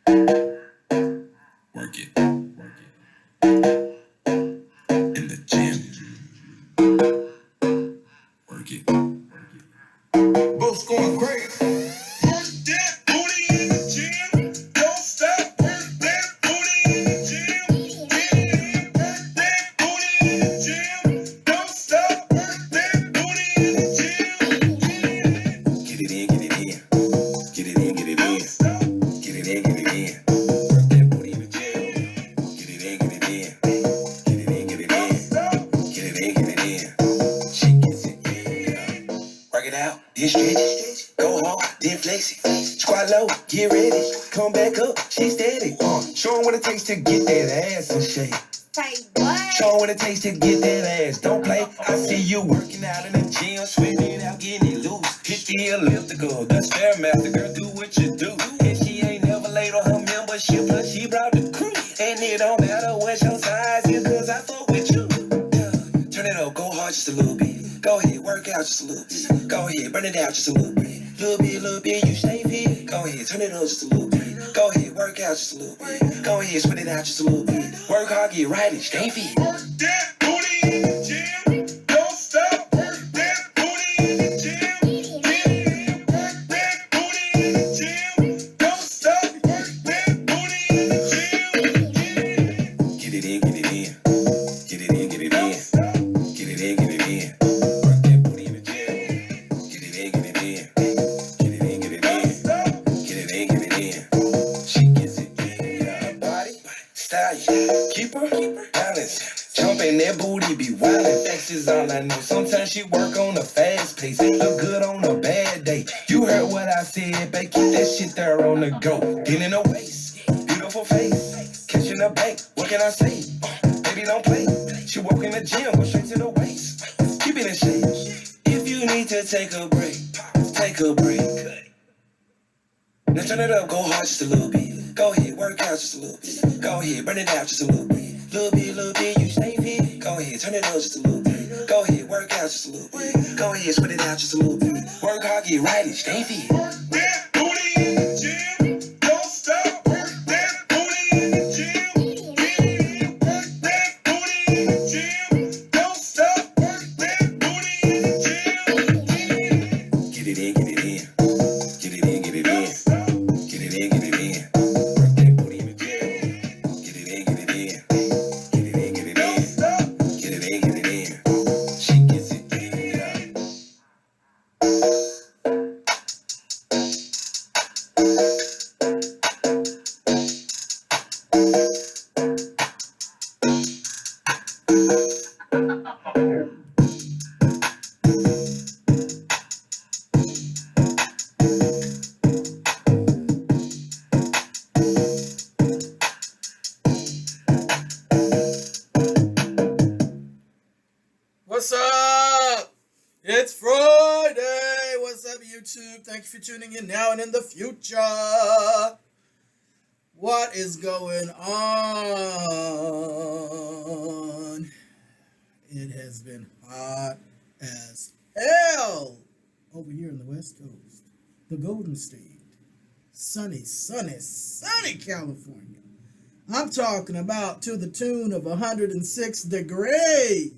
Work it. In the gym. Work it. Both going crazy. Work that booty in the gym. Don't stop. Work that booty in the gym. Get it in. Work that booty in the gym. Don't stop. Work that booty in the gym. Get it in. Get it in. Get it in. Get it in. Get it in. Get it in. Get it in. Work that booty in the gym. Get it in. Get it in. Get it in. Get it in. Get it in. Get it in. She gets it. Work it out, then stretch it. Go hard, then flex it. Squat low, get ready. Come back up, she steady. Show 'em what it takes to get that ass in shape. Show 'em what it takes to get that ass. Don't play. I see you working out in the gym, sweating it out, getting it loose. Hit the elliptical, the Stairmaster, girl, do what you do. And she ain't never late on her membership, but she brought the crew. And it don't matter what your size is, cause I fuck with you. Yeah. Turn it up, go hard just a little bit. Go ahead, work out just a little bit. Go ahead, burn it out just a little bit. Little bit, you stay fit. Go ahead, turn it up just a little bit. Go ahead, work out just a little bit. Go ahead, sweat it out just a little bit. Work hard, get right, and stay fit. Work that booty in the gym. Don't stop. Work that booty in the gym. Get it in. Work that booty in the gym. Don't stop. Work that booty in the gym. Get it in. Get it in. Get it in. Get it in. Get it in. Get it in. Get it in. Work that booty in the gym. Get it in. Get it in. Get it in. Get it in. Get it in. Get it in. She gets it in. Body, style, keep her balance. Jumping that booty, be wildin'. That's is all I know. Sometimes she work on a fast pace. Look good on a bad day. You heard what I said, babe. Keep that shit there on the go. Get in the waist, beautiful face. Catching a bank, what can I say? Baby, don't play. She walk in the gym, go straight to the waist. Keep it in shape. If you need to take a break, take a break. Now turn it up, go hard just a little bit. Go ahead, work out just a little bit. Go ahead, burn it out just a little bit. Little bit, you stay fit. Go ahead, turn it up just a little bit. Go ahead, work out just a little bit. Go ahead, sweat it out just a little bit. Work hard, get right, and stay fit. Work that booty in the gym. Don't stop. Work that booty in the gym. Get it in. Work that booty in the gym. Don't stop. Work that booty in the gym. Get it in. Get it in. Get it in. Get it in. Get it in. Get it in. Work that booty in the gym. Get it in. Get it in. Get it in. Get it in. Get it in. Get it in. She gets it in. What's up? It's Friday. What's up, YouTube? Thank you for tuning in now and in the future. What is going on? It has been hot as hell over here in the West Coast, the Golden State, sunny California. I'm talking about to the tune of 106 degrees.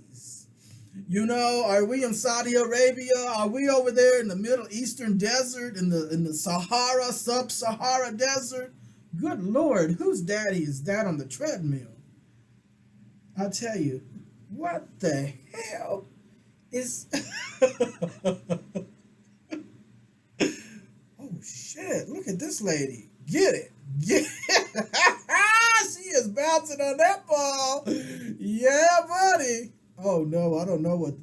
You know, are we in Saudi Arabia? Are we over there in the Middle Eastern desert, in the Sahara, Sub-Sahara desert? Good Lord, whose daddy is that on the treadmill? I'll tell you, what the hell is... Oh, shit, look at this lady. Get it. Get it. She is bouncing on that ball. Yeah, buddy. Oh, no, I don't know what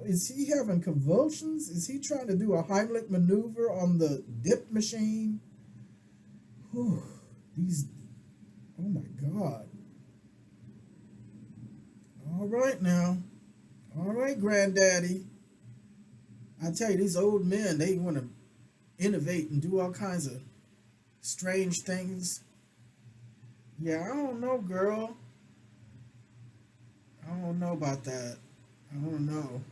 is he having convulsions? Is he trying to do a Heimlich maneuver on the dip machine? Whew, oh my God. All right now. All right, granddaddy. I tell you, these old men, they want to innovate and do all kinds of strange things. Yeah, I don't know, girl. I don't know about that. I don't know.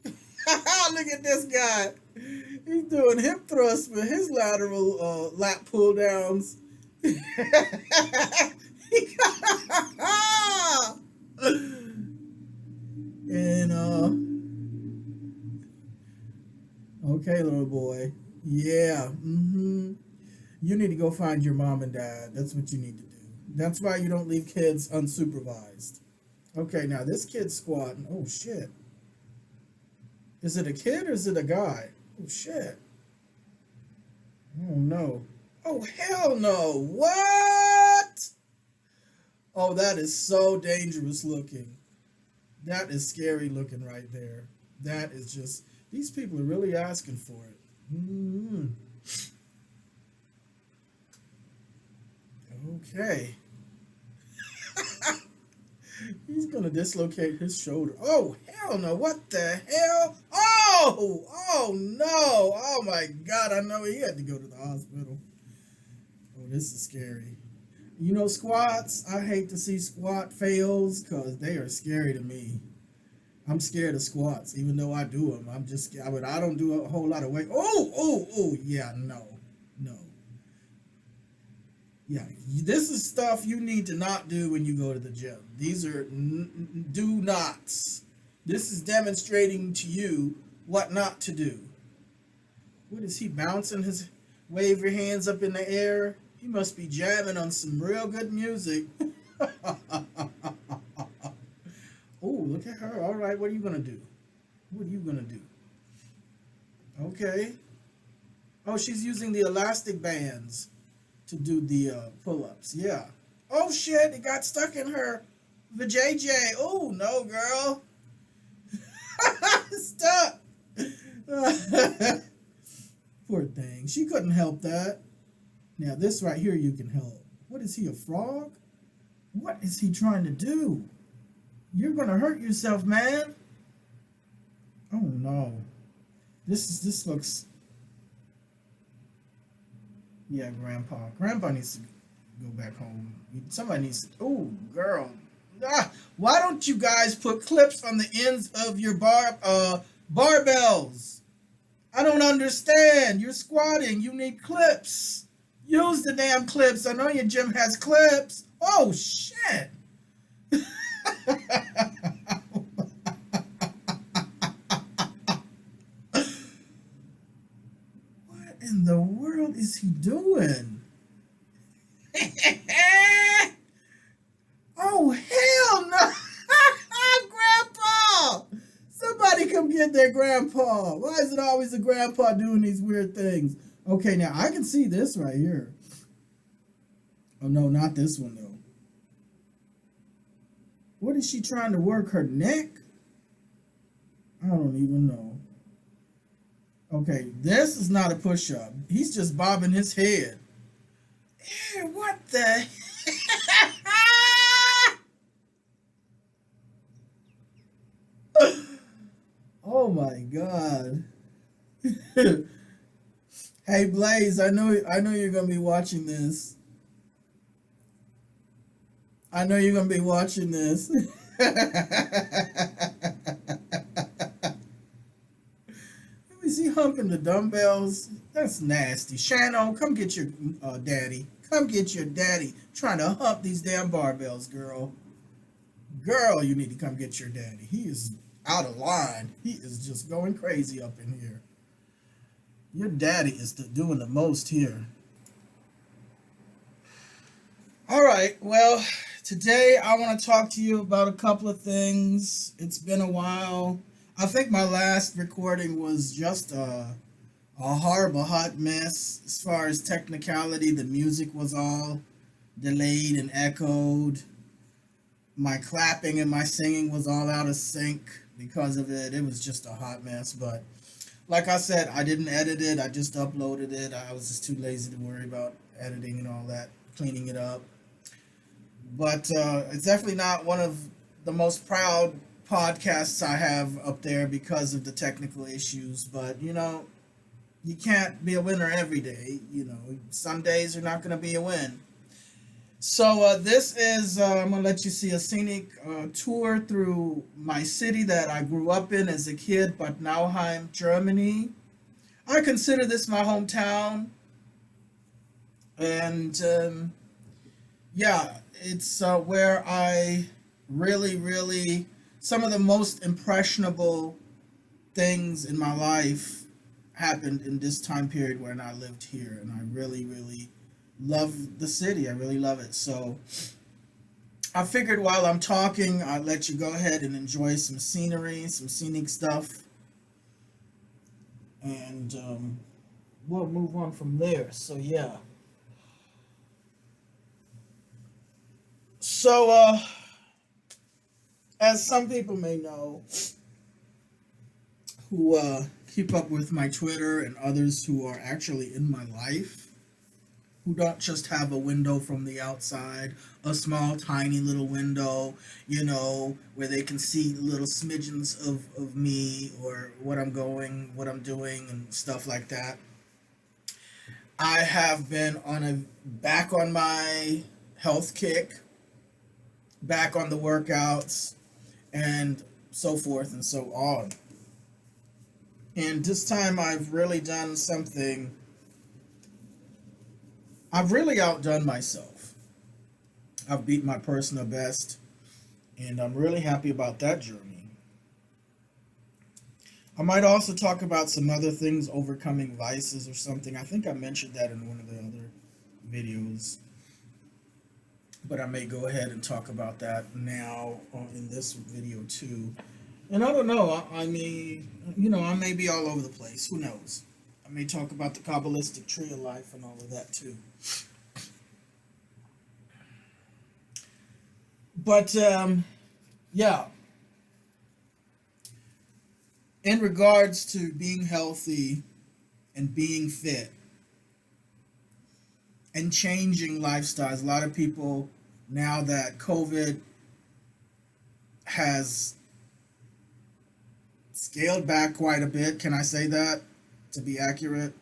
Look at this guy. He's doing hip thrusts with his lateral lat pull downs. And okay, little boy. Yeah. You need to go find your mom and dad. That's what you need to do. That's why you don't leave kids unsupervised. Okay, now this kid's squatting. Oh shit. Is it a kid or is it a guy? Oh shit. Oh no. Oh hell no. What? Oh, that is so dangerous looking. That is scary looking right there. That is just, these people are really asking for it. Okay. He's gonna dislocate his shoulder. Oh hell no! What the hell? Oh no! Oh my God! I know he had to go to the hospital. Oh, this is scary. You know, squats. I hate to see squat fails because they are scary to me. I'm scared of squats, even though I do them. I'm just, I don't do a whole lot of weight. Oh, yeah, no. Yeah, this is stuff you need to not do when you go to the gym. These are do nots. This is demonstrating to you what not to do. What is he bouncing his, wave your hands up in the air? He must be jamming on some real good music. Oh, look at her. All right, what are you going to do? What are you going to do? Okay. Oh, she's using the elastic bands to do the pull-ups. Yeah. Oh, shit, it got stuck in her vajayjay. Oh, no, girl. Stuck. Poor thing. She couldn't help that. Now, this right here you can help. What is he, a frog? What is he trying to do? You're going to hurt yourself, man. Oh, no. This looks... Yeah, Grandpa. Grandpa needs to go back home. Somebody needs to... Oh, girl. Why don't you guys put clips on the ends of your barbells? I don't understand. You're squatting. You need clips. Use the damn clips. I know your gym has clips. Oh, shit. What in the world is he doing? Oh, hell no. Grandpa. Somebody come get their grandpa. Why is it always a grandpa doing these weird things? Okay, now I can see this right here. Oh, no, not this one, though. What is she trying to work? Her neck? I don't even know. Okay, this is not a push-up. He's just bobbing his head. Ew, what the? Oh my God. Hey Blaze, I know you're gonna be watching this. I know you're gonna be watching this. Is he humping the dumbbells? That's nasty. Shano, come get your daddy. Come get your daddy. Trying to hump these damn barbells, girl. Girl, you need to come get your daddy. He is out of line. He is just going crazy up in here. Your daddy is doing the most here. All right, well, today I want to talk to you about a couple of things. It's been a while. I think my last recording was just a horrible hot mess as far as technicality. The music was all delayed and echoed. My clapping and my singing was all out of sync because of it. It was just a hot mess. But like I said, I didn't edit it. I just uploaded it. I was just too lazy to worry about editing and all that, cleaning it up. But it's definitely not one of the most proud podcasts I have up there because of the technical issues. But, you know, you can't be a winner every day. You know, some days are not going to be a win. So this is, I'm going to let you see a scenic tour through my city that I grew up in as a kid, but Nauheim, Germany. I consider this my hometown. And yeah, it's where I really, some of the most impressionable things in my life happened in this time period when I lived here, and I really love the city. I really love it. So I figured while I'm talking, I'd let you go ahead and enjoy some scenery, some scenic stuff, and we'll move on from there. So yeah. So as some people may know, who keep up with my Twitter, and others who are actually in my life, who don't just have a window from the outside, a small, tiny little window, where they can see little smidgens of me or what I'm going, what I'm doing, and stuff like that. I have been back on my health kick, back on the workouts, and so forth and so on. And this time I've really done something. I've really outdone myself. I've beat my personal best, and I'm really happy about that journey. I might also talk about some other things, overcoming vices or something. I think I mentioned that in one of the other videos, but I may go ahead and talk about that now in this video too. And I don't know, I may, I may be all over the place. Who knows? I may talk about the Kabbalistic tree of life and all of that too. But yeah, in regards to being healthy and being fit and changing lifestyles, a lot of people, now that COVID has scaled back quite a bit, can I say that to be accurate?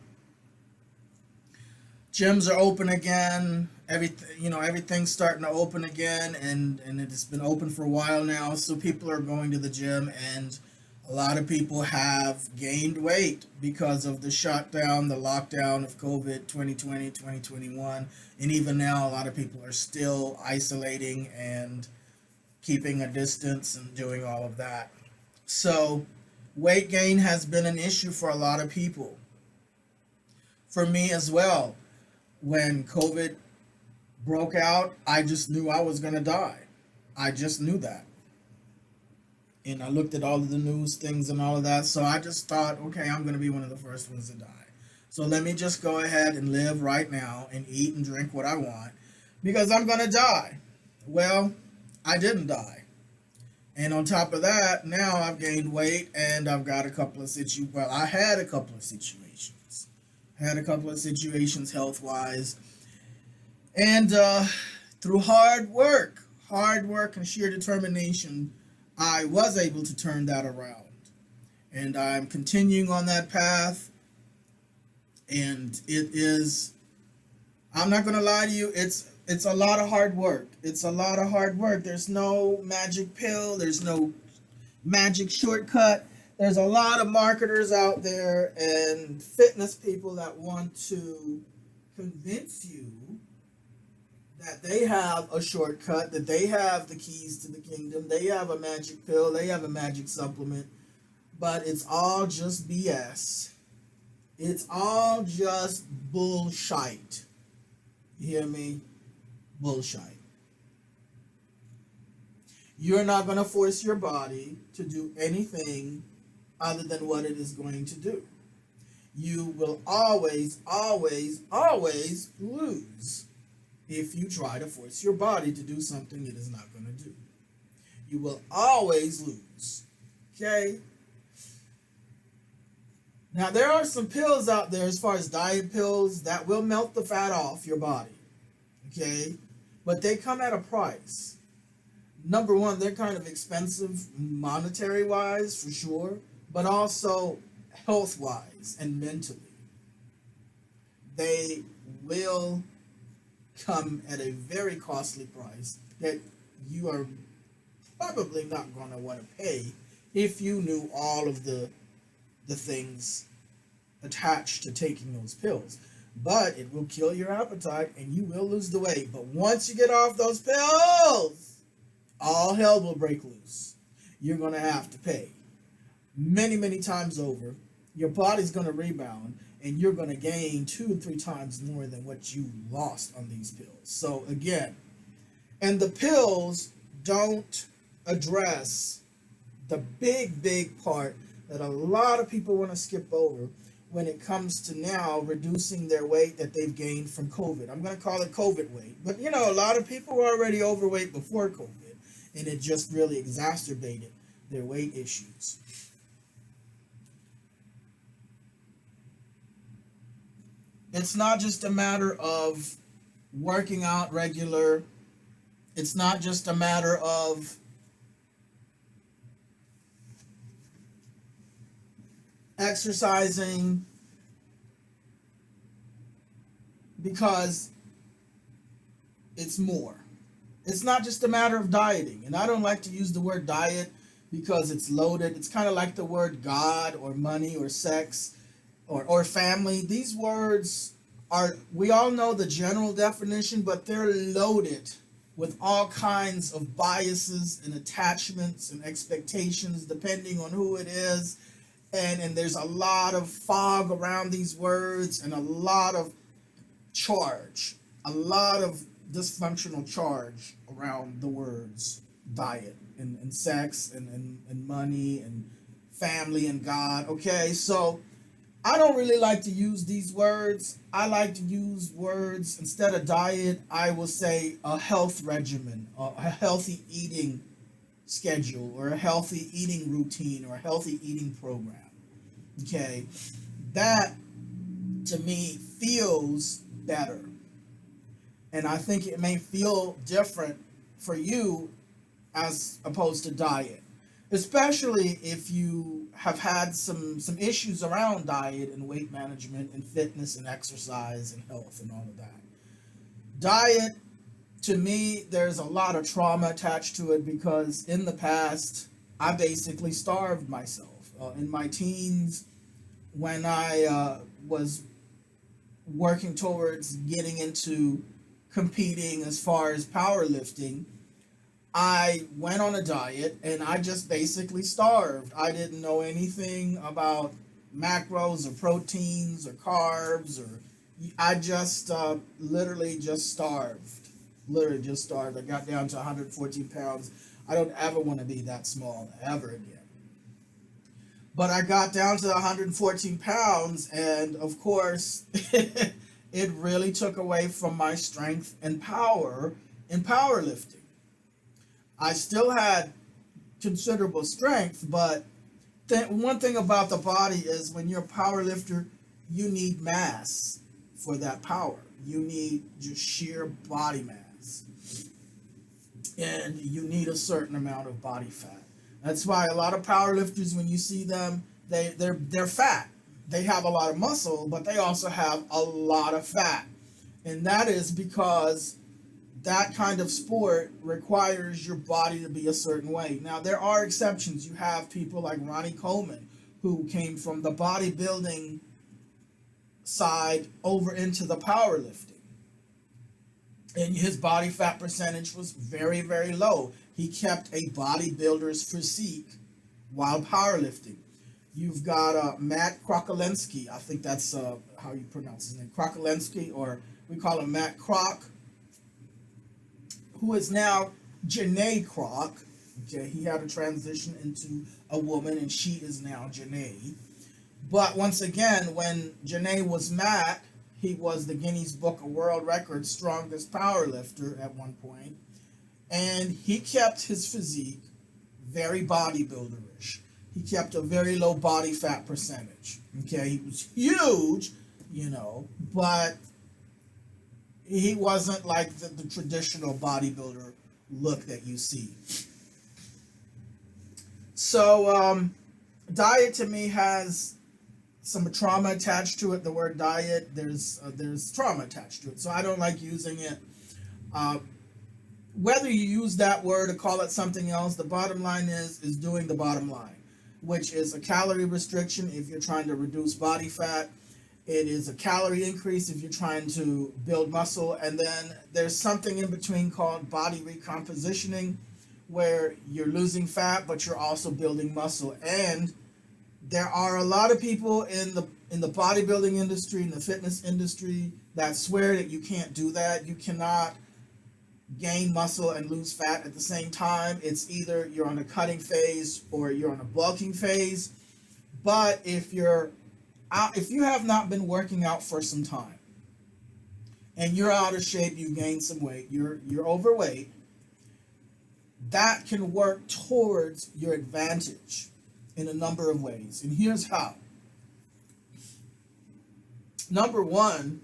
Gyms are open again. Everything's starting to open again, and it's been open for a while now. So people are going to the gym, and a lot of people have gained weight because of the shutdown, the lockdown of COVID 2020, 2021. And even now, a lot of people are still isolating and keeping a distance and doing all of that. So weight gain has been an issue for a lot of people. For me as well. When COVID broke out, I just knew I was going to die. I just knew that. And I looked at all of the news things and all of that. So I just thought, okay, I'm going to be one of the first ones to die. So let me just go ahead and live right now and eat and drink what I want because I'm going to die. Well, I didn't die. And on top of that, now I've gained weight and I've got a couple of I had a couple of situations. I had a couple of situations health-wise. And through hard work and sheer determination, I was able to turn that around. And I'm continuing on that path. And it is, I'm not going to lie to you, it's a lot of hard work. It's a lot of hard work. There's no magic pill. There's no magic shortcut. There's a lot of marketers out there and fitness people that want to convince you that they have a shortcut, that they have the keys to the kingdom, they have a magic pill, they have a magic supplement, but it's all just BS. It's all just bullshit. You hear me? Bullshit. You're not going to force your body to do anything other than what it is going to do. You will always lose if you try to force your body to do something it is not going to do. You will always lose. Okay? Now, there are some pills out there as far as diet pills that will melt the fat off your body. Okay? But they come at a price. Number one, they're kind of expensive monetary-wise, for sure, but also health-wise and mentally. They will come at a very costly price that you are probably not going to want to pay if you knew all of the things attached to taking those pills. but it will kill your appetite and you will lose the weight. But once you get off those pills, all hell will break loose. You're going to have to pay many, many times over. Your body's going to rebound and you're going to gain 2 or 3 times more than what you lost on these pills. So again, and the pills don't address the big part that a lot of people want to skip over when it comes to now reducing their weight that they've gained from COVID. I'm going to call it COVID weight. But you know, a lot of people were already overweight before COVID, and it just really exacerbated their weight issues. It's not just a matter of working out regular. It's not just a matter of exercising, because it's more. It's not just a matter of dieting. And I don't like to use the word diet because it's loaded. It's kind of like the word God or money or sex or family. These words are, we all know the general definition, but they're loaded with all kinds of biases and attachments and expectations depending on who it is. And there's a lot of fog around these words and a lot of charge, a lot of dysfunctional charge around the words diet and sex and money and family and God. Okay, so I don't really like to use these words. I like to use words, instead of diet, I will say a health regimen, a healthy eating schedule, or a healthy eating routine, or a healthy eating program. Okay, that to me feels better. And I think it may feel different for you as opposed to diet, especially if you have had some issues around diet and weight management and fitness and exercise and health and all of that. Diet, to me, there's a lot of trauma attached to it because in the past, I basically starved myself. In my teens, when I was working towards getting into competing as far as powerlifting, I went on a diet and I just basically starved. I didn't know anything about macros or proteins or carbs, or I just literally just starved. Literally just starved. I got down to 114 pounds. I don't ever want to be that small ever again. But I got down to 114 pounds, and of course, it really took away from my strength and power in powerlifting. I still had considerable strength, but one thing about the body is when you're a powerlifter, you need mass for that power. You need just sheer body mass. And you need a certain amount of body fat. That's why a lot of powerlifters, when you see them, they're fat. They have a lot of muscle, but they also have a lot of fat. And that is because that kind of sport requires your body to be a certain way. Now, there are exceptions. You have people like Ronnie Coleman, who came from the bodybuilding side over into the powerlifting. And his body fat percentage was very, very low. He kept a bodybuilder's physique while powerlifting. You've got Matt Krokolensky. I think that's how you pronounce his name. Krokolensky, or we call him Matt Kroc, who is now Janae Kroc. Okay, he had a transition into a woman, and she is now Janae. But once again, when Janae was Matt, he was the Guinness Book of World Records strongest powerlifter at one point. And he kept his physique very bodybuilderish. He kept a very low body fat percentage. Okay, he was huge, but he wasn't like the traditional bodybuilder look that you see. So, diet to me has some trauma attached to it. The word diet, there's trauma attached to it. So I don't like using it. Whether you use that word or call it something else, the bottom line is doing the bottom line, which is a calorie restriction if you're trying to reduce body fat, It is a calorie increase if you're trying to build muscle. And then there's something in between called body recompositioning, where you're losing fat, but you're also building muscle. And there are a lot of people in the bodybuilding industry, in the fitness industry, that swear that you can't do that. You cannot gain muscle and lose fat at the same time. It's either you're on a cutting phase or you're on a bulking phase. But if you have not been working out for some time and you're out of shape, you gained some weight, you're overweight, that can work towards your advantage in a number of ways. And here's how. Number one,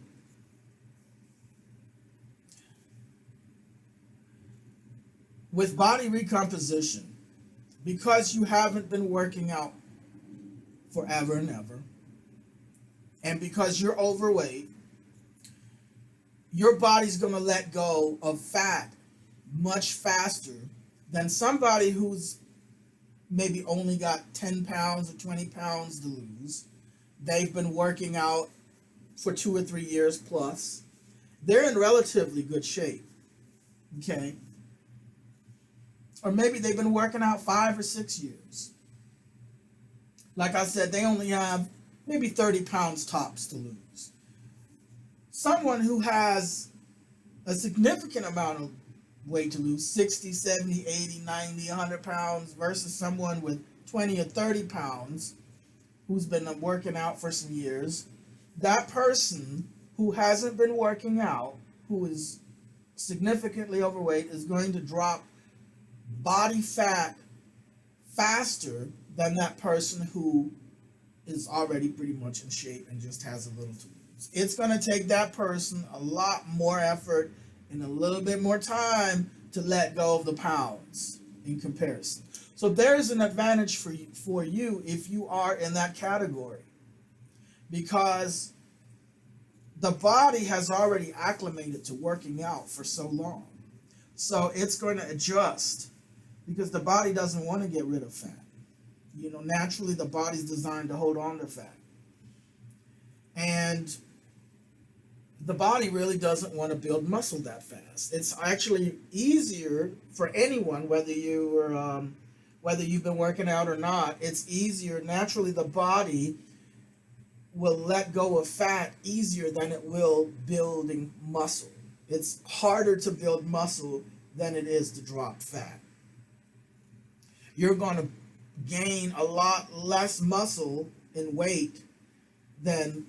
with body recomposition, because you haven't been working out forever and ever, and because you're overweight, your body's going to let go of fat much faster than somebody who's maybe only got 10 pounds or 20 pounds to lose. They've been working out for 2 or 3 years plus. They're in relatively good shape, okay? Or maybe they've been working out 5 or 6 years. Like I said, they only have maybe 30 pounds tops to lose. Someone who has a significant amount of weight to lose, 60, 70, 80, 90, 100 pounds, versus someone with 20 or 30 pounds who's been working out for some years, that person who hasn't been working out, who is significantly overweight, is going to drop body fat faster than that person who is already pretty much in shape and just has a little to lose. It's going to take that person a lot more effort and a little bit more time to let go of the pounds in comparison. So there's an advantage for you if you are in that category, because the body has already acclimated to working out for so long. So it's going to adjust, because the body doesn't want to get rid of fat. You know, naturally the body's designed to hold on to fat. And the body really doesn't want to build muscle that fast. It's actually easier for anyone, whether you've been working out or not. It's easier. Naturally, the body will let go of fat easier than it will building muscle. It's harder to build muscle than it is to drop fat. You're going to gain a lot less muscle in weight than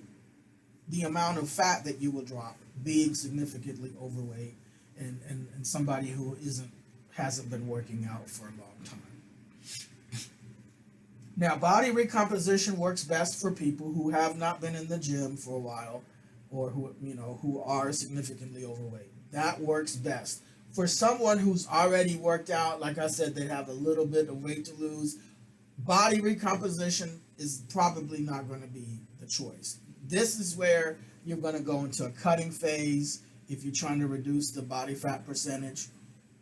the amount of fat that you will drop being significantly overweight and somebody who hasn't been working out for a long time. Now, body recomposition works best for people who have not been in the gym for a while, or who are significantly overweight. That works best. For someone who's already worked out, like I said, they have a little bit of weight to lose, body recomposition is probably not going to be the choice. This is where you're going to go into a cutting phase if you're trying to reduce the body fat percentage,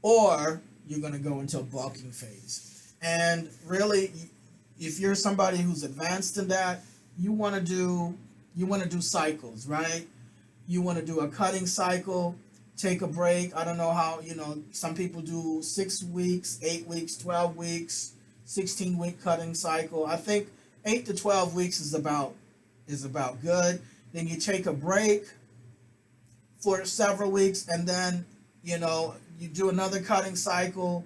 or you're going to go into a bulking phase. And really, if you're somebody who's advanced in that, you want to do cycles, right? You want to do a cutting cycle, take a break. I don't know how, some people do 6 weeks, 8 weeks, 12 weeks, 16-week cutting cycle. I think 8 to 12 weeks is about good. Then you take a break for several weeks, and then you do another cutting cycle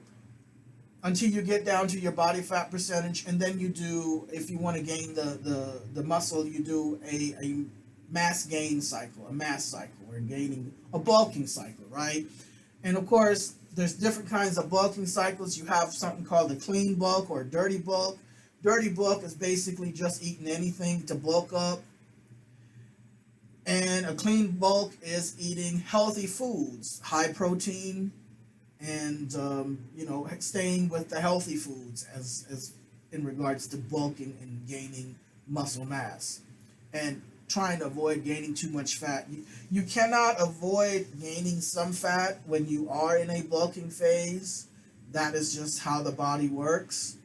until you get down to your body fat percentage, and then you do, if you want to gain the muscle, you do a mass gain cycle, or gaining a bulking cycle, right? And of course, there's different kinds of bulking cycles. You have something called a clean bulk or dirty bulk. Dirty bulk is basically just eating anything to bulk up. And a clean bulk is eating healthy foods, high protein, and staying with the healthy foods as in regards to bulking and gaining muscle mass, and trying to avoid gaining too much fat. You cannot avoid gaining some fat when you are in a bulking phase. That is just how the body works.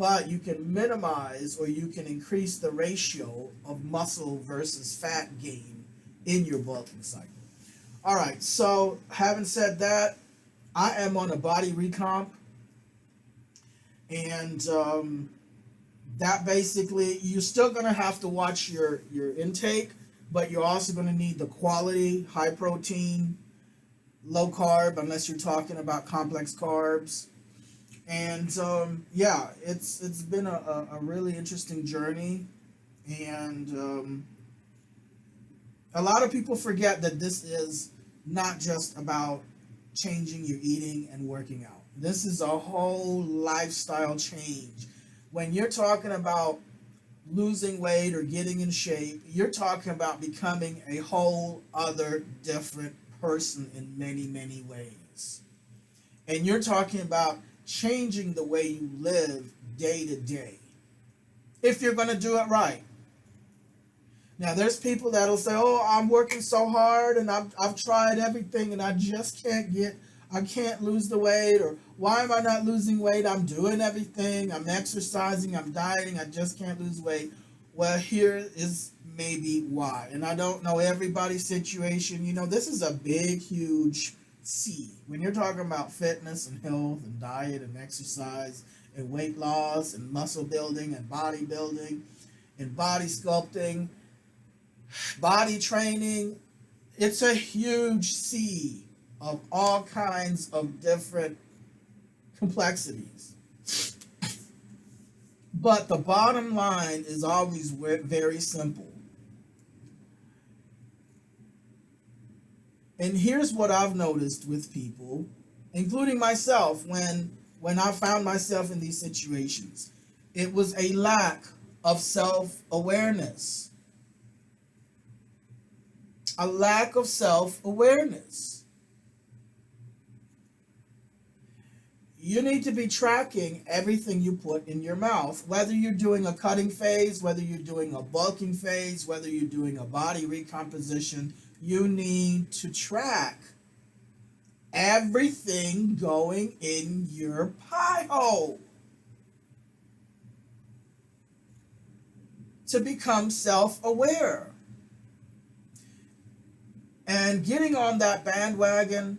but you can minimize or you can increase the ratio of muscle versus fat gain in your bulking cycle. All right, so having said that, I am on a body recomp, and that basically, you're still going to have to watch your intake, but you're also going to need the quality, high protein, low carb, unless you're talking about complex carbs. And yeah, it's been a really interesting journey, and a lot of people forget that this is not just about changing your eating and working out. This is a whole lifestyle change. When you're talking about losing weight or getting in shape, you're talking about becoming a whole other different person in many, many ways. And you're talking about changing the way you live day to day, if you're going to do it right. Now, there's people that'll say, "Oh, I'm working so hard and I've tried everything and I just I can't lose the weight," or "Why am I not losing weight? I'm doing everything, I'm exercising, I'm dieting, I just can't lose weight." Well, here is maybe why. And I don't know everybody's situation. You know, this is a big, huge C. When you're talking about fitness and health and diet and exercise and weight loss and muscle building and bodybuilding and body sculpting, body training, it's a huge sea of all kinds of different complexities. But the bottom line is always very simple. And here's what I've noticed with people, including myself, when I found myself in these situations. It was a lack of self-awareness. A lack of self-awareness. You need to be tracking everything you put in your mouth, whether you're doing a cutting phase, whether you're doing a bulking phase, whether you're doing a body recomposition. You need to track everything going in your pie hole to become self-aware. And getting on that bandwagon,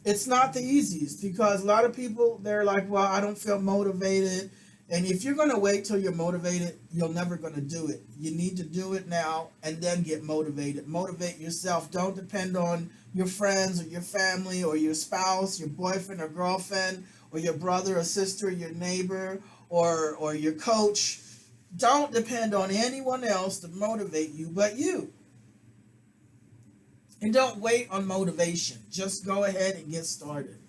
it's not the easiest, because a lot of people, they're like, "Well, I don't feel motivated." And if you're going to wait till you're motivated, you're never going to do it. You need to do it now and then get motivated. Motivate yourself. Don't depend on your friends or your family or your spouse, your boyfriend or girlfriend, or your brother or sister, your neighbor, or your coach. Don't depend on anyone else to motivate you but you. And don't wait on motivation. Just go ahead and get started.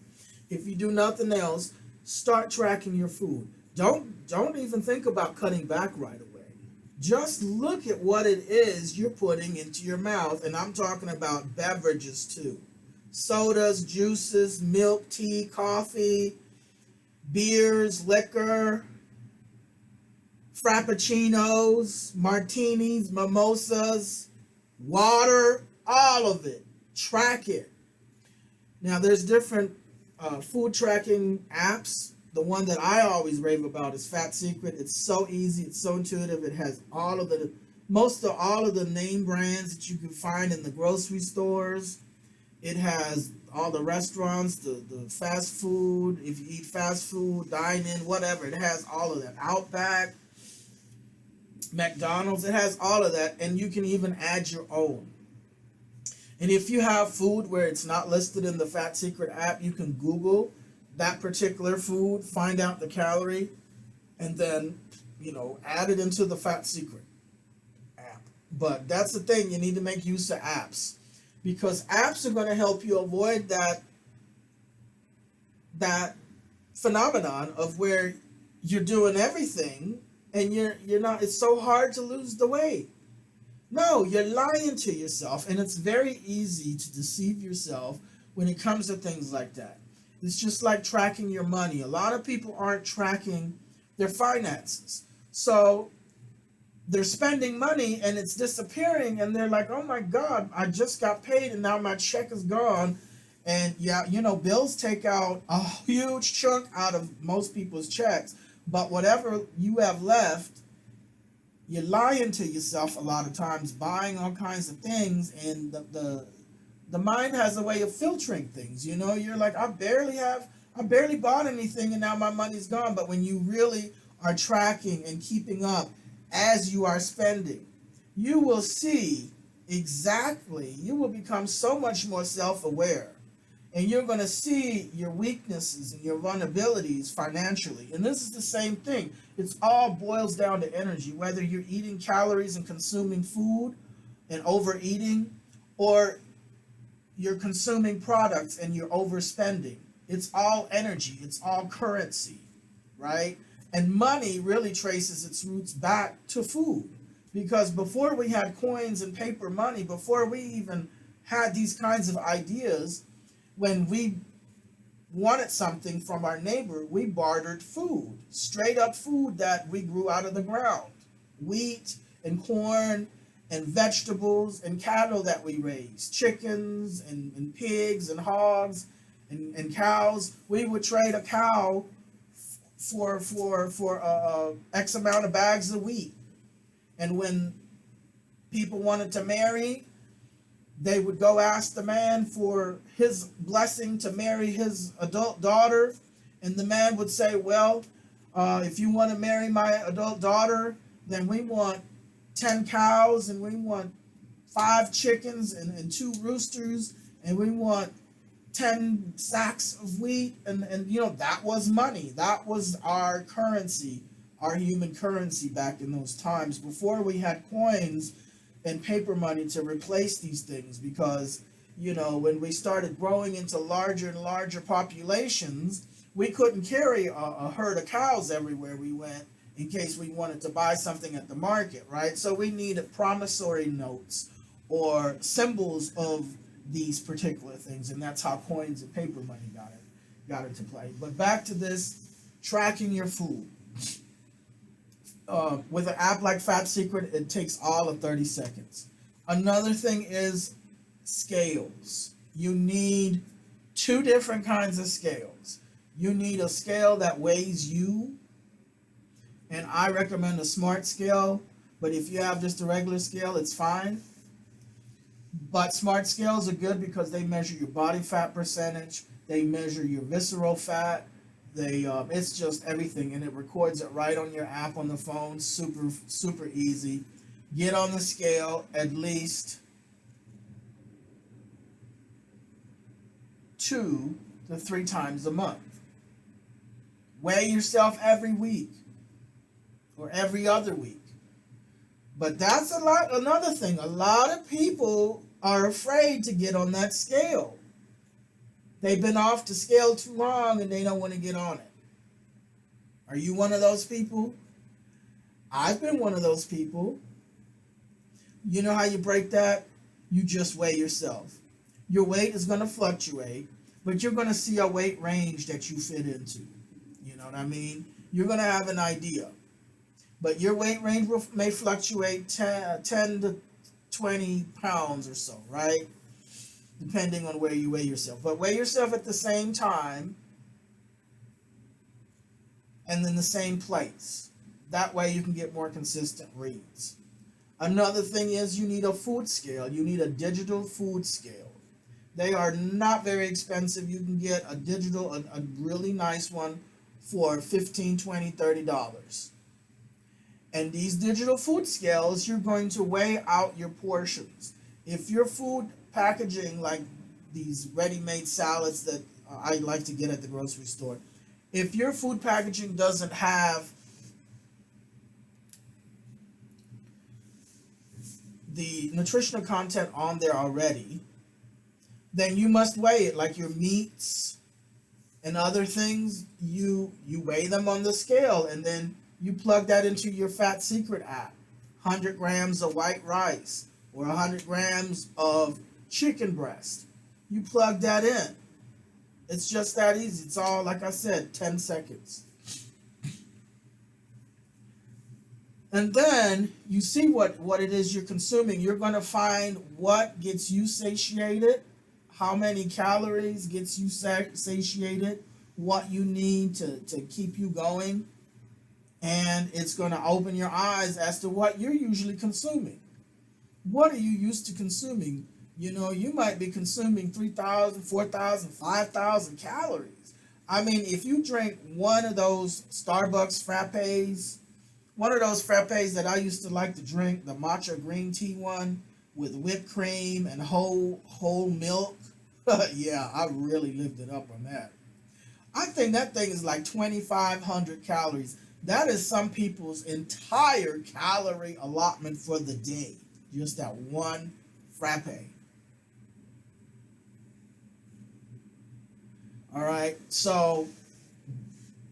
If you do nothing else, start tracking your food. Don't even think about cutting back right away. Just look at what it is you're putting into your mouth. And I'm talking about beverages too. Sodas, juices, milk, tea, coffee, beers, liquor, frappuccinos, martinis, mimosas, water, all of it. Track it. Now, there's different food tracking apps. The one that I always rave about is Fat Secret. It's so easy. It's so intuitive. It has all of the name brands that you can find in the grocery stores. It has all the restaurants, the fast food. If you eat fast food, dine in, whatever. It has all of that. Outback, McDonald's. It has all of that. And you can even add your own. And if you have food where it's not listed in the Fat Secret app, you can Google that particular food, find out the calorie, and then, add it into the Fat Secret app. But that's the thing, you need to make use of apps, because apps are going to help you avoid that phenomenon of where you're doing everything and you're not, it's so hard to lose the weight. No, you're lying to yourself, and it's very easy to deceive yourself when it comes to things like that. It's just like tracking your money. A lot of people aren't tracking their finances. So they're spending money and it's disappearing, and they're like, "Oh my God, I just got paid and now my check is gone." And yeah, bills take out a huge chunk out of most people's checks. But whatever you have left, you're lying to yourself a lot of times, buying all kinds of things, and the mind has a way of filtering things. You know, you're like, I barely bought anything, and now my money's gone. But when you really are tracking and keeping up as you are spending, you will see exactly, you will become so much more self-aware, and you're going to see your weaknesses and your vulnerabilities financially. And this is the same thing. It's all boils down to energy, whether you're eating calories and consuming food and overeating, or you're consuming products and you're overspending. It's all energy, it's all currency, right? And money really traces its roots back to food. Because before we had coins and paper money, before we even had these kinds of ideas, when we wanted something from our neighbor, we bartered food, straight up food that we grew out of the ground. Wheat and corn and vegetables and cattle that we raised, chickens and pigs and hogs and cows. We would trade a cow for X amount of bags of wheat. And when people wanted to marry, they would go ask the man for his blessing to marry his adult daughter. And the man would say, well, if you want to marry my adult daughter, then we want 10 cows, and we want 5 chickens and 2 roosters, and we want 10 sacks of wheat. And you know, that was money. That was our currency, our human currency back in those times, before we had coins and paper money to replace these things. Because, you know, when we started growing into larger and larger populations, we couldn't carry a herd of cows everywhere we went in case we wanted to buy something at the market, right? So we needed promissory notes or symbols of these particular things, and that's how coins and paper money got into play. But back to this, tracking your food. With an app like Fat Secret, it takes all of 30 seconds. Another thing is scales. You need 2 different kinds of scales. You need a scale that weighs you, and I recommend a smart scale, but if you have just a regular scale, it's fine. But smart scales are good because they measure your body fat percentage, they measure your visceral fat, it's just everything, and it records it right on your app on the phone. Super easy. Get on the scale at least 2 to 3 times a month. Weigh yourself every week or every other week. But that's another thing. A lot of people are afraid to get on that scale. They've been off the scale too long and they don't want to get on it. Are you one of those people? I've been one of those people. You know how you break that? You just weigh yourself. Your weight is going to fluctuate, but you're going to see a weight range that you fit into. You know what I mean? You're going to have an idea. But your weight range may fluctuate 10 to 20 pounds or so, right? Depending on where you weigh yourself. But weigh yourself at the same time and in the same place. That way you can get more consistent reads. Another thing is you need a food scale. You need a digital food scale. They are not very expensive. You can get a digital, a really nice one for $15, $20, $30. And these digital food scales, you're going to weigh out your portions. If your food packaging, like these ready-made salads that I like to get at the grocery store, if your food packaging doesn't have the nutritional content on there already, then you must weigh it. Like your meats and other things, you weigh them on the scale, and then you plug that into your Fat Secret app. 100 grams of white rice or 100 grams of chicken breast. You plug that in. It's just that easy. It's all, like I said, 10 seconds. And then you see what it is you're consuming. You're going to find what gets you satiated, how many calories gets you satiated, what you need to keep you going. And it's going to open your eyes as to what you're usually consuming. What are you used to consuming? You know, you might be consuming 3,000, 4,000, 5,000 calories. I mean, if you drink one of those Starbucks frappes, one of those frappes that I used to like to drink, the matcha green tea one with whipped cream and whole milk. Yeah, I really lived it up on that. I think that thing is like 2,500 calories. That is some people's entire calorie allotment for the day. Just that one frappe. All right, so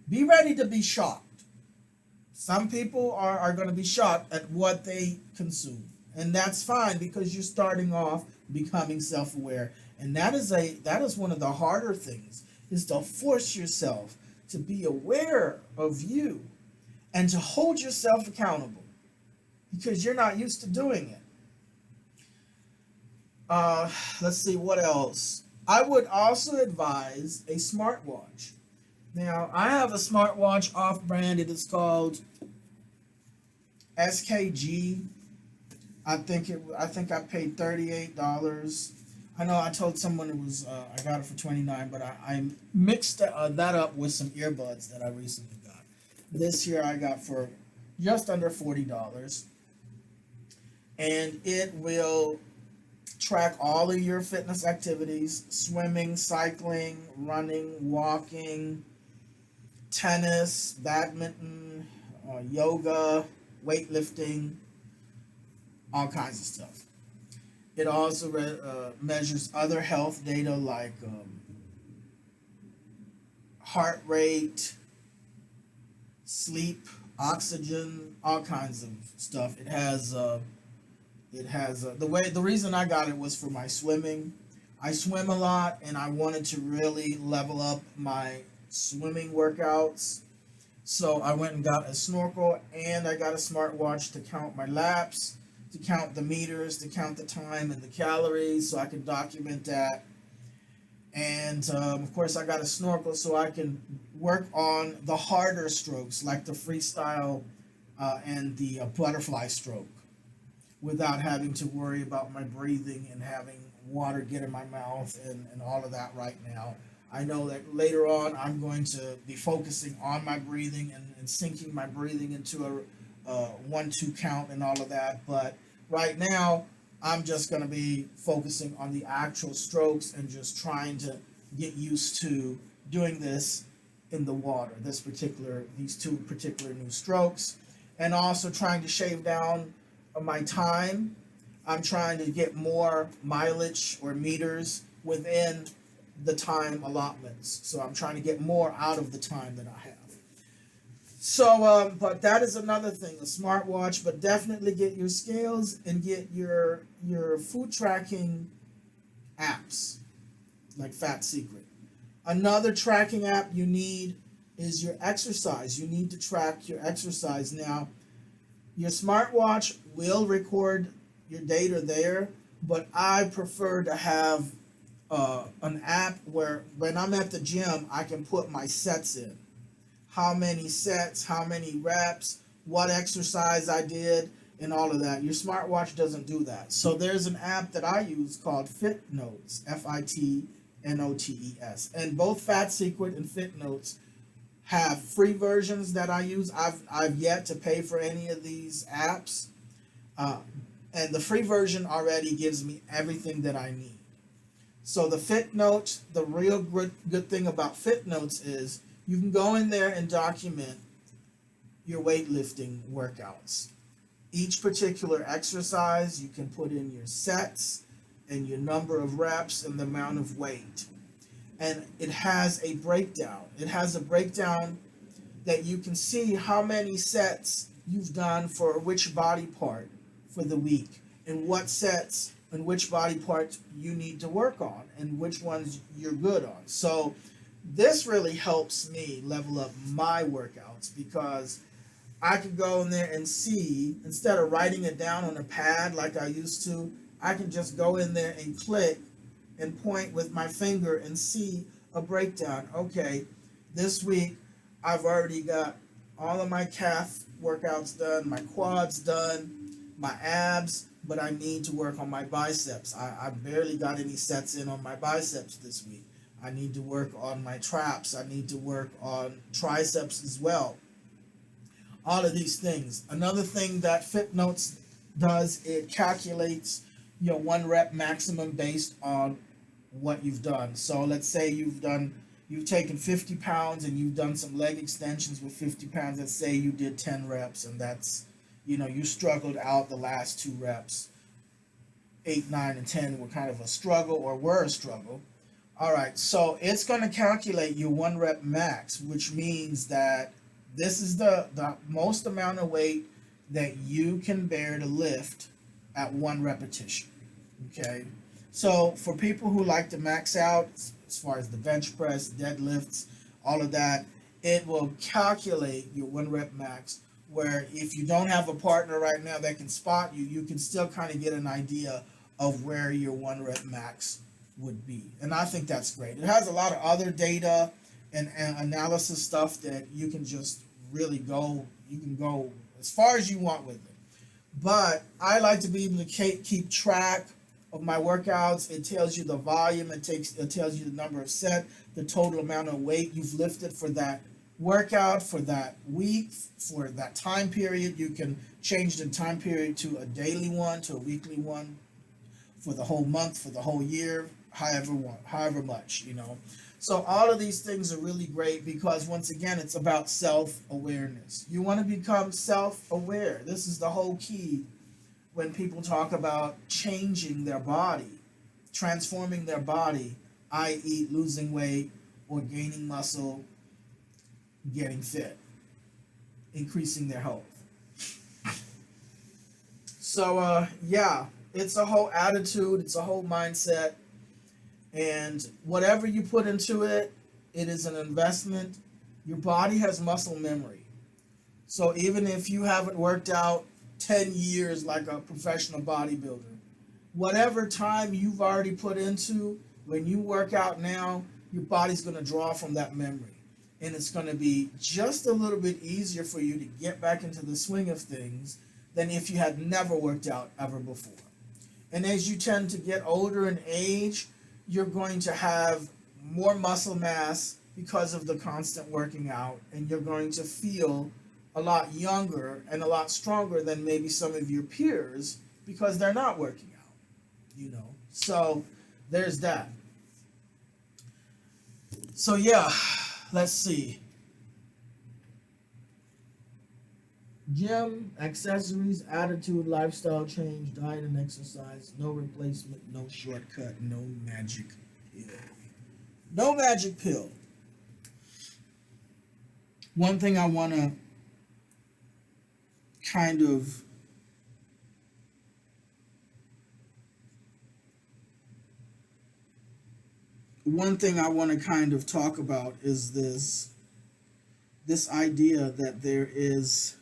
be ready to be shocked. Some people are going to be shocked at what they consume. And that's fine because you're starting off becoming self-aware. And that is one of the harder things is to force yourself to be aware of you and to hold yourself accountable because you're not used to doing it. Let's see what else. I would also advise a smartwatch. Now, I have a smartwatch off-brand. It is called SKG. I think I paid $38. I know I told someone it was I got it for 29, but I mixed that up with some earbuds that I recently got. This year I got for just under $40, and it will track all of your fitness activities: swimming, cycling, running, walking, tennis, badminton, yoga, weightlifting, all kinds of stuff. It also measures other health data like heart rate, sleep, oxygen, all kinds of stuff. The reason I got it was for my swimming. I swim a lot, and I wanted to really level up my swimming workouts. So I went and got a snorkel, and I got a smartwatch to count my laps, to count the meters, to count the time and the calories, so I can document that. And of course, I got a snorkel so I can work on the harder strokes, like the freestyle and the butterfly stroke, without having to worry about my breathing and having water get in my mouth and all of that right now. I know that later on I'm going to be focusing on my breathing and syncing my breathing into a 1-2 count and all of that. But right now, I'm just going to be focusing on the actual strokes and just trying to get used to doing this in the water, these two particular new strokes, and also trying to shave down my time. I'm trying to get more mileage or meters within the time allotments. So I'm trying to get more out of the time that I have. So, but that is another thing, a smartwatch, but definitely get your scales and get your food tracking apps like Fat Secret. Another tracking app you need is your exercise. You need to track your exercise. Now, your smartwatch will record your data there, but I prefer to have an app where when I'm at the gym, I can put my sets in. How many sets, how many reps, what exercise I did, and all of that. Your smartwatch doesn't do that. So there's an app that I use called FitNotes, FITNOTES. And both Fat Secret and FitNotes have free versions that I use. I've yet to pay for any of these apps. And the free version already gives me everything that I need. So the FitNotes, the real good thing about FitNotes is you can go in there and document your weightlifting workouts. Each particular exercise, you can put in your sets and your number of reps and the amount of weight. And it has a breakdown. It has a breakdown that you can see how many sets you've done for which body part for the week, and what sets and which body parts you need to work on, and which ones you're good on. So this really helps me level up my workouts because I can go in there and see, instead of writing it down on a pad like I used to, I can just go in there and click and point with my finger and see a breakdown. Okay, this week I've already got all of my calf workouts done, my quads done, my abs, but I need to work on my biceps. I barely got any sets in on my biceps this week. I need to work on my traps. I need to work on triceps as well. All of these things. Another thing that FitNotes does, it calculates your 1 rep maximum based on what you've done. So let's say you've taken 50 pounds and you've done some leg extensions with 50 pounds. Let's say you did 10 reps and that's, you struggled out the last 2 reps. 8, 9, and 10 were kind of a struggle or were a struggle. All right, so it's going to calculate your 1 rep max, which means that this is the most amount of weight that you can bear to lift at 1 repetition. Okay, so for people who like to max out, as far as the bench press, deadlifts, all of that, it will calculate your 1 rep max, where if you don't have a partner right now that can spot you, you can still kind of get an idea of where your 1 rep max would be. And I think that's great. It has a lot of other data and analysis stuff that you can just really you can go as far as you want with it. But I like to be able to keep track of my workouts. It tells you the volume, it tells you the number of sets, the total amount of weight you've lifted for that workout, for that week, for that time period. You can change the time period to a daily one, to a weekly one, for the whole month, for the whole year, however much. So all of these things are really great because, once again, it's about self-awareness. You want to become self-aware. This is the whole key when people talk about changing their body, transforming their body, i.e. losing weight or gaining muscle, getting fit, increasing their health. So, it's a whole attitude, it's a whole mindset. And whatever you put into it, it is an investment. Your body has muscle memory. So even if you haven't worked out 10 years like a professional bodybuilder, whatever time you've already put into, when you work out now, your body's going to draw from that memory. And it's going to be just a little bit easier for you to get back into the swing of things than if you had never worked out ever before. And as you tend to get older in age, you're going to have more muscle mass because of the constant working out, and you're going to feel a lot younger and a lot stronger than maybe some of your peers because they're not working out, So there's that. So let's see. Gym, accessories, attitude, lifestyle change, diet and exercise, no replacement, no shortcut, no magic pill. No magic pill. One thing I want to kind of talk about is this idea that there is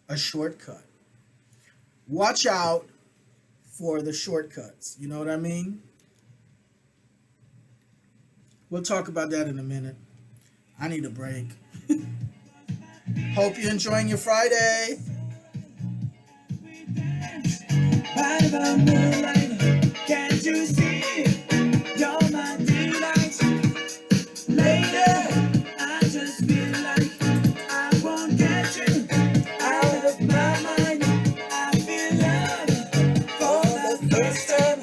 a shortcut. Watch out for the shortcuts. You know what I mean? We'll talk about that in a minute. I need a break. Hope you're enjoying your Friday. By the moonlight, can't you see? You're my delight. Later, I just feel like I won't get you out of my mind. I feel love for the first time,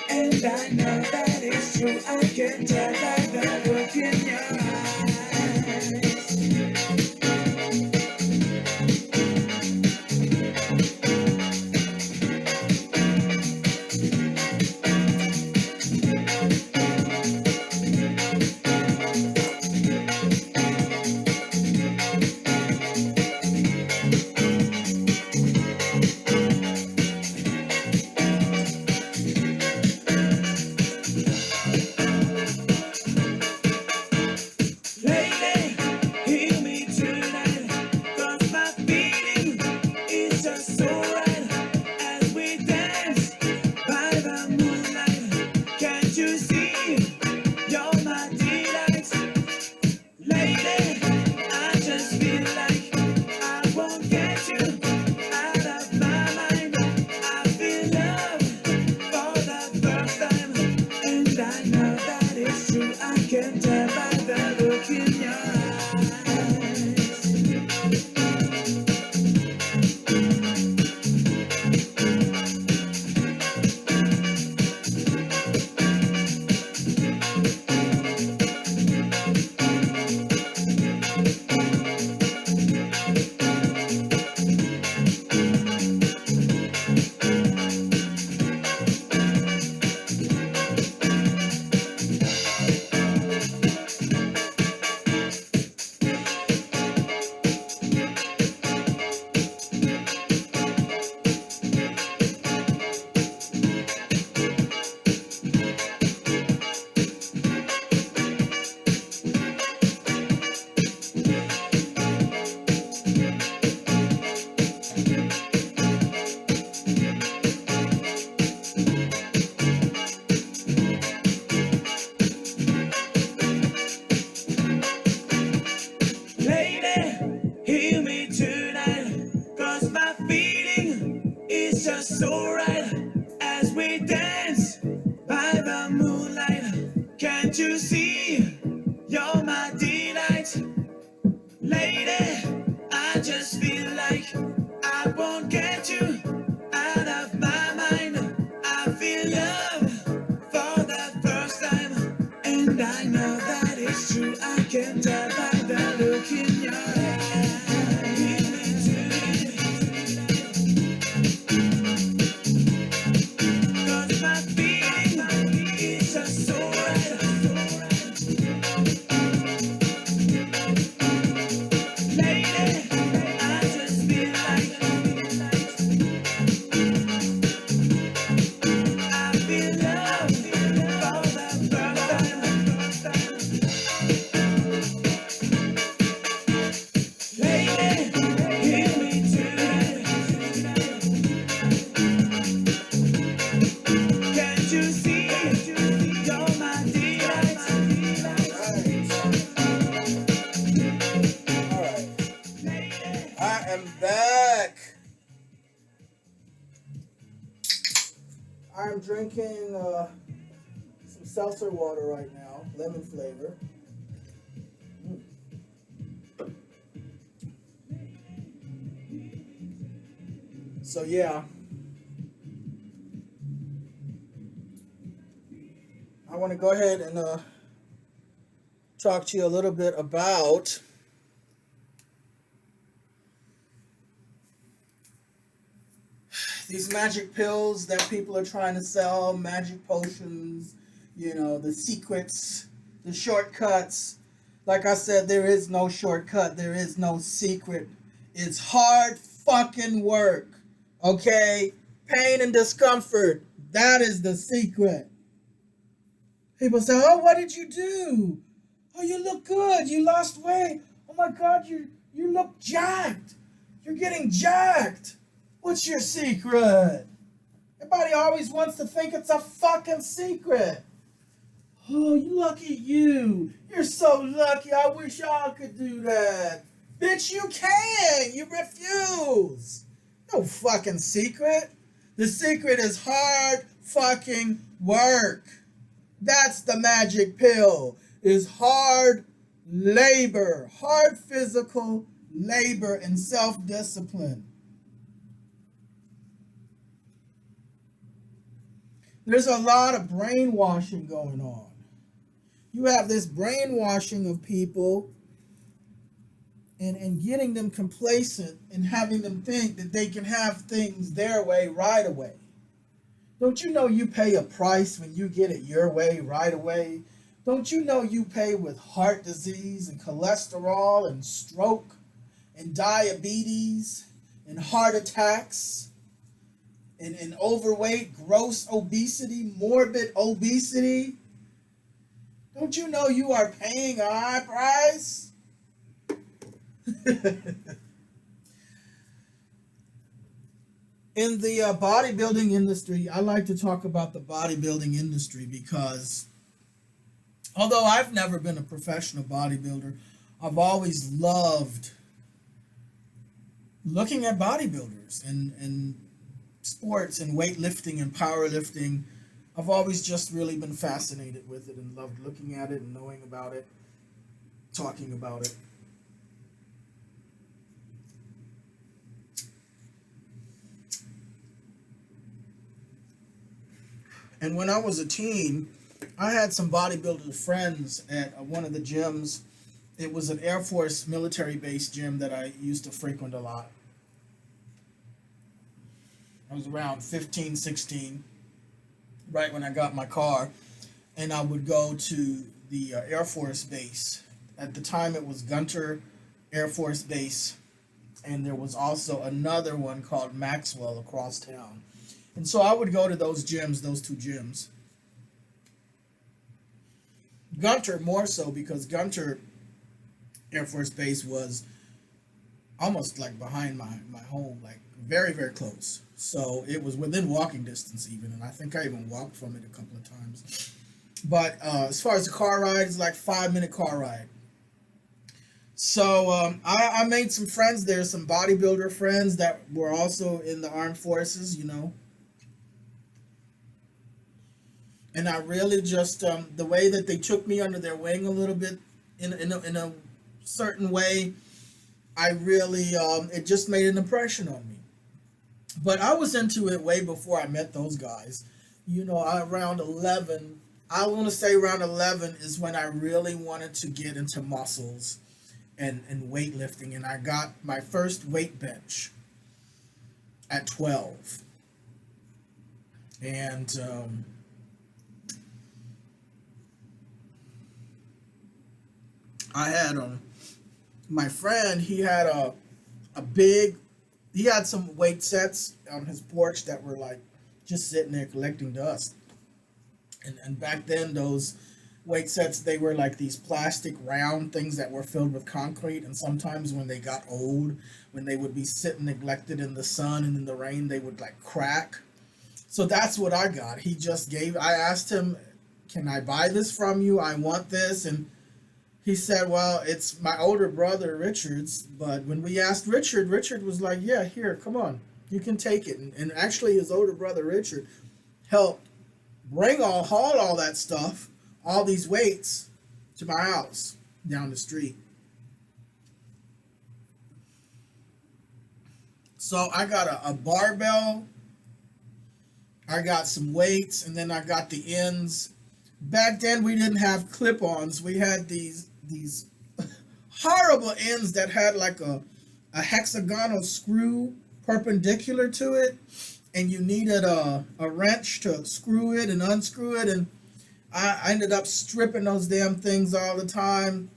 and I know that it's true. I can tell by the look in your eyes. can tell by the look in your so right as we dance by the moonlight. Can't you see you're my delight? Lady, I just feel like I won't get you out of my mind. I feel love for the first time, and I know that it's true. I can tell by the look in your eyes. I'm drinking some seltzer water right now, lemon flavor. So yeah, I want to go ahead and talk to you a little bit about these magic pills that people are trying to sell, magic potions, you know, the secrets, the shortcuts. Like I said, there is no shortcut. There is no secret. It's hard fucking work. Okay? Pain and discomfort. That is the secret. People say, oh, what did you do? Oh, you look good. You lost weight. Oh my God, you look jacked. You're getting jacked. What's your secret? Everybody always wants to think it's a fucking secret. Oh, you lucky you. You're so lucky. I wish I could do that. Bitch, you can. You refuse. No fucking secret. The secret is hard fucking work. That's the magic pill. Is hard labor. Hard physical labor and self-discipline. There's a lot of brainwashing going on. You have this brainwashing of people and getting them complacent and having them think that they can have things their way right away. Don't you know you pay a price when you get it your way right away? Don't you know you pay with heart disease and cholesterol and stroke and diabetes and heart attacks? And overweight, gross obesity, morbid obesity. Don't you know you are paying a high price? In the bodybuilding industry, I like to talk about the bodybuilding industry because although I've never been a professional bodybuilder, I've always loved looking at bodybuilders and sports and weightlifting and powerlifting I've always just really been fascinated with it and loved looking at it and knowing about it, talking about it. And when I was a teen, I had some bodybuilder friends at one of the gyms. It was an Air Force military base gym that I used to frequent a lot. I was around 15, 16, right when I got my car, and I would go to the Air Force base. At the time, it was Gunter Air Force Base, and there was also another one called Maxwell across town. And so I would go to those gyms, those two gyms. Gunter more so because Gunter Air Force Base was almost like behind my home, like very, very close. So it was within walking distance even, and I think I even walked from it a couple of times. But as far as the car ride, it's like 5 minute car ride. So I made some friends there, some bodybuilder friends that were also in the armed forces, you know. And I really just the way that they took me under their wing a little bit in a certain way, I really it just made an impression on me. But I was into it way before I met those guys. You know, around 11, I want to say around 11 is when I really wanted to get into muscles and weightlifting, and I got my first weight bench at 12. And I had my friend, he had a big, he had some weight sets on his porch that were like just sitting there collecting dust. And back then, those weight sets, they were like these plastic round things that were filled with concrete. And sometimes when they got old, when they would be sitting neglected in the sun and in the rain, they would like crack. So that's what I got. He just gave, I asked him, can I buy this from you? I want this. And he said, well, it's my older brother Richard's. But when we asked Richard, Richard was like, yeah, here, come on, you can take it. And actually his older brother Richard helped haul all that stuff, all these weights, to my house down the street. So I got a barbell, I got some weights, and then I got the ends. Back then we didn't have clip-ons. We had these horrible ends that had like a hexagonal screw perpendicular to it, and you needed a wrench to screw it and unscrew it, and I ended up stripping those damn things all the time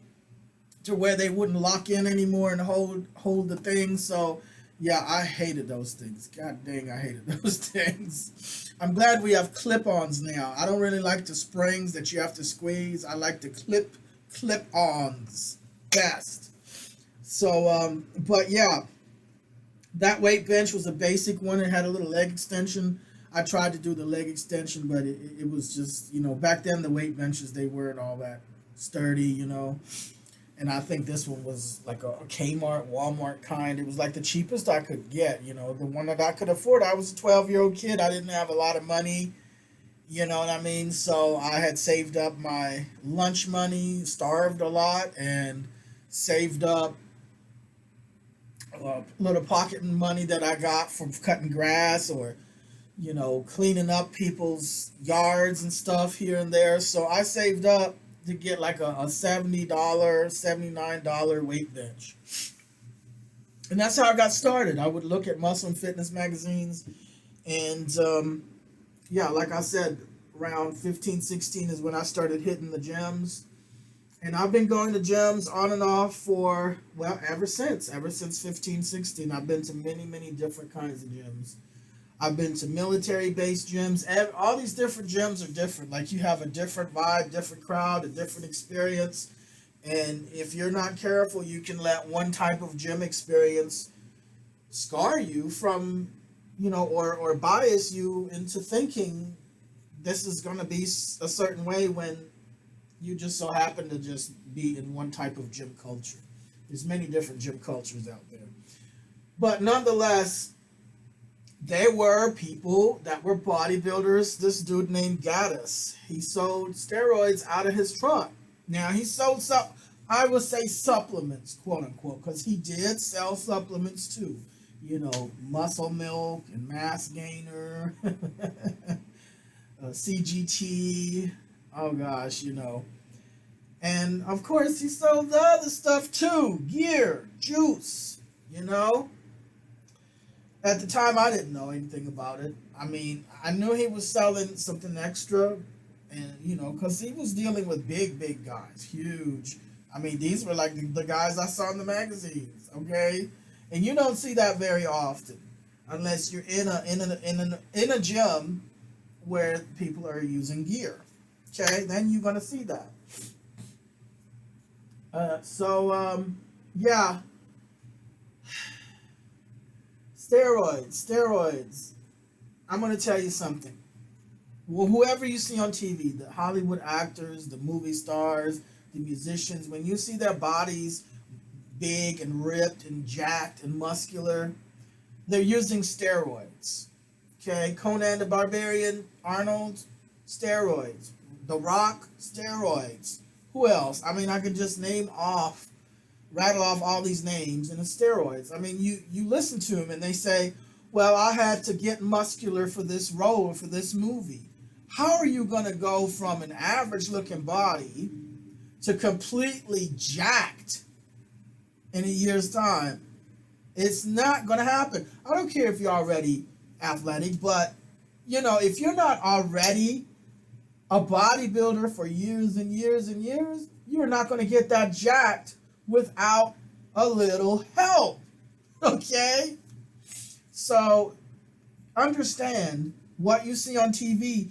to where they wouldn't lock in anymore and hold the thing. So yeah, I hated those things. God dang, I hated those things. I'm glad we have clip-ons now. I don't really like the springs that you have to squeeze. I like the clip-ons best. So but yeah, that weight bench was a basic one. It had a little leg extension. I tried to do the leg extension, but it was just, you know, back then the weight benches, they weren't all that sturdy, you know. And I think this one was like a Kmart, Walmart kind. It was like the cheapest I could get, you know, the one that I could afford. I was a 12-year-old kid. I didn't have a lot of money, you know what I mean? So I had saved up my lunch money, starved a lot, and saved up little pocket money that I got from cutting grass or, you know, cleaning up people's yards and stuff here and there. So I saved up to get like a $70, $79 weight bench. And that's how I got started. I would look at muscle and fitness magazines. And yeah, like I said, around 15, 16 is when I started hitting the gyms. And I've been going to gyms on and off for, well, ever since 15, 16. I've been to many, many different kinds of gyms. I've been to military-based gyms. All these different gyms are different. Like, you have a different vibe, different crowd, a different experience. And if you're not careful, you can let one type of gym experience scar you from, you know, or bias you into thinking this is going to be a certain way when you just so happen to just be in one type of gym culture. There's many different gym cultures out there. But nonetheless, They were people that were bodybuilders. This dude named Gaddis, he sold steroids out of his trunk. Now he sold some, I would say supplements, quote unquote, because he did sell supplements too. You know, muscle milk and mass gainer, CGT. Oh gosh, you know. And of course, he sold the other stuff too, gear, juice, you know. At the time, I didn't know anything about it. I mean, I knew he was selling something extra, and you know, because he was dealing with big guys, huge. I mean, these were like the guys I saw in the magazines, okay? And you don't see that very often, unless you're in a gym where people are using gear. Okay, then you're gonna see that. Yeah, steroids. I'm gonna tell you something. Well, whoever you see on TV, the Hollywood actors, the movie stars, the musicians, when you see their bodies big and ripped and jacked and muscular, they're using steroids. Okay, Conan the Barbarian, Arnold, steroids. The Rock, steroids. Who else? I mean, I could just rattle off all these names, and it's steroids. I mean, you listen to them and they say, well, I had to get muscular for this role, for this movie. How are you going to go from an average looking body to completely jacked in a year's time? It's not going to happen. I don't care if you're already athletic, but you know, if you're not already a bodybuilder for years and years and years, you're not going to get that jacked without a little help. Okay? So understand what you see on TV.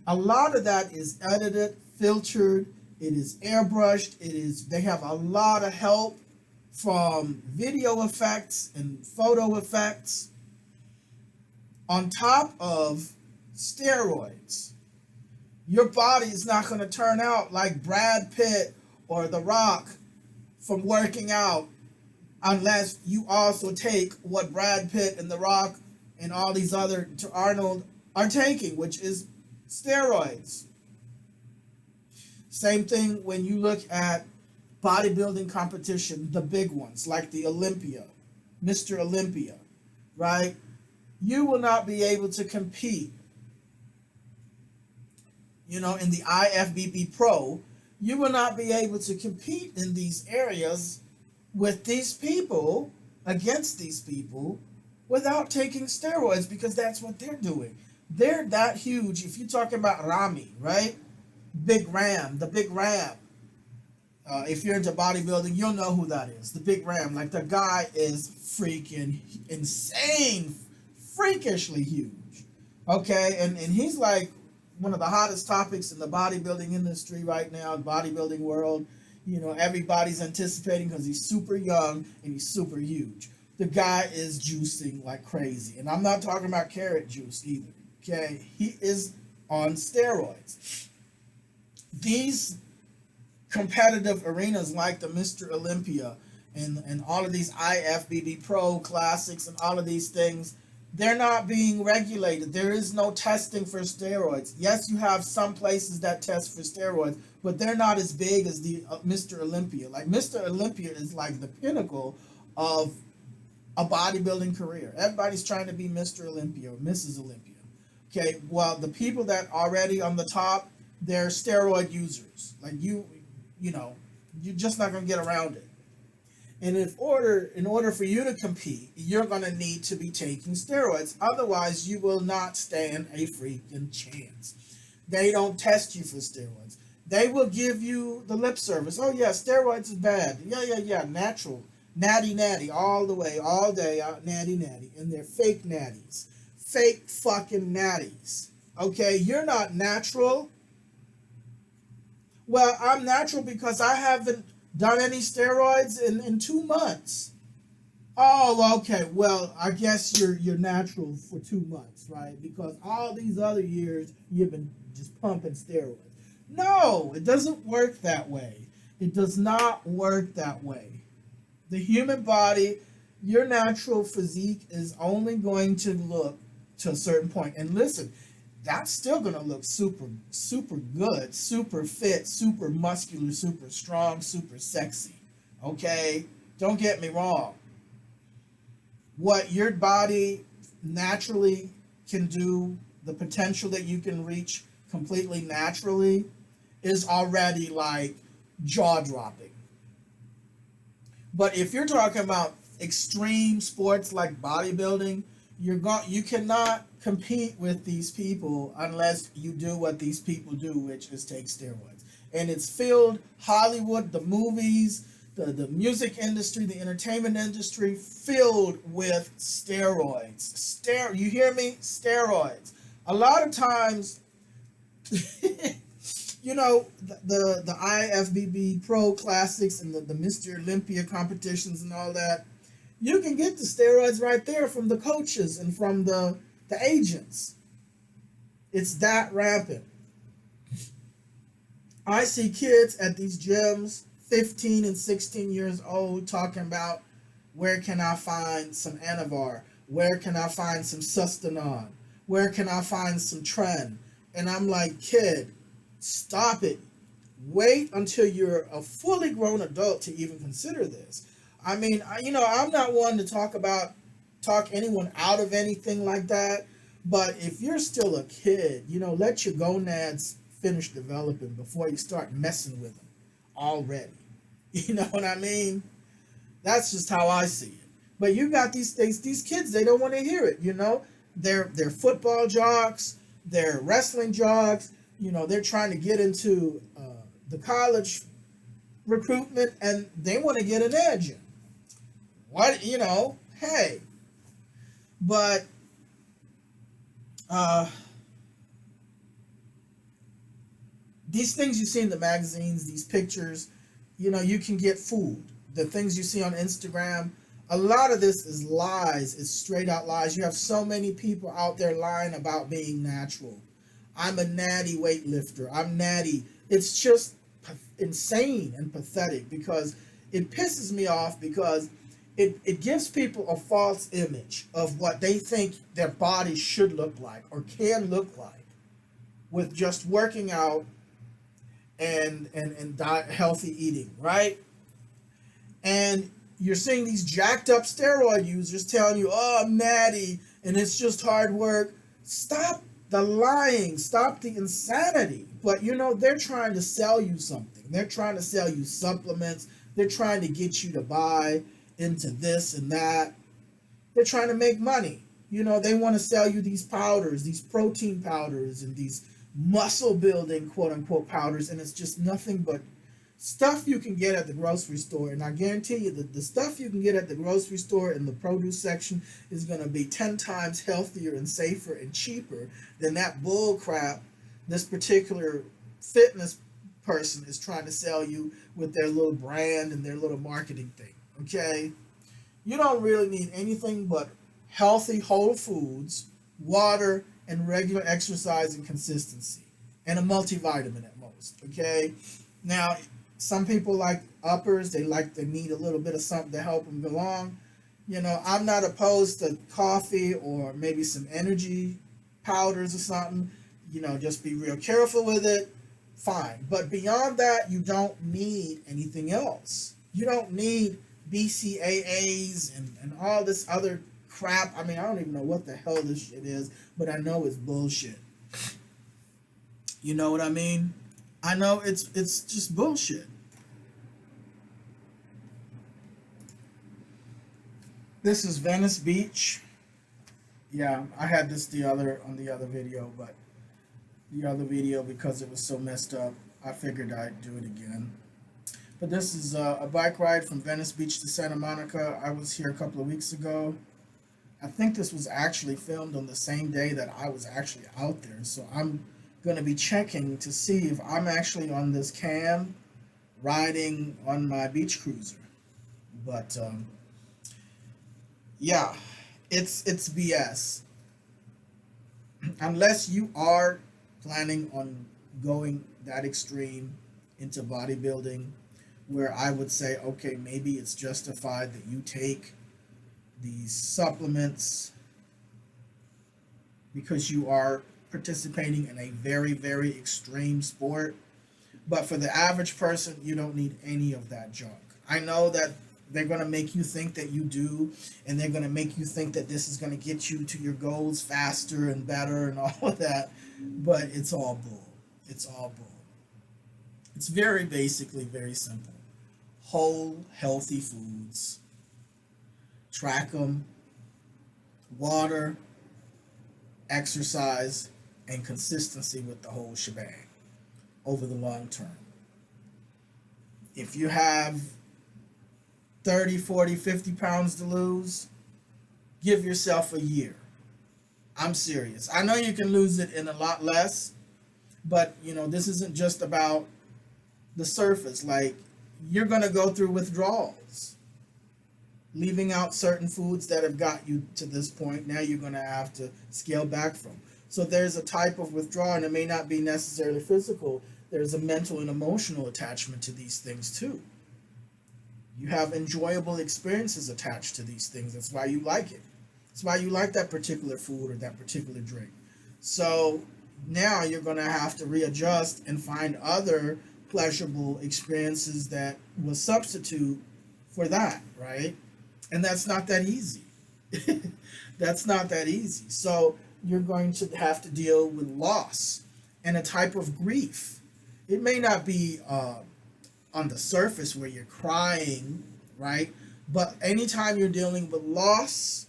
A lot of that is edited, filtered, it is airbrushed, they have a lot of help from video effects and photo effects on top of steroids. Your body is not going to turn out like Brad Pitt or The Rock from working out unless you also take what Brad Pitt and The Rock and all these other, to Arnold, are taking, which is steroids. Same thing when you look at bodybuilding competition, the big ones like the Olympia, Mr. Olympia, right? You will not be able to compete, you know, in the IFBB Pro. You will not be able to compete in these areas with these people, against these people, without taking steroids, because that's what they're doing. They're that huge. If you're talking about Rami, right? Big Ram, the Big Ram. If you're into bodybuilding, you'll know who that is. The Big Ram. Like, the guy is freaking insane, freakishly huge. Okay? And he's like one of the hottest topics in the bodybuilding industry right now, bodybuilding world. You know, everybody's anticipating because he's super young and he's super huge. The guy is juicing like crazy. And I'm not talking about carrot juice either. Okay? He is on steroids. These competitive arenas like the Mr. Olympia and all of these IFBB Pro Classics and all of these things, they're not being regulated. There is no testing for steroids. Yes, you have some places that test for steroids, but they're not as big as the Mr. Olympia. Like, Mr. Olympia is like the pinnacle of a bodybuilding career. Everybody's trying to be Mr. Olympia or Mrs. Olympia. Okay, well, the people that are already on the top, they're steroid users. Like, you know, you're just not going to get around it. And in order for you to compete, you're going to need to be taking steroids. Otherwise, you will not stand a freaking chance. They don't test you for steroids. They will give you the lip service. Oh, yeah, steroids is bad. Yeah, natural. Natty, all the way, all day, natty. And they're fake natties. Fake fucking natties. Okay, you're not natural. Well, I'm natural because I haven't done any steroids in 2 months. Oh, okay. Well, I guess you're natural for 2 months, right? Because all these other years you've been just pumping steroids. No, it doesn't work that way. It does not work that way. The human body, your natural physique is only going to look to a certain point. And listen, that's still gonna look super, super good, super fit, super muscular, super strong, super sexy. Okay? Don't get me wrong. What your body naturally can do, the potential that you can reach completely naturally, is already like jaw dropping. But if you're talking about extreme sports like bodybuilding, you cannot compete with these people unless you do what these people do, which is take steroids. And it's filled Hollywood, the movies, the music industry, the entertainment industry, filled with steroids. You hear me? Steroids. A lot of times, you know, the IFBB Pro Classics and the Mr. Olympia competitions and all that, you can get the steroids right there from the coaches and from the agents. It's that rampant. I see kids at these gyms, 15 and 16 years old, talking about, where can I find some Anavar? Where can I find some Sustanon? Where can I find some Tren? And I'm like, kid, stop it. Wait until you're a fully grown adult to even consider this. I mean, I'm not one to talk anyone out of anything like that. But if you're still a kid, let your gonads finish developing before you start messing with them already. You know what I mean? That's just how I see it. But you got these things, these kids, they don't want to hear it. They're football jocks, they're wrestling jocks. They're trying to get into the college recruitment, and they want to get an edge in. Hey. But these things you see in the magazines, these pictures, you can get fooled. The things you see on Instagram, a lot of this is lies. It's straight out lies. You have so many people out there lying about being natural. I'm a natty weightlifter. I'm natty. It's just insane and pathetic, because it pisses me off, because it gives people a false image of what they think their body should look like or can look like with just working out and healthy eating, right? And you're seeing these jacked up steroid users telling you, oh, I'm natty and it's just hard work. Stop the lying, stop the insanity. But they're trying to sell you something. They're trying to sell you supplements. They're trying to get you to buy into this and that. They're trying to make money. They want to sell you these powders, these protein powders, and these muscle building quote unquote powders, and it's just nothing but stuff you can get at the grocery store. And I guarantee you that the stuff you can get at the grocery store in the produce section is going to be 10 times healthier and safer and cheaper than that bull crap this particular fitness person is trying to sell you with their little brand and their little marketing thing. Okay? You don't really need anything but healthy whole foods, water, and regular exercise and consistency, and a multivitamin at most. Okay? Now, some people like uppers. They need a little bit of something to help them go along. I'm not opposed to coffee or maybe some energy powders or something. Just be real careful with it. Fine. But beyond that, you don't need anything else. You don't need BCAAs and all this other crap. I mean, I don't even know what the hell this shit is, but I know it's bullshit. You know what I mean? I know it's just bullshit. This is Venice Beach. Yeah, I had this on the other video, but the other video, because it was so messed up, I figured I'd do it again. But this is a bike ride from Venice Beach to Santa Monica. I was here a couple of weeks ago. I think this was actually filmed on the same day that I was actually out there. So I'm going to be checking to see if I'm actually on this cam riding on my beach cruiser. But yeah, it's BS. Unless you are planning on going that extreme into bodybuilding, where I would say, okay, maybe it's justified that you take these supplements because you are participating in a very, very extreme sport. But for the average person, you don't need any of that junk. I know that they're going to make you think that you do, and they're going to make you think that this is going to get you to your goals faster and better and all of that. But it's all bull. It's all bull. It's very basically very simple. Whole, healthy foods. Track them. Water, exercise, and consistency with the whole shebang over the long term. If you have 30, 40, 50 pounds to lose, give yourself a year. I'm serious. I know you can lose it in a lot less, but this isn't just about the surface. Like, you're going to go through withdrawals, leaving out certain foods that have got you to this point. Now you're going to have to scale back from. So there's a type of withdrawal, and it may not be necessarily physical. There's a mental and emotional attachment to these things too. You have enjoyable experiences attached to these things. That's why you like it. That's why you like that particular food or that particular drink. So now you're going to have to readjust and find other pleasurable experiences that will substitute for that, right? And that's not that easy. That's not that easy. So you're going to have to deal with loss and a type of grief. It may not be on the surface where you're crying, right? But anytime you're dealing with loss,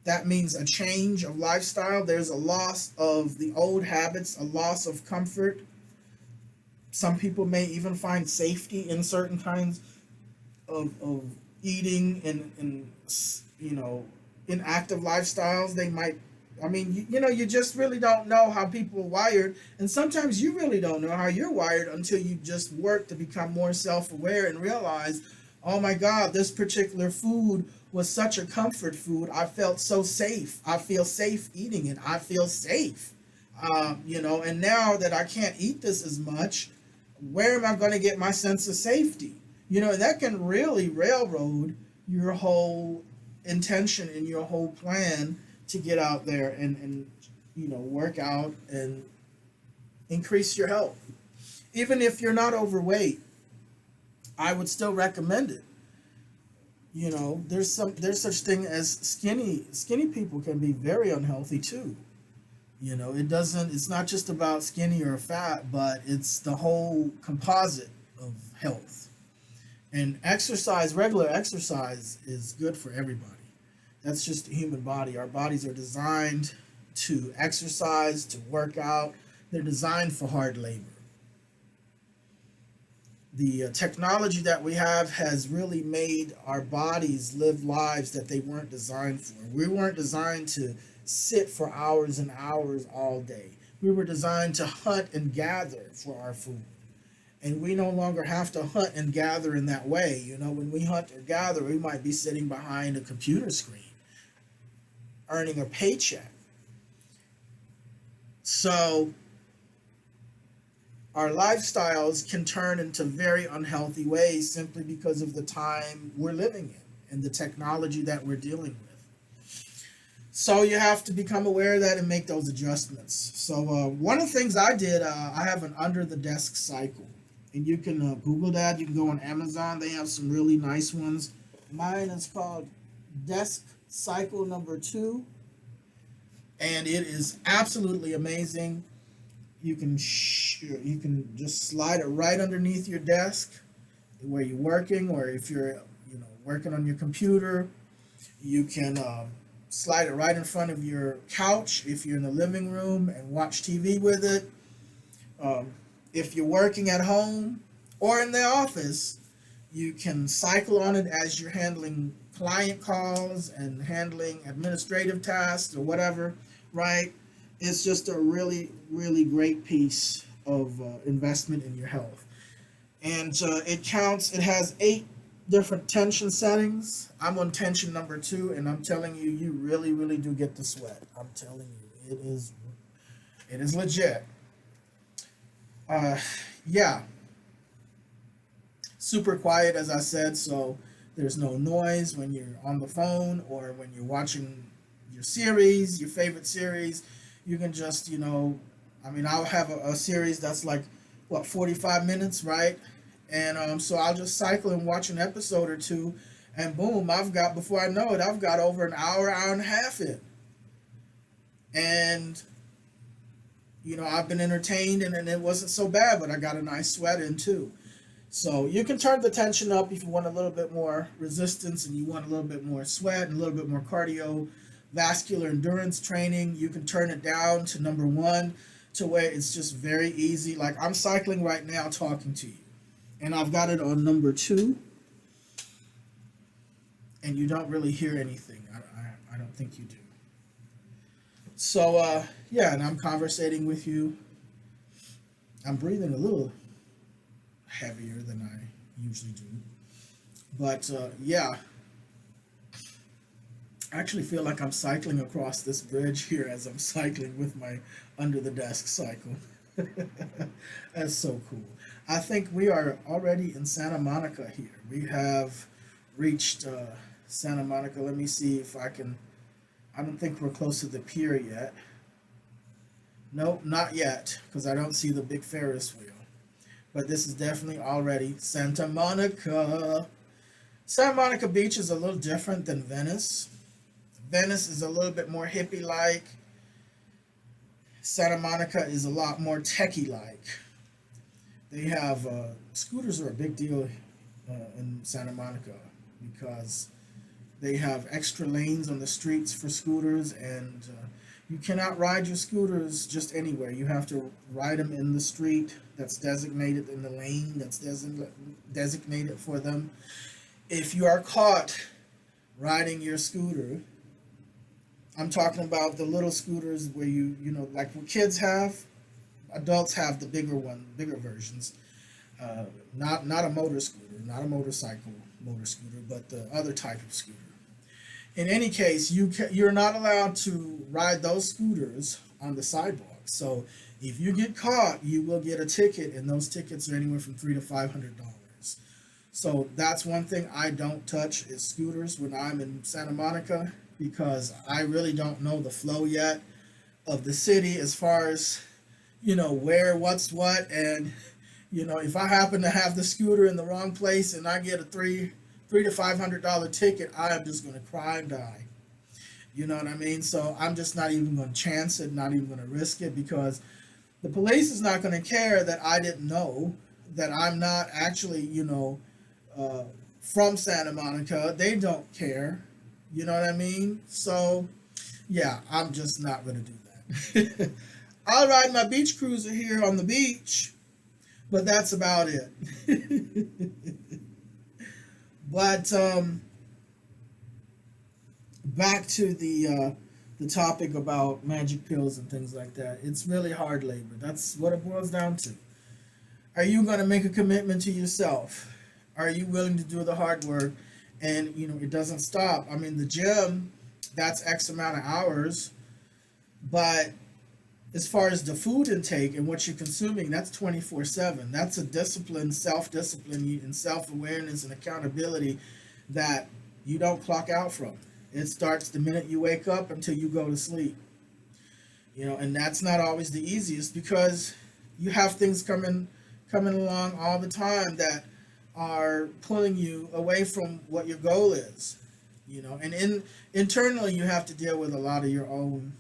that means a change of lifestyle. There's a loss of the old habits, a loss of comfort. Some people may even find safety in certain kinds of eating and inactive lifestyles. They might, you just really don't know how people are wired. And sometimes you really don't know how you're wired until you just work to become more self-aware and realize, oh my God, this particular food was such a comfort food. I felt so safe. I feel safe eating it. I feel safe. And now that I can't eat this as much, where am I going to get my sense of safety? And that can really railroad your whole intention and your whole plan to get out there and work out and increase your health. Even if you're not overweight, I would still recommend it. There's such thing as skinny people can be very unhealthy too. It's not just about skinny or fat, but it's the whole composite of health. And regular exercise is good for everybody. That's just the human body. Our bodies are designed to exercise, to work out. They're designed for hard labor. The technology that we have has really made our bodies live lives that they weren't designed for. We weren't designed to sit for hours and hours all day. We were designed to hunt and gather for our food. And we no longer have to hunt and gather in that way. When we hunt or gather, we might be sitting behind a computer screen, earning a paycheck. So our lifestyles can turn into very unhealthy ways simply because of the time we're living in and the technology that we're dealing with. So you have to become aware of that and make those adjustments. So one of the things I did, I have an under the desk cycle. And you can Google that. You can go on Amazon. They have some really nice ones. Mine is called Desk Cycle number 2. And it is absolutely amazing. You can just slide it right underneath your desk where you're working, or if you're working on your computer, you can slide it right in front of your couch if you're in the living room and watch TV with it. If you're working at home or in the office, you can cycle on it as you're handling client calls and handling administrative tasks or whatever, right? It's just a really, really great piece of investment in your health. And it has 8 different tension settings. I'm on tension number 2, and I'm telling you, you really, really do get the sweat. I'm telling you, it is legit. Yeah. Super quiet, as I said, so there's no noise when you're on the phone or when you're watching your series, your favorite series. You can just, I mean, I'll have a series that's like, what, 45 minutes, right? And so I'll just cycle and watch an episode or two, and boom, before I know it, I've got over an hour, hour and a half in. And, I've been entertained, and it wasn't so bad, but I got a nice sweat in too. So you can turn the tension up if you want a little bit more resistance and you want a little bit more sweat and a little bit more cardiovascular endurance training. You can turn it down to number 1 to where it's just very easy. Like I'm cycling right now talking to you, and I've got it on number 2, and you don't really hear anything. I don't think you do. So yeah, and I'm conversating with you. I'm breathing a little heavier than I usually do, but yeah, I actually feel like I'm cycling across this bridge here as I'm cycling with my under the desk cycle. That's so cool. I think we are already in Santa Monica here. We have reached Santa Monica. Let me see if I can. I don't think we're close to the pier yet. Nope, not yet, because I don't see the big Ferris wheel. But this is definitely already Santa Monica. Santa Monica Beach is a little different than Venice. Venice is a little bit more hippie-like. Santa Monica is a lot more techie-like. They have, scooters are a big deal in Santa Monica because they have extra lanes on the streets for scooters, and you cannot ride your scooters just anywhere. You have to ride them in the street that's designated, in the lane that's designated for them. If you are caught riding your scooter, I'm talking about the little scooters where like what kids have, adults have the bigger versions. Not a motor scooter, not a motorcycle motor scooter, but the other type of scooter. In any case, you're not allowed to ride those scooters on the sidewalk. So if you get caught, you will get a ticket, and those tickets are anywhere from $300 to $500. So that's one thing I don't touch is scooters when I'm in Santa Monica, because I really don't know the flow yet of the city as far as where what's what, and if I happen to have the scooter in the wrong place and I get a $300 to $500 ticket, I am just going to cry and die. You know what I mean? So I'm just not even going to chance it, not even going to risk it, because the police is not going to care that I didn't know that I'm not actually, from Santa Monica. They don't care. You know what I mean? So, yeah, I'm just not going to do that. I'll ride my beach cruiser here on the beach, but that's about it. But back to the topic about magic pills and things like that. It's really hard labor. That's what it boils down to. Are you going to make a commitment to yourself? Are you willing to do the hard work? And it doesn't stop. I mean, the gym, that's X amount of hours, but as far as the food intake and what you're consuming, that's 24/7. That's a discipline, self-discipline, and self-awareness and accountability that you don't clock out from. It starts the minute you wake up until you go to sleep. And that's not always the easiest, because you have things coming along all the time that are pulling you away from what your goal is. And internally you have to deal with a lot of your own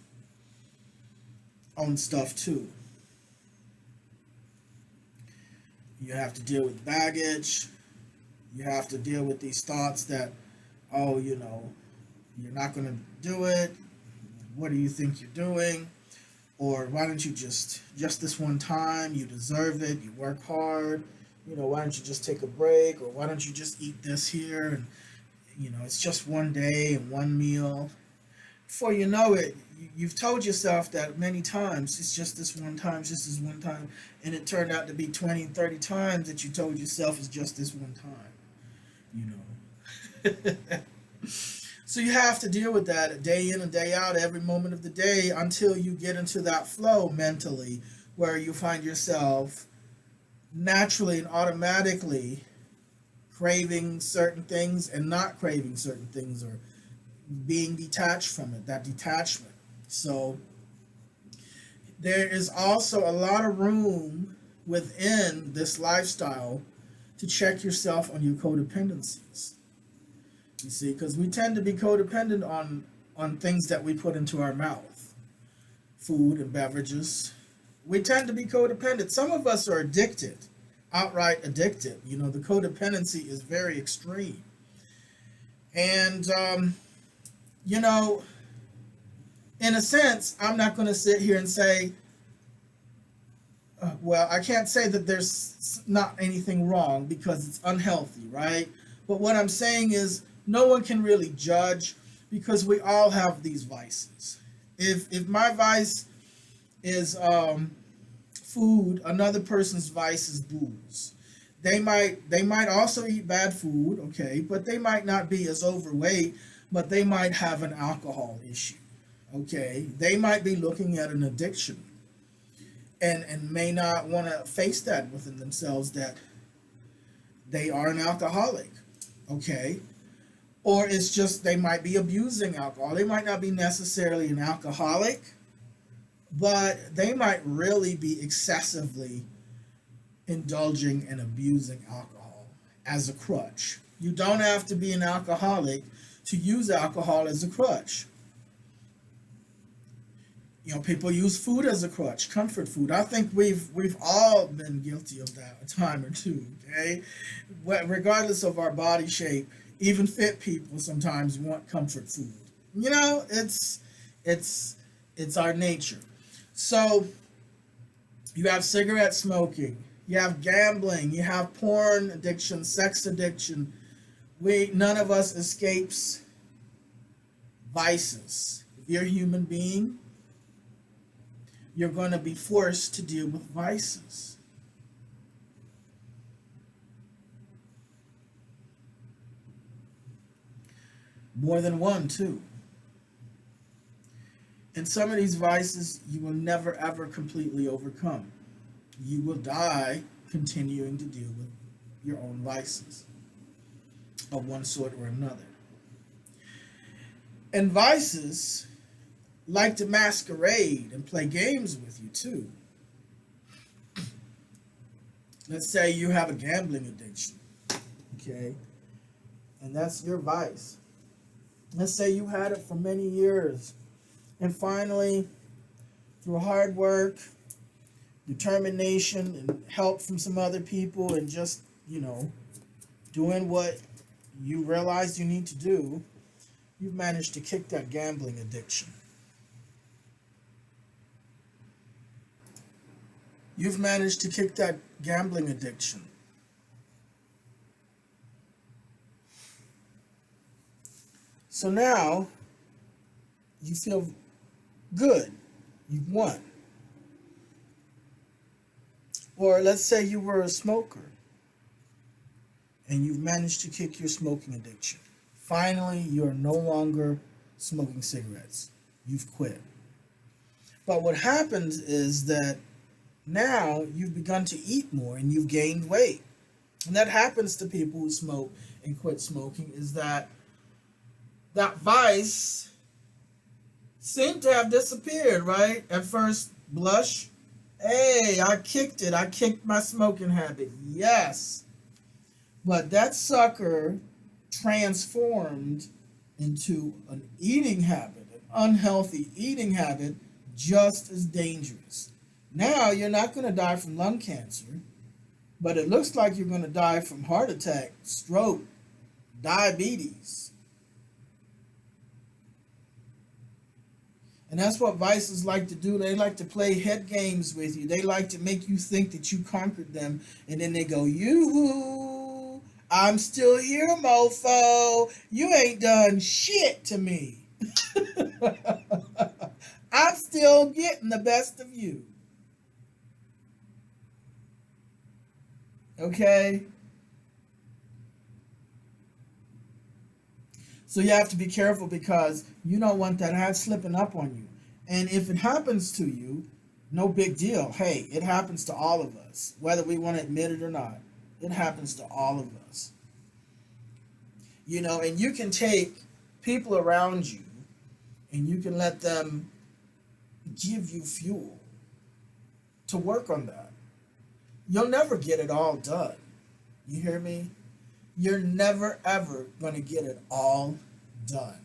stuff too. You have to deal with baggage. You have to deal with these thoughts that, you're not going to do it. What do you think you're doing? Or why don't you just this one time, you deserve it, you work hard, why don't you just take a break? Or why don't you just eat this here? And, it's just one day and one meal. Before you know it, you've told yourself that many times, it's just this one time, it's just this one time, and it turned out to be 20 and 30 times that you told yourself it's just this one time, So you have to deal with that day in and day out, every moment of the day, until you get into that flow mentally, where you find yourself naturally and automatically craving certain things and not craving certain things, or being detached from it, that detachment. So there is also a lot of room within this lifestyle to check yourself on your codependencies. You see, because we tend to be codependent on things that we put into our mouth, food and beverages. We tend to be codependent. Some of us are addicted, outright addicted. You know, the codependency is very extreme. And, you know, in a sense, I'm not going to sit here and say, well, I can't say that there's not anything wrong because it's unhealthy, right? But what I'm saying is no one can really judge because we all have these vices. If my vice is food, another person's vice is booze. They might also eat bad food, okay, but they might not be as overweight, but they might have an alcohol issue, okay? They might be looking at an addiction and may not want to face that within themselves that they are an alcoholic, okay? Or it's just they might be abusing alcohol. They might not be necessarily an alcoholic, but they might really be excessively indulging and abusing alcohol as a crutch. You don't have to be an alcoholic to use alcohol as a crutch. You know, people use food as a crutch, comfort food. I think we've all been guilty of that a time or two, okay? Regardless of our body shape, even fit people sometimes want comfort food. You know, it's our nature. So you have cigarette smoking, you have gambling, you have porn addiction, sex addiction. None of us escapes vices. If you're a human being, you're going to be forced to deal with vices. More than one, too. And some of these vices you will never ever completely overcome. You will die continuing to deal with your own vices of one sort or another. And vices like to masquerade and play games with you too. Let's say you have a gambling addiction, okay? And that's your vice. Let's say you had it for many years, and finally, through hard work, determination, and help from some other people, and just, you know, doing what you realize you need to do, you've managed to kick that gambling addiction. You've managed to kick that gambling addiction. So now you feel good. You've won. Or let's say you were a smoker and you've managed to kick your smoking addiction. Finally, you're no longer smoking cigarettes. You've quit. But what happens is that now you've begun to eat more and you've gained weight. And that happens to people who smoke and quit smoking, is that vice seemed to have disappeared, right? At first blush, hey, I kicked it. I kicked my smoking habit. Yes. But that sucker transformed into an eating habit, an unhealthy eating habit, just as dangerous. Now you're not going to die from lung cancer, but it looks like you're going to die from heart attack, stroke, diabetes. And that's what vices like to do. They like to play head games with you. They like to make you think that you conquered them. And then they go, yoo-hoo, I'm still here, mofo. You ain't done shit to me. I'm still getting the best of you. Okay? So you have to be careful because you don't want that slipping up on you. And if it happens to you, no big deal. Hey, it happens to all of us, whether we want to admit it or not. It happens to all of us. You know, and you can take people around you, and you can let them give you fuel to work on that. You'll never get it all done. You hear me? You're never ever going to get it all done.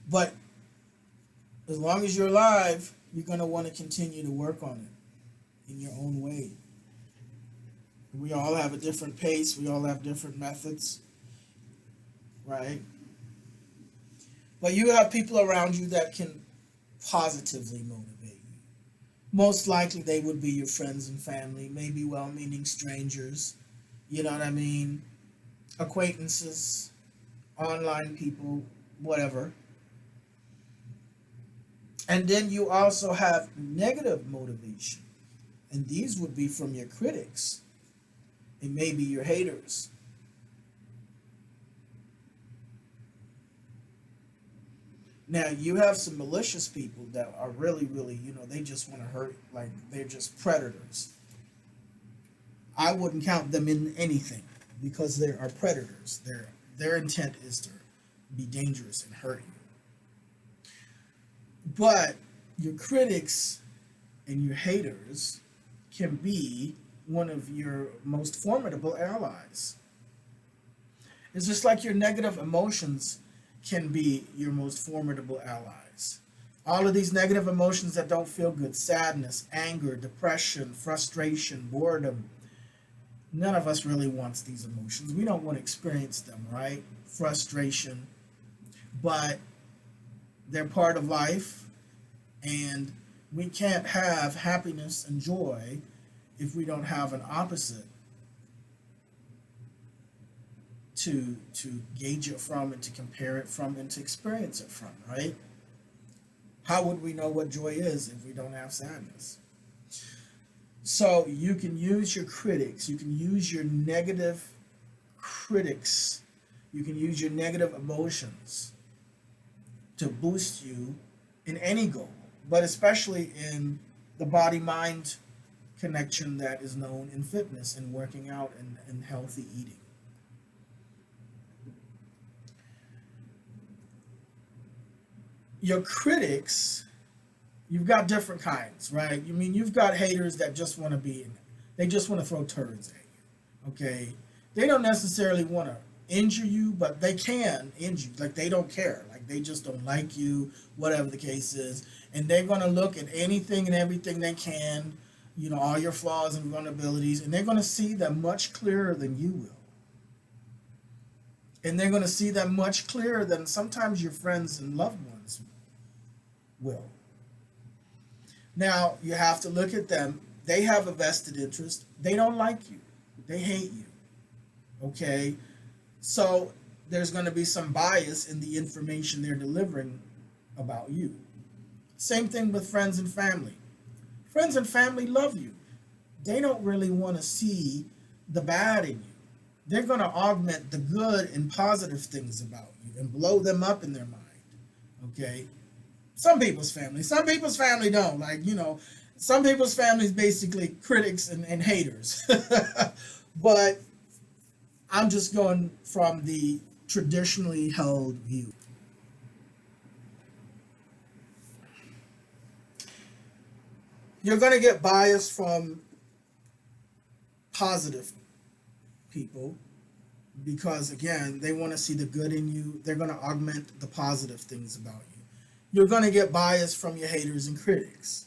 But as long as you're alive, you're going to want to continue to work on it in your own way. We all have a different pace. We all have different methods, right? But you have people around you that can positively motivate you. Most likely they would be your friends and family, maybe well-meaning strangers, you know what I mean? Acquaintances, online people, whatever. And then you also have negative motivation. And these would be from your critics. It may be your haters. Now, you have some malicious people that are really, they just want to hurt, like they're just predators. I wouldn't count them in anything because they are predators. Their intent is to be dangerous and hurt you. But your critics and your haters can be one of your most formidable allies. It's just like your negative emotions can be your most formidable allies. All of these negative emotions that don't feel good, sadness, anger, depression, frustration, boredom, none of us really wants these emotions. We don't want to experience them, right? Frustration. But they're part of life, and we can't have happiness and joy if we don't have an opposite to gauge it from and to compare it from and to experience it from, right? How would we know what joy is if we don't have sadness? So you can use your critics, you can use your negative critics, you can use your negative emotions to boost you in any goal, but especially in the body-mind connection that is known in fitness and working out and healthy eating. Your critics, you've got different kinds, right? I mean, you've got haters that just want to they just want to throw turds at you, okay? They don't necessarily want to injure you, but they can injure you. Like, they don't care. Like, they just don't like you, whatever the case is. And they're going to look at anything and everything they can, all your flaws and vulnerabilities, and they're going to see them much clearer than you will. And they're going to see them much clearer than sometimes your friends and loved ones will. Now, you have to look at them. They have a vested interest. They don't like you. They hate you. Okay? So there's going to be some bias in the information they're delivering about you. Same thing with friends and family. Friends and family love you. They don't really want to see the bad in you. They're going to augment the good and positive things about you and blow them up in their mind. Okay? Some people's family don't. Like, some people's family is basically critics and haters. But I'm just going from the traditionally held view. You're going to get bias from positive people because, again, they want to see the good in you. They're going to augment the positive things about you. You're going to get bias from your haters and critics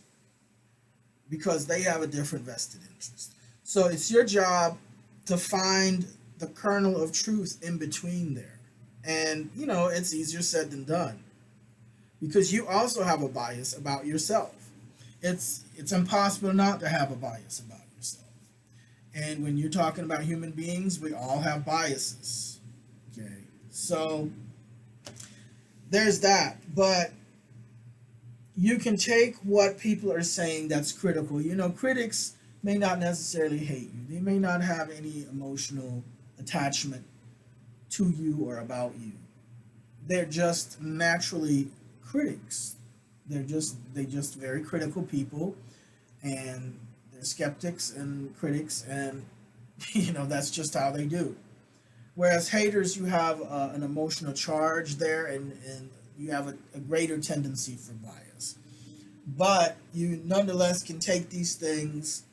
because they have a different vested interest. So it's your job to find the kernel of truth in between there. And, it's easier said than done because you also have a bias about yourself. It's impossible not to have a bias about yourself. And when you're talking about human beings, we all have biases. Okay, so there's that. But you can take what people are saying that's critical. Critics may not necessarily hate you. They may not have any emotional attachment to you or about you. They're just naturally critics. They're just very critical people, and they're skeptics and critics, and That's just how they do. Whereas haters, you have an emotional charge there, and you have a greater tendency for bias. But you nonetheless can take these things,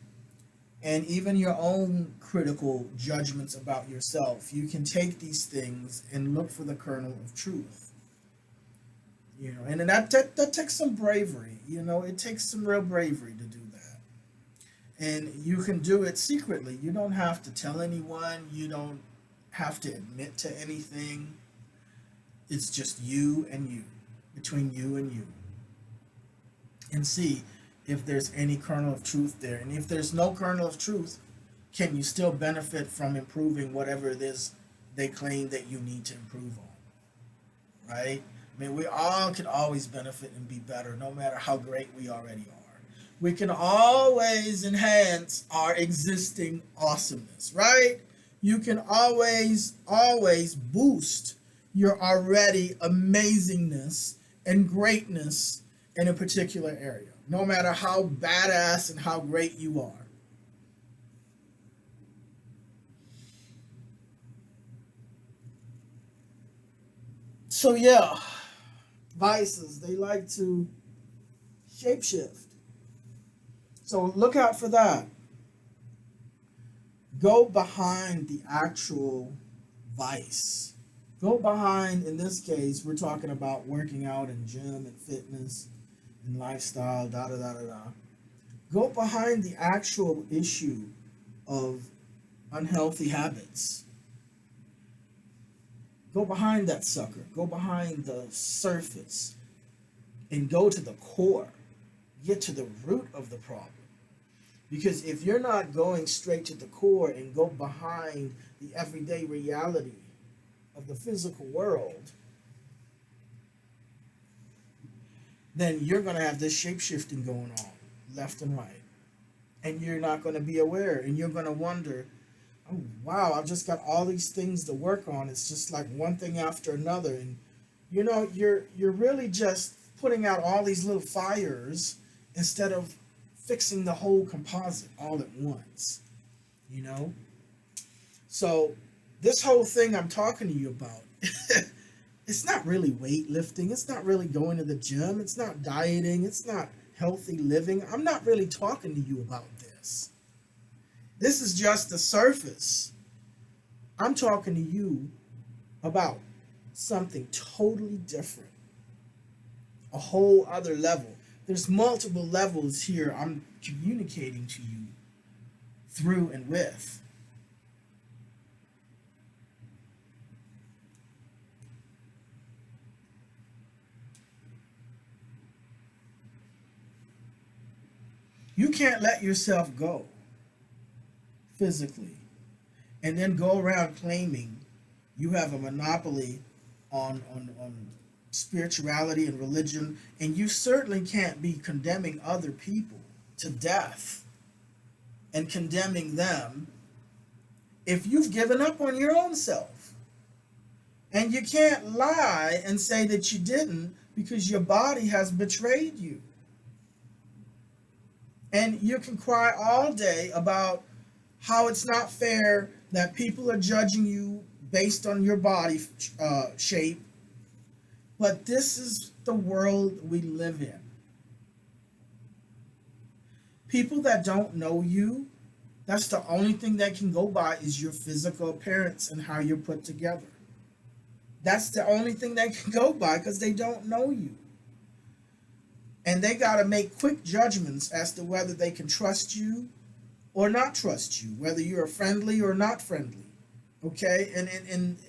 and even your own critical judgments about yourself, you can take these things and look for the kernel of truth. And that takes some bravery. It takes some real bravery to do that. And you can do it secretly. You don't have to tell anyone. You don't have to admit to anything. It's just you and you, between you and you. And see if there's any kernel of truth there. And if there's no kernel of truth, can you still benefit from improving whatever it is they claim that you need to improve on? Right? I mean, we all can always benefit and be better, no matter how great we already are. We can always enhance our existing awesomeness, right? You can always boost your already amazingness and greatness in a particular area, no matter how badass and how great you are. So yeah, vices, they like to shapeshift. So look out for that. Go behind the actual vice. Go behind, in this case, we're talking about working out and gym and fitness and lifestyle, da da da da da. Go behind the actual issue of unhealthy habits. Go behind that sucker. Go behind the surface and go to the core. Get to the root of the problem. Because if you're not going straight to the core and go behind the everyday reality of the physical world, then you're going to have this shape-shifting going on left and right. And you're not going to be aware. And you're going to wonder, oh, wow, I've just got all these things to work on. It's just like one thing after another. And, you're really just putting out all these little fires instead of fixing the whole composite all at once. So this whole thing I'm talking to you about, it's not really weightlifting. It's not really going to the gym. It's not dieting. It's not healthy living. I'm not really talking to you about this. This is just the surface. I'm talking to you about something totally different, a whole other level. There's multiple levels here I'm communicating to you through and with. You can't let yourself go physically and then go around claiming you have a monopoly on spirituality and religion, and you certainly can't be condemning other people to death and condemning them if you've given up on your own self. And you can't lie and say that you didn't, because your body has betrayed you. And you can cry all day about how it's not fair that people are judging you based on your body shape. But this is the world we live in. People that don't know you, that's the only thing that can go by is your physical appearance and how you're put together. That's the only thing they can go by, because they don't know you. And they got to make quick judgments as to whether they can trust you or not trust you, whether you're friendly or not friendly. Okay? And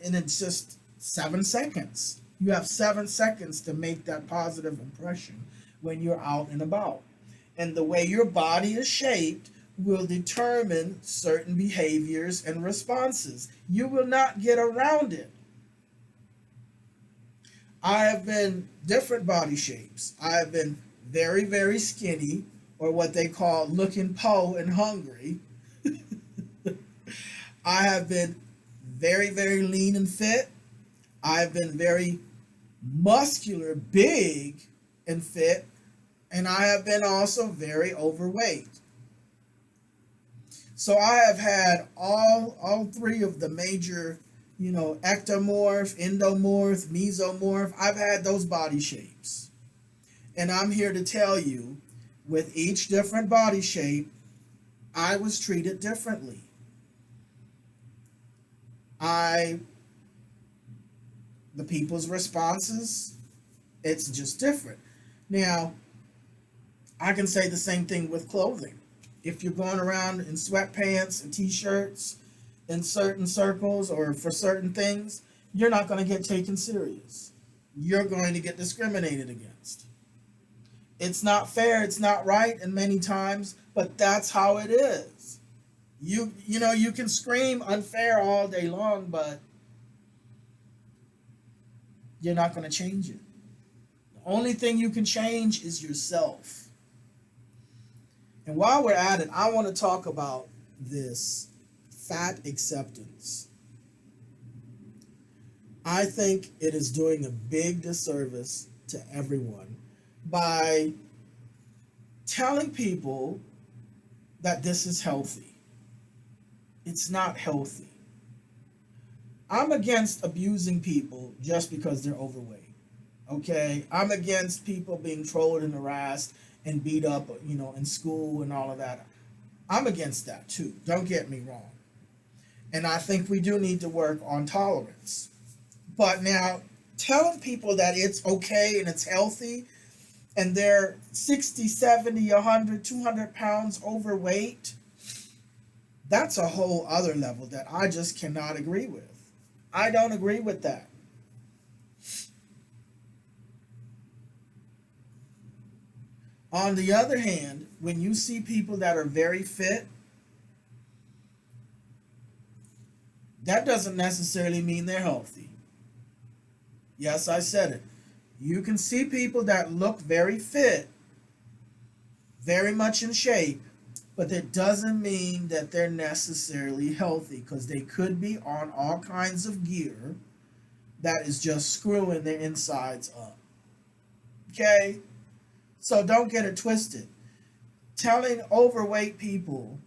it's just 7 seconds. You have 7 seconds to make that positive impression when you're out and about. And the way your body is shaped will determine certain behaviors and responses. You will not get around it. I have been different body shapes. I have been very, very skinny, or what they call looking po and hungry. I have been very, very lean and fit. I've been very muscular, big and fit. And I have been also very overweight. So I have had all three of the major, ectomorph, endomorph, mesomorph. I've had those body shapes. And I'm here to tell you, with each different body shape, I was treated differently. The people's responses, it's just different. Now, I can say the same thing with clothing. If you're going around in sweatpants and t-shirts in certain circles or for certain things, you're not going to get taken serious. You're going to get discriminated against. It's not fair, it's not right, and many times, but that's how it is. You can scream unfair all day long, but you're not going to change it. The only thing you can change is yourself. And while we're at it, I want to talk about this fat acceptance. I think it is doing a big disservice to everyone by telling people that this is healthy. It's not healthy. I'm against abusing people just because they're overweight. Okay? I'm against people being trolled and harassed and beat up, in school and all of that. I'm against that too. Don't get me wrong. And I think we do need to work on tolerance. But now, telling people that it's okay and it's healthy and they're 60, 70, 100, 200 pounds overweight, that's a whole other level that I just cannot agree with. I don't agree with that. On the other hand, when you see people that are very fit, that doesn't necessarily mean they're healthy. Yes, I said it. You can see people that look very fit, very much in shape, but that doesn't mean that they're necessarily healthy, because they could be on all kinds of gear that is just screwing their insides up. Okay? So don't get it twisted. Telling overweight people,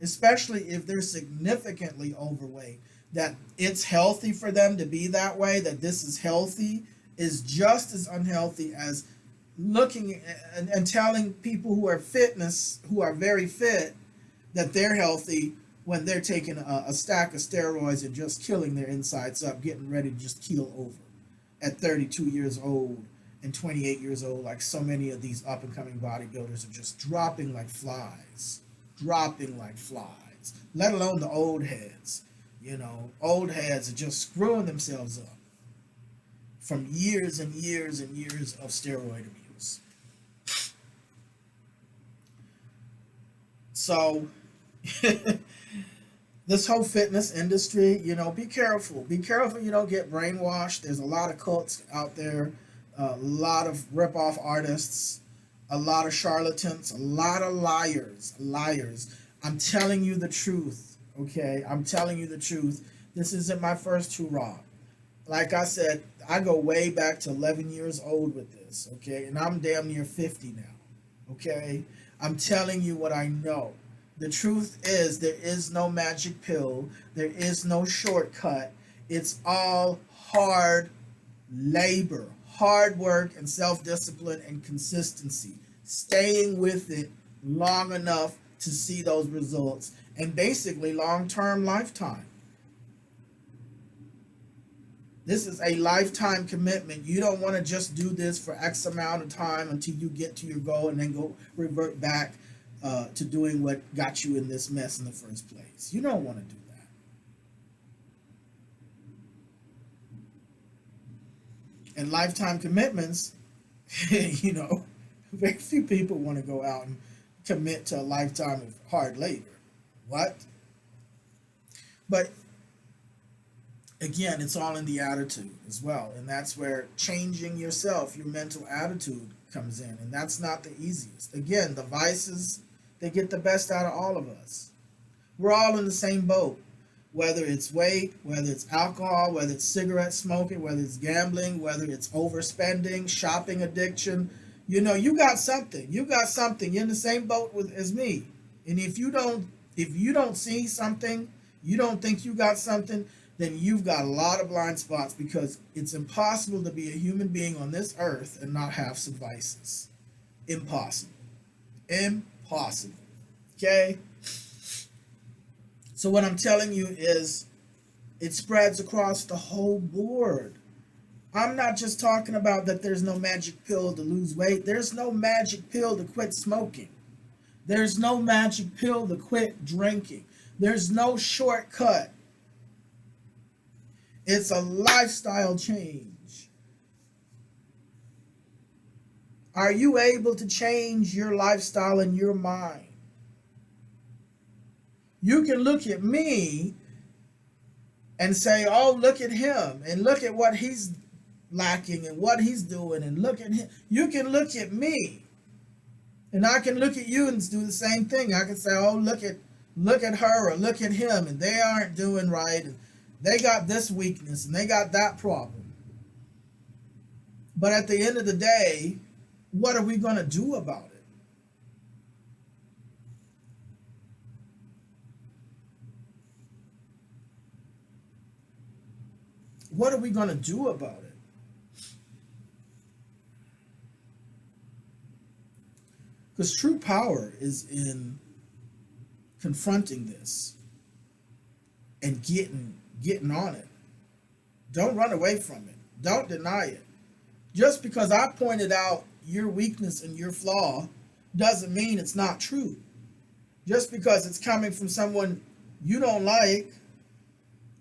especially if they're significantly overweight, that it's healthy for them to be that way, that this is healthy, is just as unhealthy as looking and telling people who are very fit, that they're healthy when they're taking a stack of steroids and just killing their insides up, getting ready to just keel over at 32 years old and 28 years old, like so many of these up-and-coming bodybuilders are just dropping like flies, let alone the old heads. Old heads are just screwing themselves up from years and years and years of steroid abuse. So this whole fitness industry, be careful. Be careful you don't get brainwashed. There's a lot of cults out there, a lot of rip-off artists, a lot of charlatans, a lot of liars. I'm telling you the truth, okay? I'm telling you the truth. This isn't my first hurrah. Like I said, I go way back to 11 years old with this, okay? And I'm damn near 50 now, okay? I'm telling you what I know. The truth is, there is no magic pill. There is no shortcut. It's all hard labor, hard work, and self-discipline and consistency. Staying with it long enough to see those results. And basically, long-term, lifetime. This is a lifetime commitment. You don't want to just do this for X amount of time until you get to your goal and then go revert back to doing what got you in this mess in the first place. You don't want to do that. And lifetime commitments, very few people want to go out and commit to a lifetime of hard labor. What? But again, it's all in the attitude as well. And that's where changing yourself, your mental attitude comes in. And that's not the easiest. Again, the vices, they get the best out of all of us. We're all in the same boat. Whether it's weight, whether it's alcohol, whether it's cigarette smoking, whether it's gambling, whether it's overspending, shopping addiction. You got something. You got something. You're in the same boat as me. And if you don't If you don't see something, you don't think you got something, then you've got a lot of blind spots, because it's impossible to be a human being on this earth and not have some vices. Impossible. Impossible. Okay? So what I'm telling you is it spreads across the whole board. I'm not just talking about that there's no magic pill to lose weight. There's no magic pill to quit smoking. There's no magic pill to quit drinking. There's no shortcut. It's a lifestyle change. Are you able to change your lifestyle and your mind? You can look at me and say, oh, look at him, and look at what he's lacking and what he's doing, and look at him. You can look at me, and I can look at you and do the same thing. I can say, oh, look at her, or look at him, and they aren't doing right, and they got this weakness, and they got that problem. But at the end of the day, what are we going to do about it? What are we going to do about it? Because true power is in confronting this and getting on it. Don't run away from it. Don't deny it. Just because I pointed out your weakness and your flaw doesn't mean it's not true. Just because it's coming from someone you don't like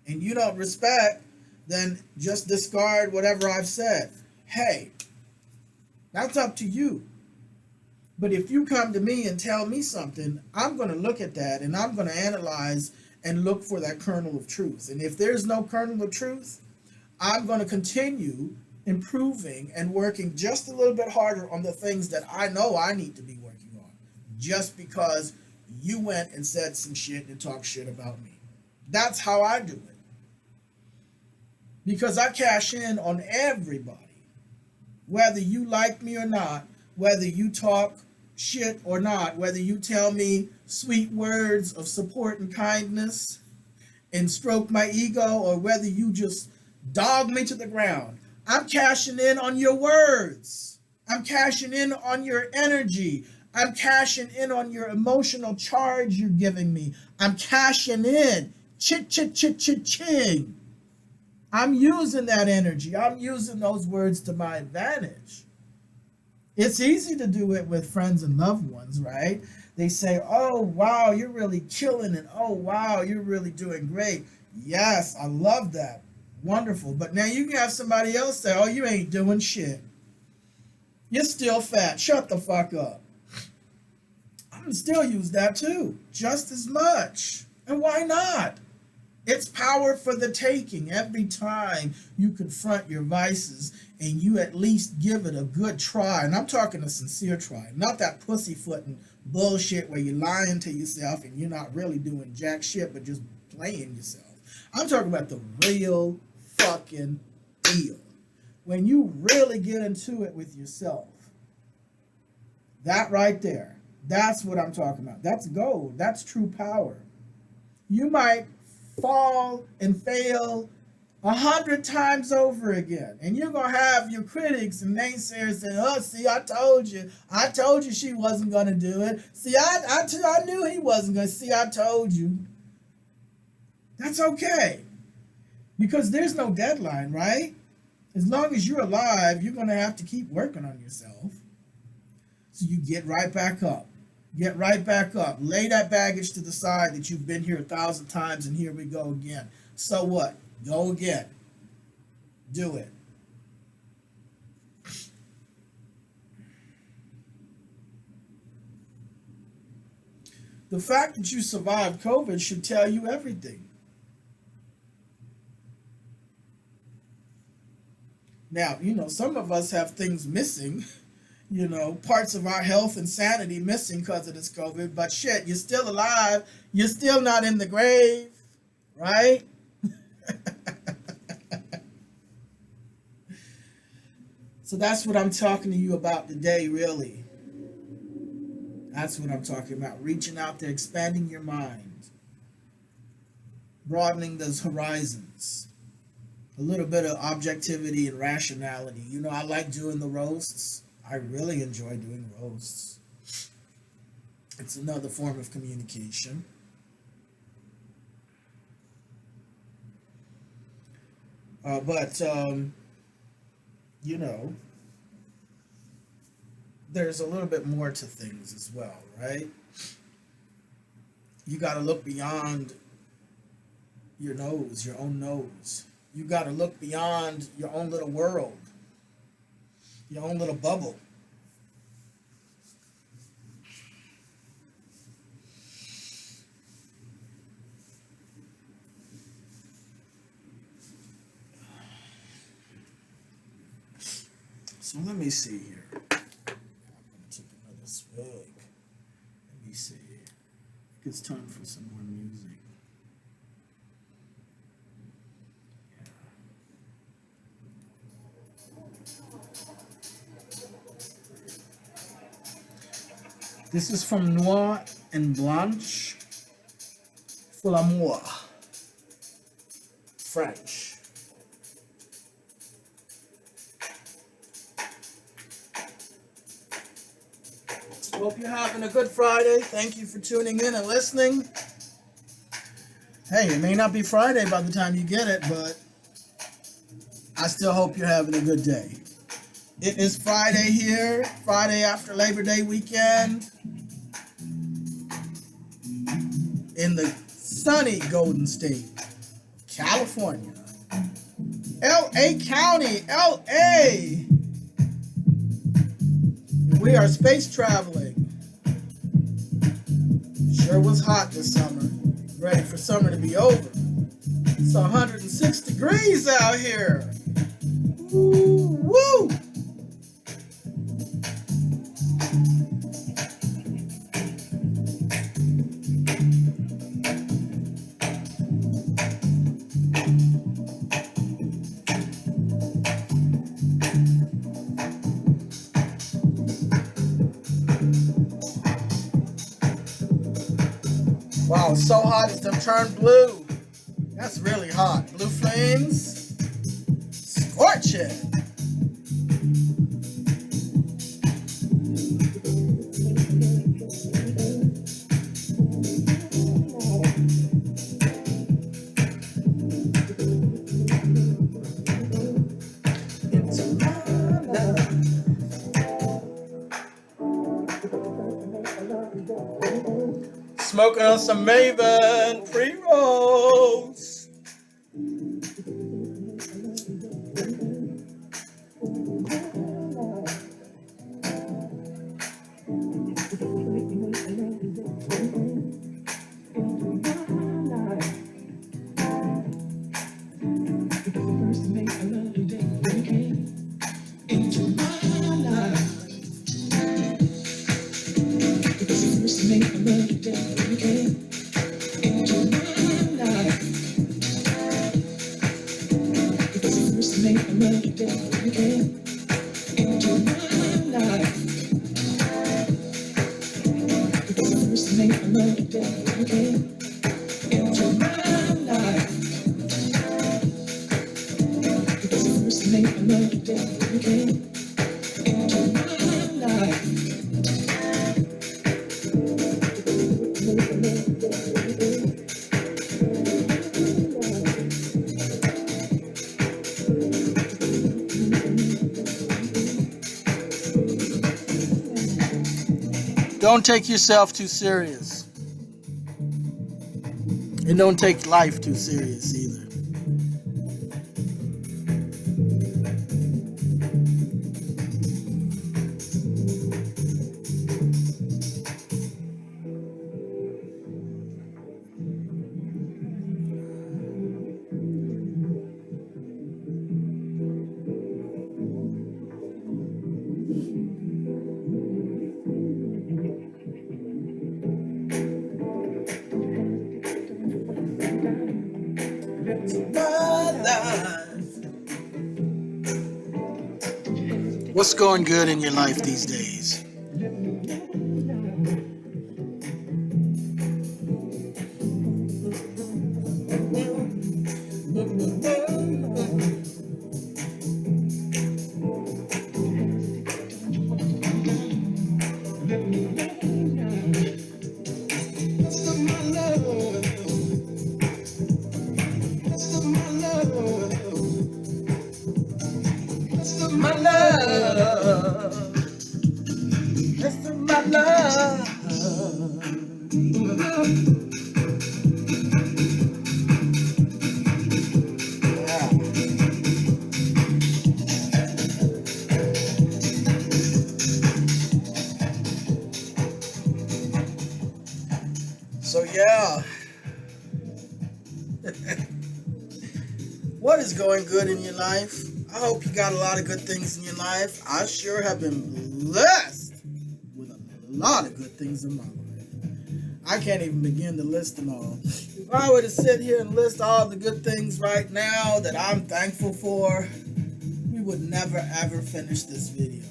and you don't respect, then just discard whatever I've said. Hey, that's up to you. But if you come to me and tell me something, I'm going to look at that and I'm going to analyze and look for that kernel of truth. And if there's no kernel of truth, I'm going to continue improving and working just a little bit harder on the things that I know I need to be working on, just because you went and said some shit and talked shit about me. That's how I do it. Because I cash in on everybody, whether you like me or not, whether you talk shit or not, whether you tell me sweet words of support and kindness and stroke my ego, or whether you just dog me to the ground. I'm cashing in on your words. I'm cashing in on your energy. I'm cashing in on your emotional charge you're giving me. I'm cashing in. Ching. I'm using that energy. I'm using those words to my advantage. It's easy to do it with friends and loved ones, right? They say, oh, wow, you're really killing it. Oh, wow, you're really doing great. Yes, I love that. Wonderful. But now you can have somebody else say, oh, you ain't doing shit. You're still fat. Shut the fuck up. I'm going to still use that too, just as much. And why not? It's power for the taking. Every time you confront your vices and you at least give it a good try, and I'm talking a sincere try, not that pussyfooting bullshit where you're lying to yourself and you're not really doing jack shit but just playing yourself. I'm talking about the real fucking deal. When you really get into it with yourself, that right there, that's what I'm talking about. That's gold. That's true power. You might fall and fail 100 times over again, and you're gonna have your critics and naysayers saying, oh, see, I told you she wasn't gonna do it. See, I knew he wasn't gonna. See, I told you. That's okay, because there's no deadline, right? As long as you're alive, you're gonna have to keep working on yourself. So you get right back up. Get right back up. Lay that baggage to the side that you've been here 1,000 times, and here we go again. So what? Go again. Do it. The fact that you survived COVID should tell you everything. Now, some of us have things missing. Parts of our health and sanity missing because of this COVID. But shit, you're still alive. You're still not in the grave, right? So that's what I'm talking to you about today, really. That's what I'm talking about. Reaching out there, expanding your mind, broadening those horizons. A little bit of objectivity and rationality. You know, I like doing the roasts. I really enjoy doing roasts. It's another form of communication. But you know, there's a little bit more to things as well, right? You got to look beyond your nose, your own nose. You got to look beyond your own little world, your own little bubble. So let me see here. I'm going to take another swig. Let me see. I think it's time for some more music. This is from Noir and Blanche for l'amour, French. Hope you're having a good Friday. Thank you for tuning in and listening. Hey, it may not be Friday by the time you get it, but I still hope you're having a good day. It is Friday here, Friday after Labor Day weekend, in the sunny Golden State, California, LA County, LA. We are space traveling. Sure was hot this summer. Ready for summer to be over. It's 106 degrees out here. Woo, woo. Wow, it's so hot it's done turned blue. That's really hot. Blue flames. Scorching. Smoking on some Maven pre-rolls. Don't take yourself too serious. And don't take life too serious either. What's going good in your life these days? So yeah, what is going good in your life? I hope you got a lot of good things in your life. I sure have been blessed with a lot of good things in my life. I can't even begin to list them all. If I were to sit here and list all the good things right now that I'm thankful for, we would never ever finish this video.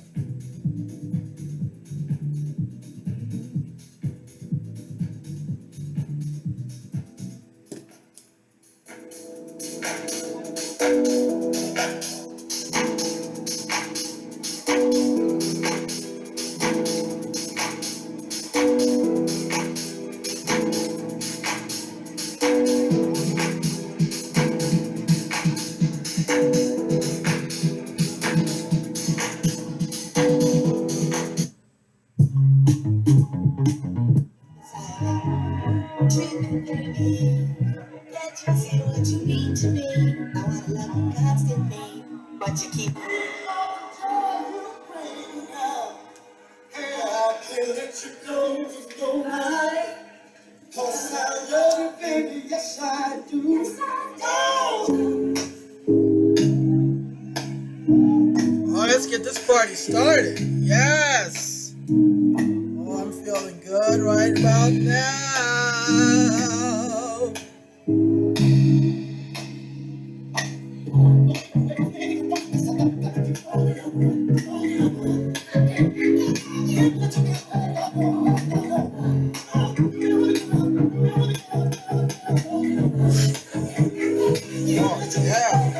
But you keep I can't let you go high. 'Cause I love you, baby, yes I do. Yes, I do. Oh, let's get this party started. Yes. Oh, I'm feeling good right about now. Oh, yeah.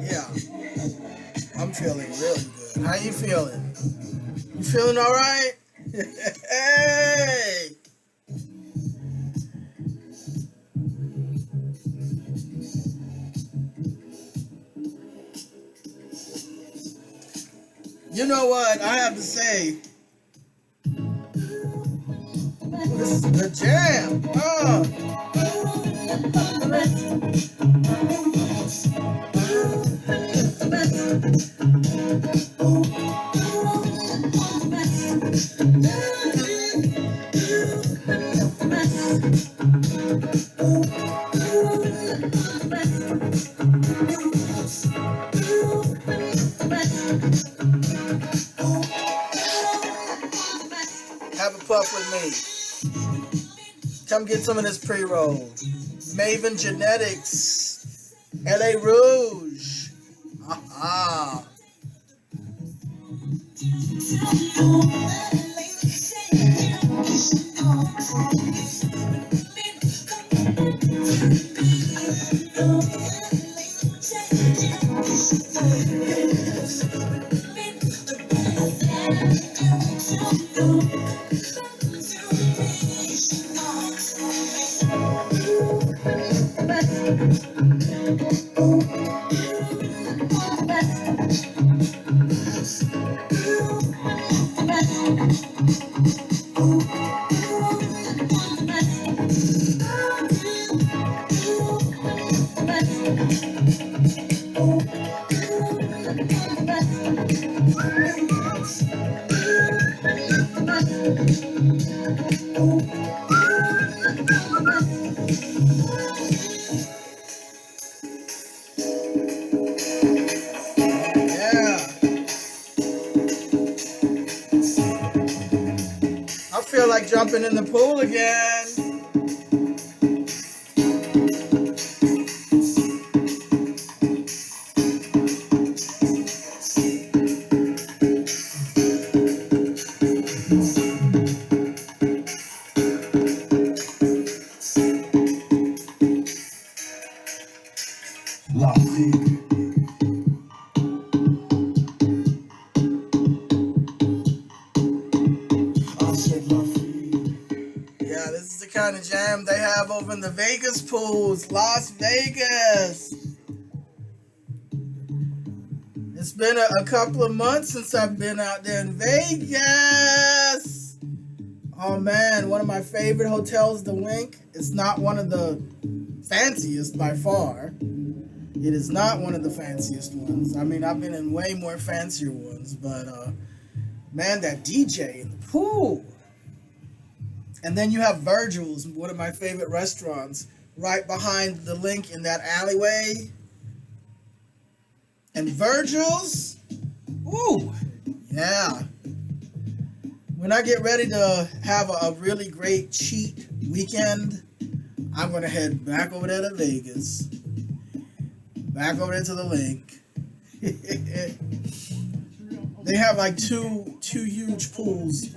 Yeah. I'm feeling really good. How you feeling? You feeling all right? Hey! You know what I have to say? This is a good jam. Have a puff with me. Come get some of this pre-roll. Maven Genetics. LA Rouge. Aha. I feel like jumping in the pool again. La Fille. I said La Fille. Yeah, this is the kind of jam they have over in the Vegas pools, Las Vegas. It's been a couple of months since I've been out there in Vegas. Oh man, one of my favorite hotels, the Wink. It's not one of the fanciest by far. It is not one of the fanciest ones. I mean, I've been in way more fancier ones, but man, that DJ in the pool. And then you have Virgil's, one of my favorite restaurants, right behind the Link in that alleyway. And Virgil's, ooh, yeah. When I get ready to have a really great cheat weekend, I'm gonna head back over there to Vegas. Back over there to the Link. They have like two huge pools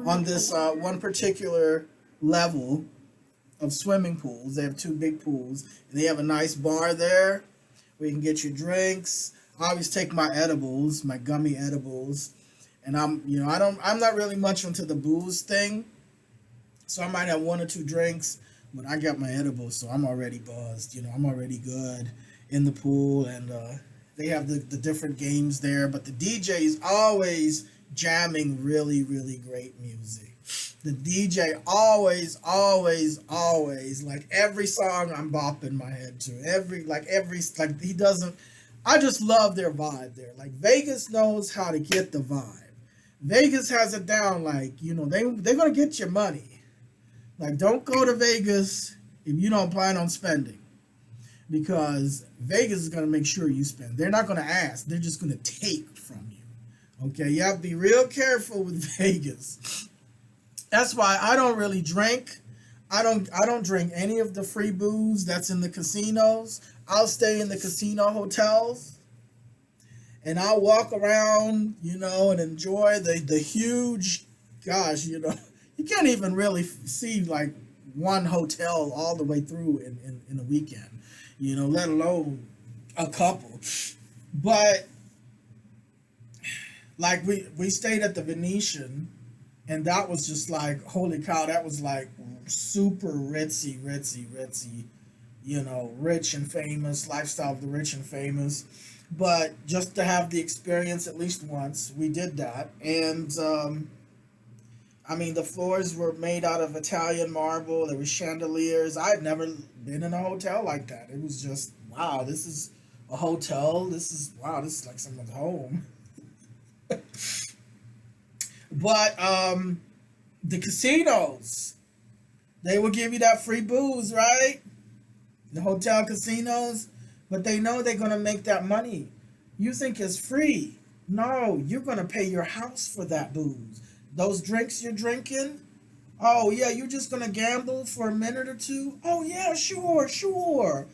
on this one particular level of swimming pools. They have two big pools, and they have a nice bar there where you can get your drinks. I always take my edibles, my gummy edibles, and I'm not really much into the booze thing, so I might have one or two drinks, but I got my edibles, so I'm already buzzed. I'm already good in the pool, and they have the different games there, but the DJ is always jamming really, really great music. The DJ always, like every song I'm bopping my head to. He doesn't, I just love their vibe there. Like Vegas knows how to get the vibe. Vegas has it down, like, they're going to get your money. Like, don't go to Vegas if you don't plan on spending. Because Vegas is going to make sure you spend. They're not going to ask. They're just going to take from you. Okay, you have to be real careful with Vegas. That's why I don't really drink. I don't drink any of the free booze that's in the casinos. I'll stay in the casino hotels. And I'll walk around, and enjoy the huge, gosh, you can't even really see like one hotel all the way through in a weekend, let alone a couple. But like we stayed at the Venetian, and that was just like, holy cow, that was like super ritzy, rich and famous, lifestyle of the rich and famous. But just to have the experience at least once, we did that. And the floors were made out of Italian marble. There were chandeliers. I had never been in a hotel like that. It was just, wow, this is a hotel. This is like someone's home. But the casinos, they will give you that free booze, right? The hotel casinos. But they know they're going to make that money. You think it's free. No, you're going to pay your house for that booze. Those drinks you're drinking, oh, yeah, you're just going to gamble for a minute or two? Oh, yeah, sure.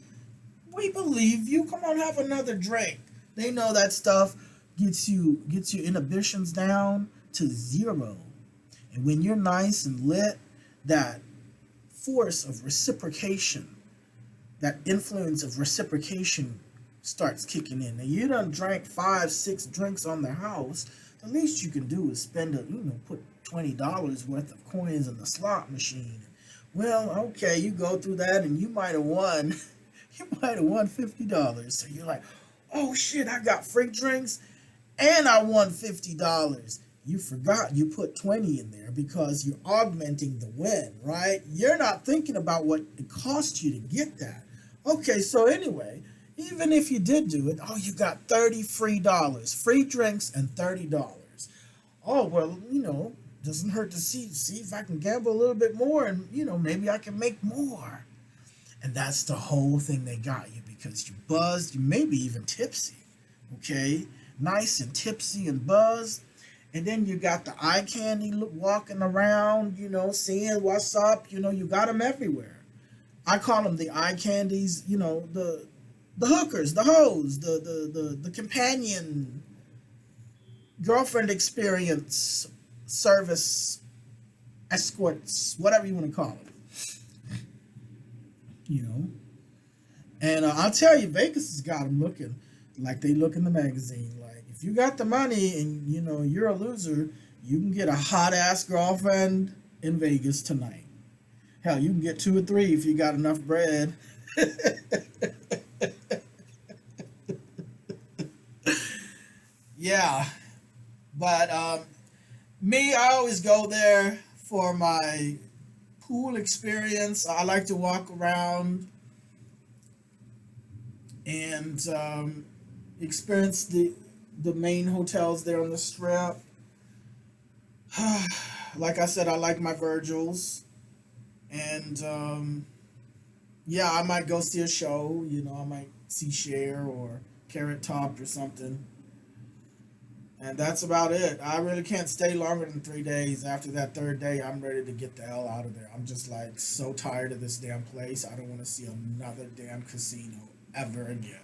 We believe you. Come on, have another drink. They know that stuff gets your inhibitions down to zero. And when you're nice and lit, that force of reciprocation, that influence of reciprocation starts kicking in. Now, you done drank 5-6 drinks on the house. The least you can do is spend put $20 worth of coins in the slot machine. Well, okay, you go through that and you might have won. You might have won $50. So you're like, oh shit, I got free drinks and I won $50. You forgot you put 20 in there because you're augmenting the win, right? You're not thinking about what it cost you to get that. Okay, so anyway, even if you did do it, you got $30 free drinks and $30. Oh, well, doesn't hurt to see if I can gamble a little bit more and, maybe I can make more. And that's the whole thing they got you, because you're buzzed, you maybe even tipsy, okay? Nice and tipsy and buzzed. And then you got the eye candy walking around, seeing what's up, you got them everywhere. I call them the eye candies, the hookers, the hoes, the companion, girlfriend experience, service, escorts, whatever you want to call it. And I'll tell you, Vegas has got them looking like they look in the magazine. Like if you got the money and you know you're a loser, you can get a hot ass girlfriend in Vegas tonight. Hell, you can get two or three if you got enough bread. Yeah, but me, I always go there for my pool experience. I like to walk around and experience the main hotels there on the strip. Like I said, I like my Virgils, and yeah, I might go see a show. You know, I might see Cher or Carrot Top or something, and that's about it. I really can't stay longer than 3 days. After that third day, I'm ready to get the hell out of there. I'm just like so tired of this damn place. I don't want to see another damn casino ever again.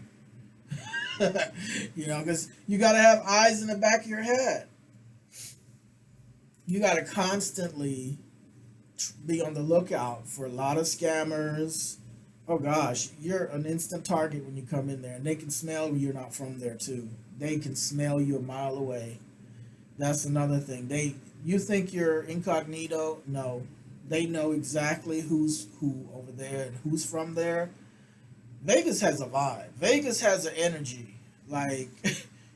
You know, because you got to have eyes in the back of your head. You got to constantly be on the lookout for a lot of scammers. Oh gosh, you're an instant target when you come in there, and they can smell you're not from there too. They can smell you a mile away. That's another thing. You think you're incognito? No, they know exactly who's who over there and who's from there. Vegas has a vibe. Vegas has an energy. Like,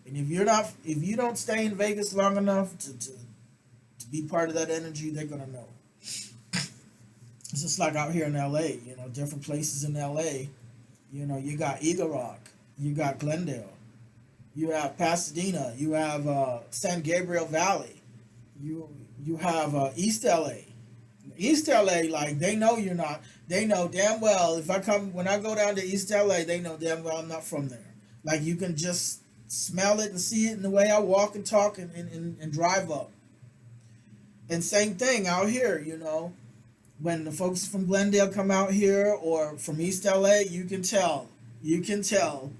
and if you don't stay in Vegas long enough to be part of that energy, they're gonna know. It's just like out here in LA, you know, different places in LA. You know, you got Eagle Rock, you got Glendale, you have Pasadena, you have San Gabriel Valley, you have East LA. East LA, like they know you're not. They know damn well if I come when I go down to East LA, they know damn well I'm not from there. Like you can just smell it and see it in the way I walk and talk and drive up. And same thing out here, you know. When the folks from Glendale come out here or from East LA, you can tell. You can tell.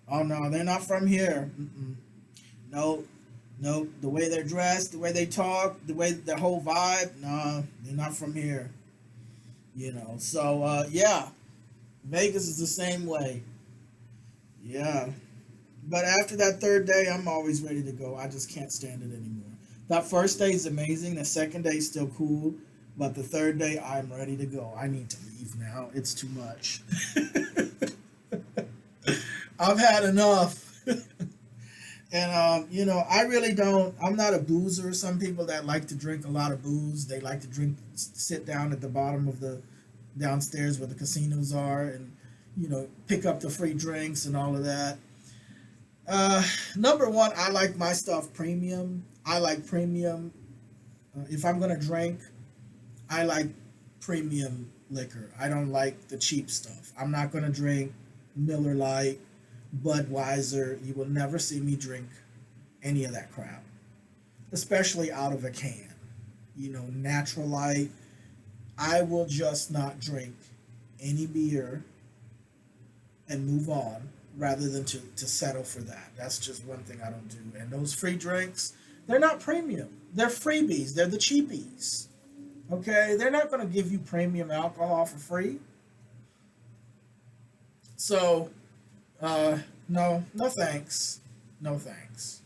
Oh no, they're not from here. Mm-mm. No, no. The way they're dressed, the way they talk, the way their whole vibe. No, they're not from here. You know. So yeah, Vegas is the same way. Yeah. But after that third day, I'm always ready to go. I just can't stand it anymore. That first day is amazing. The second day is still cool. But the third day, I'm ready to go. I need to leave now. It's too much. I've had enough. And, you know, I really don't. I'm not a boozer. Some people that like to drink a lot of booze, they like to drink, sit down at the bottom of the downstairs where the casinos are and, you know, pick up the free drinks and all of that. Number one, I like my stuff premium. I like premium. If I'm going to drink, I like premium liquor. I don't like the cheap stuff. I'm not going to drink Miller Lite, Budweiser. You will never see me drink any of that crap, especially out of a can. You know, Natural Light. I will just not drink any beer and move on rather than to settle for that. That's just one thing I don't do. And those free drinks, they're not premium. They're freebies. They're the cheapies. Okay, they're not going to give you premium alcohol for free. So, no, no thanks. No thanks.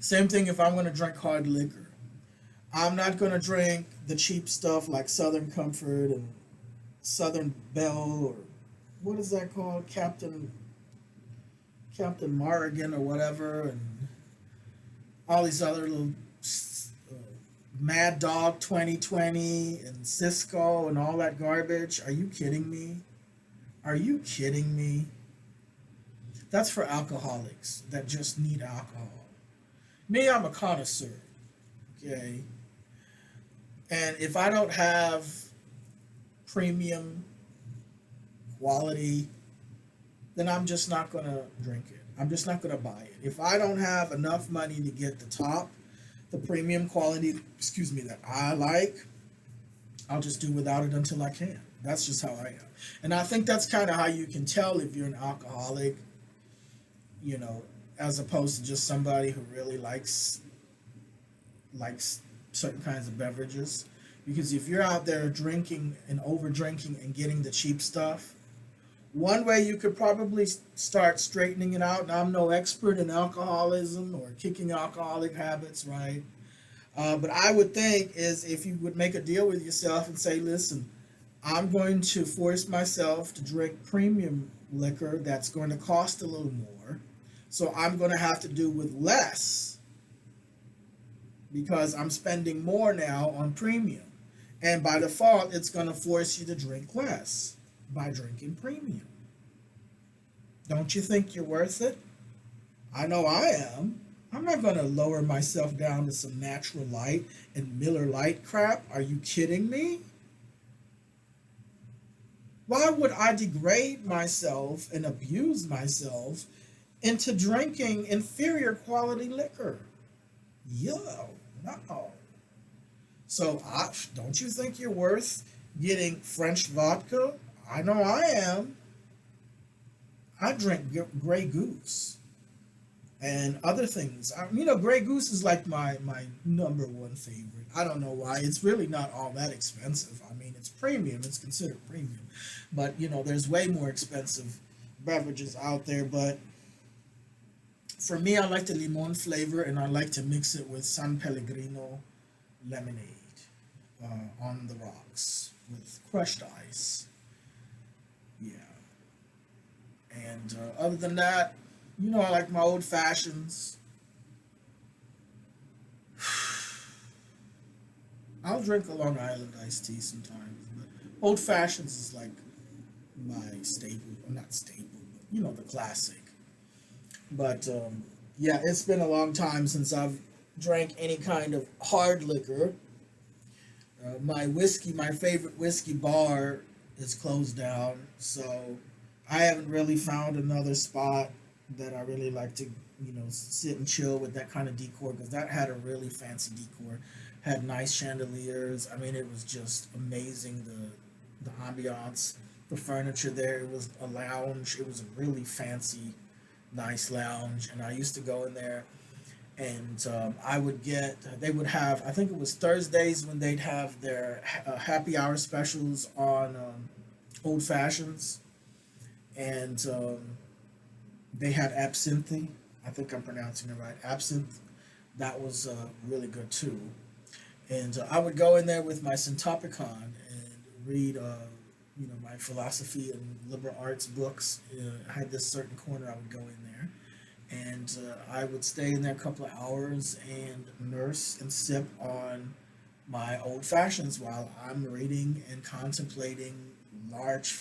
Same thing if I'm going to drink hard liquor. I'm not going to drink the cheap stuff like Southern Comfort and Southern Belle or what is that called? Captain Morgan or whatever, and all these other little Mad Dog 2020 and Cisco and all that garbage. Are you kidding me? Are you kidding me? That's for alcoholics that just need alcohol. Me, I'm a connoisseur. Okay. And if I don't have premium quality, then I'm just not going to drink it. I'm just not going to buy it. If I don't have enough money to get the premium quality, excuse me, that I like, I'll just do without it until I can. That's just how I am. And I think that's kind of how you can tell if you're an alcoholic, you know, as opposed to just somebody who really likes certain kinds of beverages. Because if you're out there drinking and over drinking and getting the cheap stuff, One way you could probably start straightening it out. Now, I'm no expert in alcoholism or kicking alcoholic habits, right? But I would think is if you would make a deal with yourself and say, listen, I'm going to force myself to drink premium liquor that's going to cost a little more. So I'm going to have to do with less because I'm spending more now on premium. And by default, it's going to force you to drink less by drinking premium. Don't you think you're worth it? I know I am. I'm not going to lower myself down to some natural light and Miller Lite crap. Are you kidding me? Why would I degrade myself and abuse myself into drinking inferior quality liquor? Yo, no. So, don't you think you're worth getting French vodka? I know I am. I drink Grey Goose and other things. Grey Goose is like my number one favorite. I don't know why. It's really not all that expensive. I mean, it's premium. It's considered premium. But, there's way more expensive beverages out there. But for me, I like the limon flavor, and I like to mix it with San Pellegrino lemonade on the rocks with crushed ice. Yeah. And other than that, I like my old fashions. I'll drink a Long Island iced tea sometimes, but old fashions is like my staple. Well, not staple, but the classic. But yeah, it's been a long time since I've drank any kind of hard liquor. My favorite whiskey bar is closed down, so I haven't really found another spot that I really like to, sit and chill with that kind of decor, because that had a really fancy decor, had nice chandeliers. I mean, it was just amazing, the ambiance, the furniture there. It was a lounge. It was a really fancy, nice lounge, and I used to go in there, and they would have, I think it was Thursdays when they'd have their happy hour specials on old fashions, and they had absinthe. I think I'm pronouncing it right. Absinthe. That was really good too. And I would go in there with my Centopicon and read, my philosophy and liberal arts books. I had this certain corner I would go in there, and I would stay in there a couple of hours and nurse and sip on my old fashions while I'm reading and contemplating large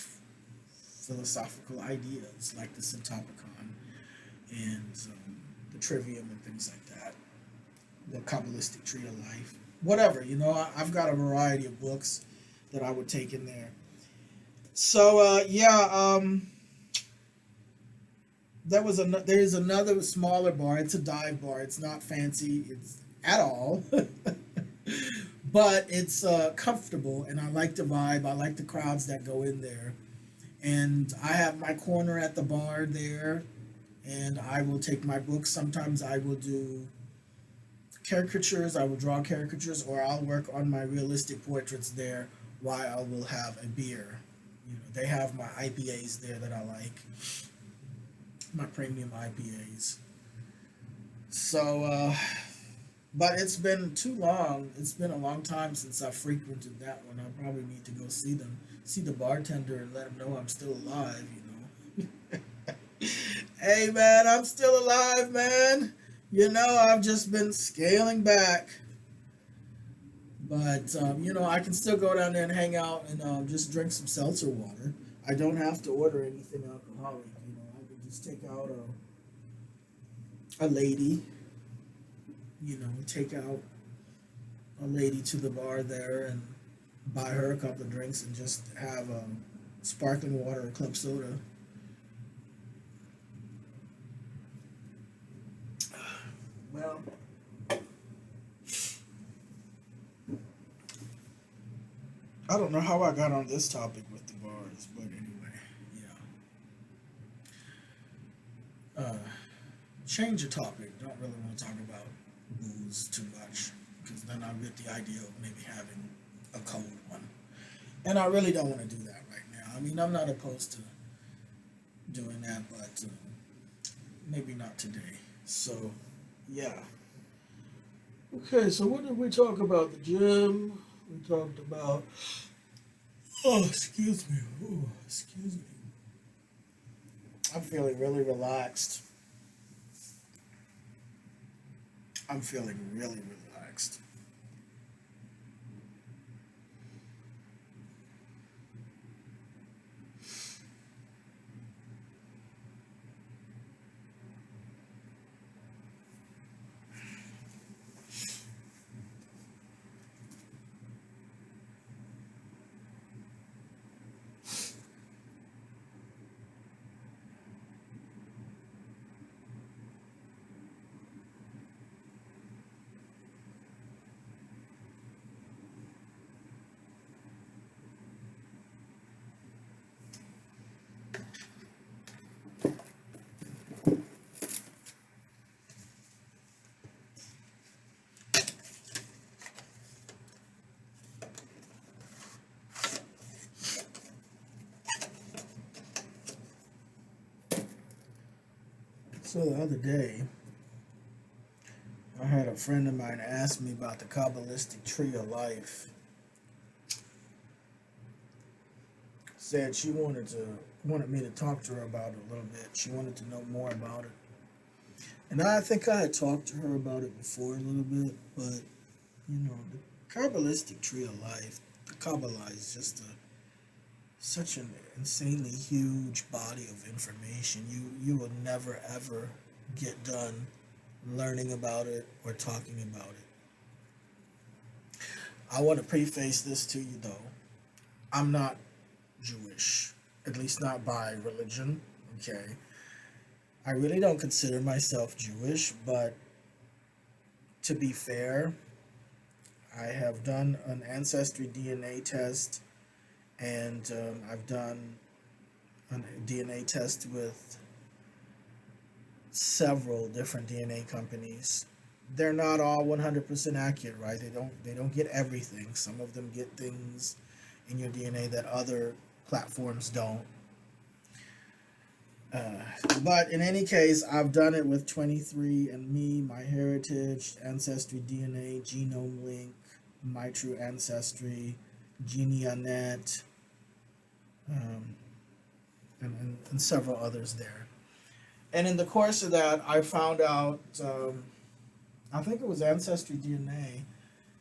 philosophical ideas like the Centopicon and the Trivium and things like that, the Kabbalistic Tree of Life, whatever. I've got a variety of books that I would take in there. So there's another smaller bar. It's a dive bar. It's not fancy. It's at all. But it's comfortable, and I like the vibe. I like the crowds that go in there. And I have my corner at the bar there, and I will take my books. Sometimes I will do caricatures. I will draw caricatures, or I'll work on my realistic portraits there while I will have a beer. They have my IPAs there that I like, my premium IPAs. So, but it's been too long. It's been a long time since I frequented that one. I probably need to go see the bartender and let him know I'm still alive, Hey, man, I'm still alive, man. I've just been scaling back. But, I can still go down there and hang out and just drink some seltzer water. I don't have to order anything alcoholic, I can just take out a lady, take out a lady to the bar there and buy her a couple of drinks and just have sparkling water or club soda. Well, I don't know how I got on this topic with the bars, but anyway, yeah. Change the topic. Don't really want to talk about booze too much, because then I'll get the idea of maybe having a cold one. And I really don't want to do that right now. I mean, I'm not opposed to doing that, but maybe not today. So, yeah. Okay, so what did we talk about? The gym. We talked about. Oh, excuse me. Oh, excuse me. I'm feeling really relaxed. I'm feeling really relaxed. So the other day, I had a friend of mine ask me about the Kabbalistic tree of life. Said she wanted me to talk to her about it a little bit. She wanted to know more about it. And I think I had talked to her about it before a little bit, but the Kabbalistic tree of life, the Kabbalah is just such an insanely huge body of information. You will never ever get done learning about it or talking about it. I want to preface this to you though. I'm not Jewish, at least not by religion. Okay. I really don't consider myself Jewish, but to be fair, I have done an ancestry DNA test, and I've done a DNA test with several different DNA companies. They're not all 100% accurate, right? They don't get everything. Some of them get things in your DNA that other platforms don't. But in any case, I've done it with 23andMe, MyHeritage, Ancestry DNA, Genome Link, My True Ancestry, GeniaNet, and several others there. And in the course of that, I found out, I think it was Ancestry DNA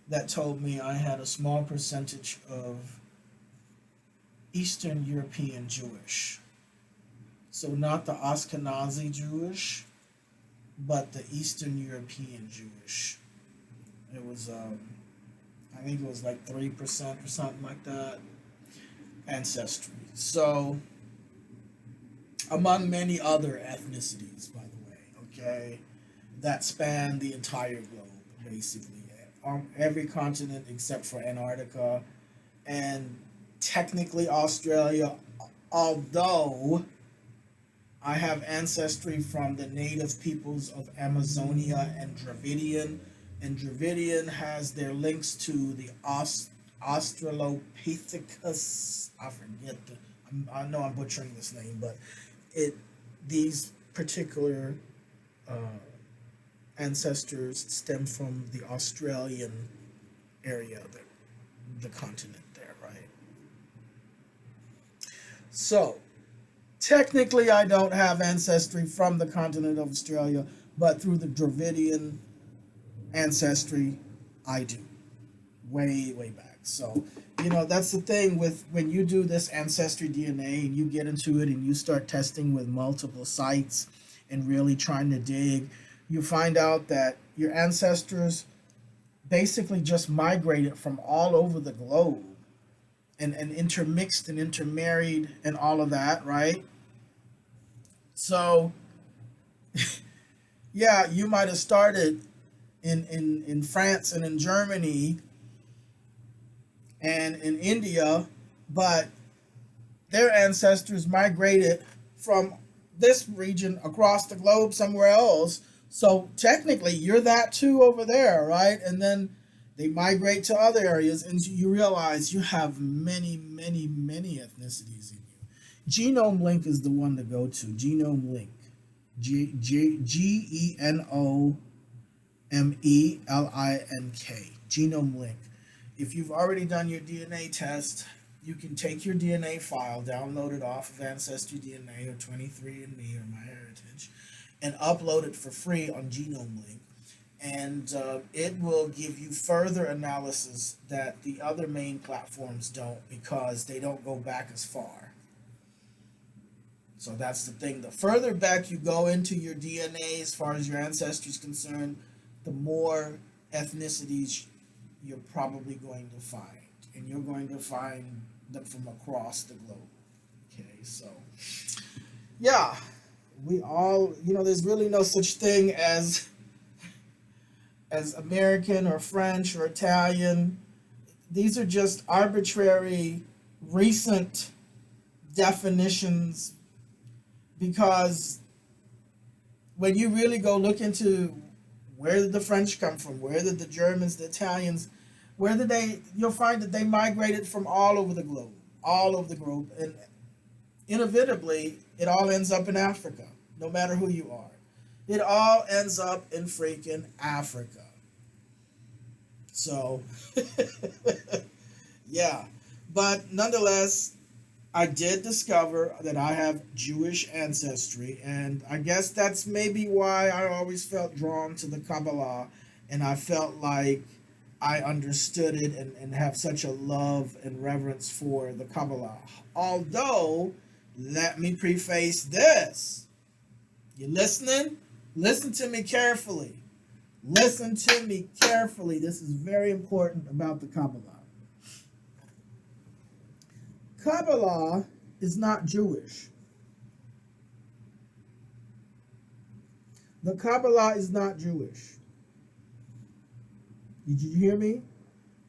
that told me I had a small percentage of Eastern European Jewish. So not the Ashkenazi Jewish, but the Eastern European Jewish. It was, I think it was like 3% or something like that, ancestry. So, among many other ethnicities, by the way, okay, that span the entire globe, basically. On every continent except for Antarctica and technically Australia, although I have ancestry from the native peoples of Amazonia and Dravidian has their links to the Australopithecus. I know I'm butchering this name, but these particular ancestors stem from the Australian area, the continent there, right? So, technically, I don't have ancestry from the continent of Australia, but through the Dravidian ancestry, I do. Way, way back. So, that's the thing with when you do this ancestry DNA and you get into it and you start testing with multiple sites and really trying to dig, you find out that your ancestors basically just migrated from all over the globe and intermixed and intermarried and all of that, right? So, yeah, you might have started in France and in Germany and in India, but their ancestors migrated from this region across the globe somewhere else. So technically, you're that too over there, right? And then they migrate to other areas, and you realize you have many, many, many ethnicities in you. Genome Link is the one to go to. Genome Link. GenomLink. Genome Link. If you've already done your DNA test, you can take your DNA file, download it off of Ancestry DNA or 23andMe or MyHeritage, and upload it for free on Genome Link. And it will give you further analysis that the other main platforms don't, because they don't go back as far. So that's the thing. The further back you go into your DNA as far as your ancestry is concerned, the more ethnicities you're probably going to find. And you're going to find them from across the globe. Okay, so yeah, we all, there's really no such thing as American or French or Italian. These are just arbitrary recent definitions, because when you really go look into where did the French come from, where did the Germans, the Italians, you'll find that they migrated from all over the globe, and inevitably it all ends up in Africa, no matter who you are. It all ends up in freaking Africa. So, yeah. But nonetheless, I did discover that I have Jewish ancestry, and I guess that's maybe why I always felt drawn to the Kabbala, and I felt like I understood it and have such a love and reverence for the Kabbala. Although, let me preface this. You listening? Listen to me carefully. Listen to me carefully. This is very important about the Kabbala. Kabbala is not Jewish. The Kabbala is not Jewish. Did you hear me?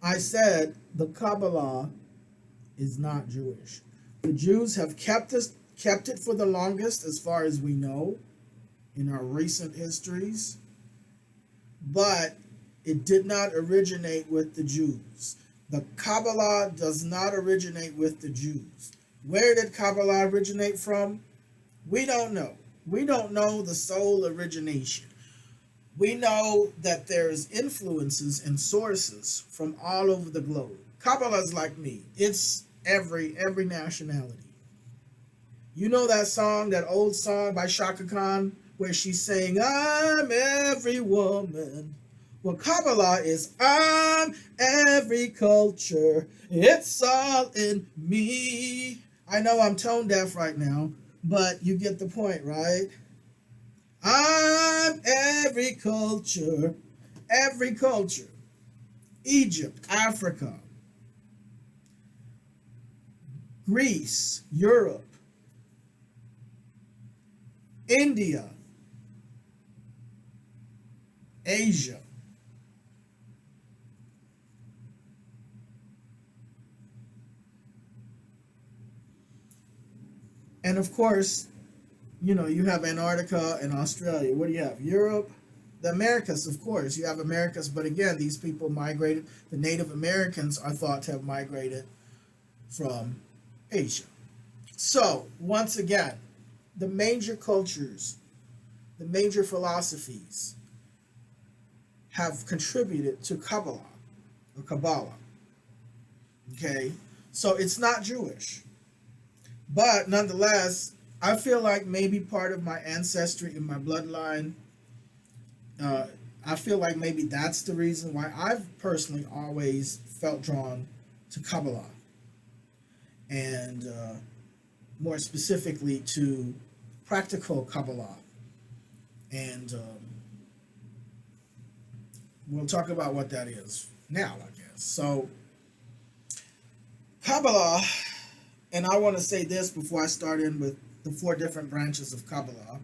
I said the Kabbala is not Jewish. The Jews have kept it for the longest, as far as we know, in our recent histories, but it did not originate with the Jews. The Kabbala does not originate with the Jews. Where did Kabbala originate from? We don't know. We don't know the sole origination. We know that there's influences and sources from all over the globe. Kabbala is like me. It's every nationality. You know that song, that old song by Shaka Khan, where she's saying, I'm every woman. Well, Kabbala is, I'm every culture. It's all in me. I know I'm tone deaf right now, but you get the point, right? I'm every culture. Every culture. Egypt, Africa, Greece, Europe, India, Asia, and of course, you have Antarctica and Australia. What do you have? Europe, the Americas, of course. You have Americas, but again, these people migrated. The Native Americans are thought to have migrated from Asia. So, once again, the major cultures, the major philosophies have contributed to Kabbala or Kabbala. Okay? So it's not Jewish. But nonetheless, I feel like maybe part of my ancestry in my bloodline, I feel like maybe that's the reason why I've personally always felt drawn to Kabbala. And more specifically to practical Kabbala. And we'll talk about what that is now, I guess. So, Kabbala, and I want to say this before I start in with the 4 different branches of Kabbala.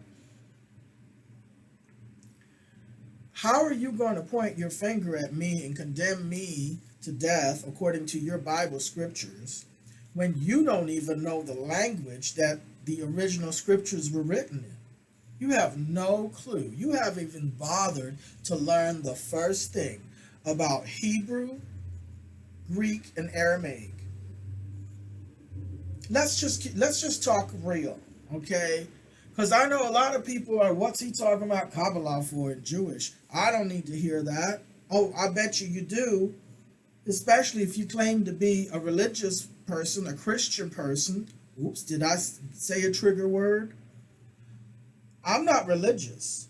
How are you going to point your finger at me and condemn me to death according to your Bible scriptures when you don't even know the language that the original scriptures were written in? You have no clue. You haven't even bothered to learn the first thing about Hebrew, Greek, and Aramaic. let's just talk real, okay? Because I know a lot of people are, what's he talking about Kabbala for in Jewish? I don't need to hear that. Oh, I bet you do, especially if you claim to be a religious person, a Christian person. Oops, did I say a trigger word? I'm not religious.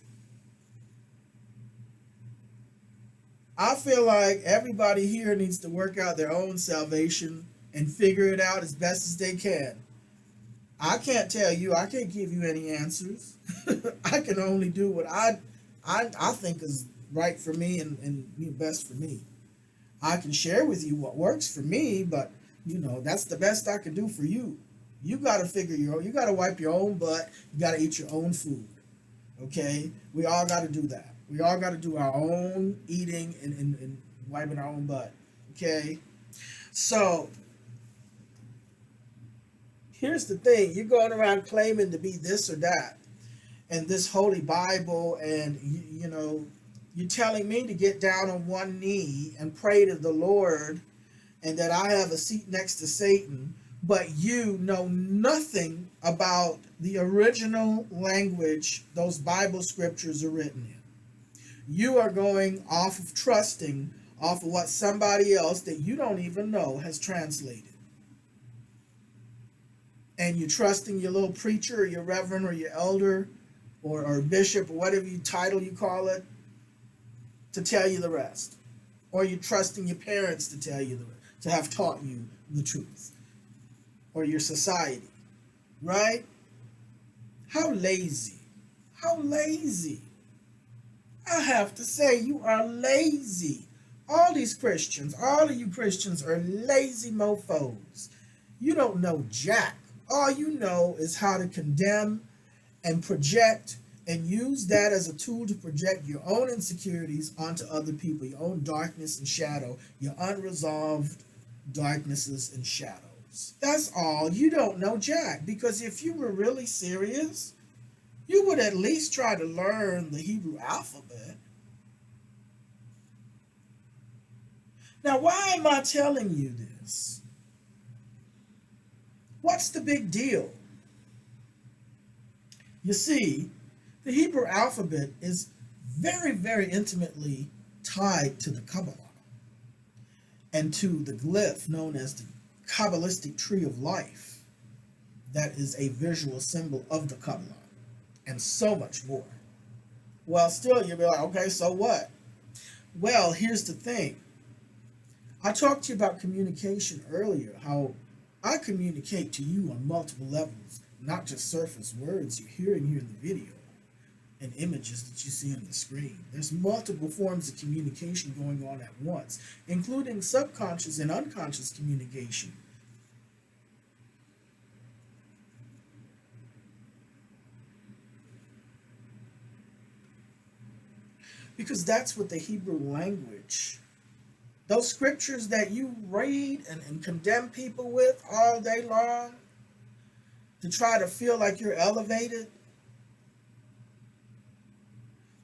I feel like everybody here needs to work out their own salvation and figure it out as best as they can. I can't tell you, I can't give you any answers. I can only do what I think is right for me and best for me. I can share with you what works for me, but that's the best I can do for you. You gotta you gotta wipe your own butt, you gotta eat your own food. Okay? We all gotta do that. We all gotta do our own eating and wiping our own butt. Okay? So here's the thing, you're going around claiming to be this or that and this holy Bible, and you're telling me to get down on one knee and pray to the Lord and that I have a seat next to Satan, but you know nothing about the original language those Bible scriptures are written in. You are going off of trusting off of what somebody else that you don't even know has translated. And you're trusting your little preacher or your reverend or your elder or bishop or whatever title you call it to tell you the rest. Or you're trusting your parents to tell you to have taught you the truth. Or your society. Right? How lazy. How lazy. I have to say, you are lazy. All these Christians, all of you Christians are lazy mofos. You don't know jack. All you know is how to condemn and project and use that as a tool to project your own insecurities onto other people, your own darkness and shadow, your unresolved darknesses and shadows. That's all. You don't know jack, because if you were really serious, you would at least try to learn the Hebrew alphabet. Now, why am I telling you this? What's the big deal? You see, the Hebrew alphabet is very, very intimately tied to the Kabbala and to the glyph known as the Kabbalistic tree of life. That is a visual symbol of the Kabbala, and so much more. Well, still, you'll be like, okay, so what? Well, here's the thing. I talked to you about communication earlier, how I communicate to you on multiple levels, not just surface words you're hearing here in the video and images that you see on the screen. There's multiple forms of communication going on at once, including subconscious and unconscious communication. Because that's what the Hebrew language, those scriptures that you read and condemn people with all day long to try to feel like you're elevated,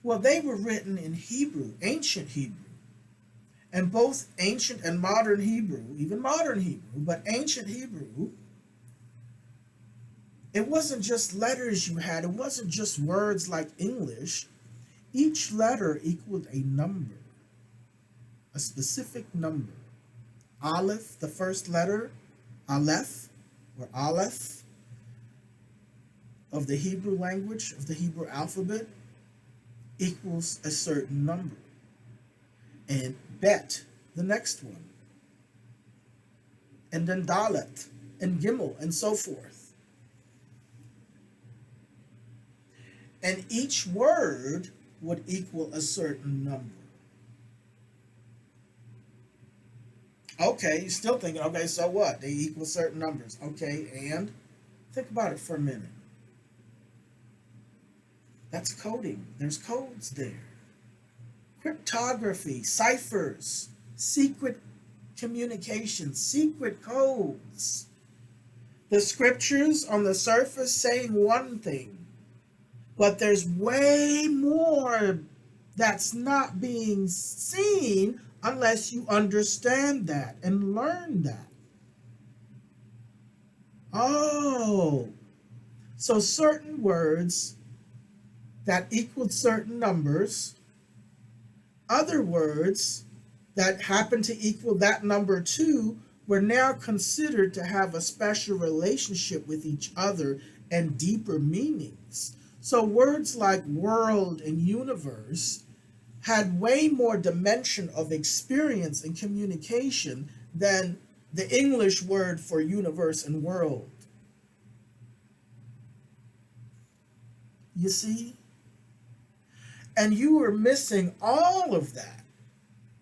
well, they were written in Hebrew, ancient Hebrew. And both ancient and modern Hebrew, even modern Hebrew, but ancient Hebrew, it wasn't just letters you had, it wasn't just words like English. Each letter equaled a number, a specific number. Aleph, the first letter, Aleph, or Aleph, of the Hebrew language, of the Hebrew alphabet, equals a certain number. And Bet, the next one. And then Dalet, and Gimel, and so forth. And each word would equal a certain number. Okay, you're still thinking, okay, so what? They equal certain numbers. Okay, and think about it for a minute. That's coding. There's codes there. Cryptography, ciphers, secret communication, secret codes. The scriptures on the surface saying one thing, but there's way more that's not being seen unless you understand that and learn that. Oh, so certain words that equaled certain numbers, other words that happen to equal that number too, were now considered to have a special relationship with each other and deeper meanings. So words like world and universe had way more dimension of experience and communication than the English word for universe and world. You see? And you were missing all of that.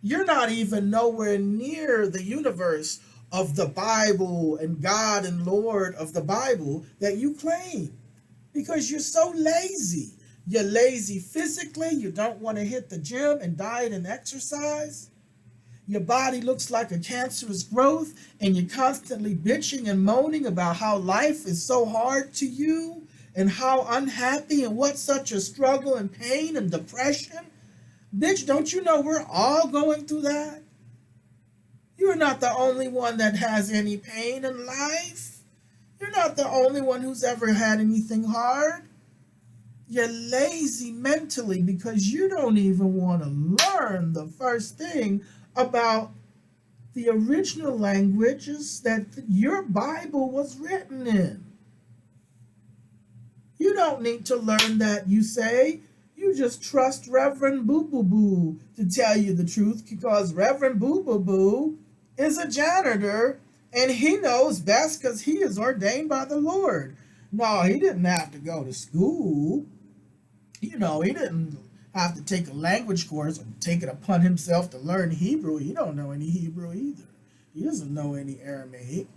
You're not even nowhere near the universe of the Bible and God and Lord of the Bible that you claim because you're so lazy. You're lazy physically. You don't want to hit the gym and diet and exercise. Your body looks like a cancerous growth, and you're constantly bitching and moaning about how life is so hard to you and how unhappy and what such a struggle and pain and depression. Bitch, don't you know we're all going through that? You're not the only one that has any pain in life. You're not the only one who's ever had anything hard. You're lazy mentally because you don't even want to learn the first thing about the original languages that your Bible was written in. You don't need to learn that, you say. You just trust Reverend Boo Boo Boo to tell you the truth because Reverend Boo Boo Boo is a janitor and he knows best because he is ordained by the Lord. No, he didn't have to go to school. You know, he didn't have to take a language course or take it upon himself to learn Hebrew. He don't know any Hebrew either. He doesn't know any Aramaic. He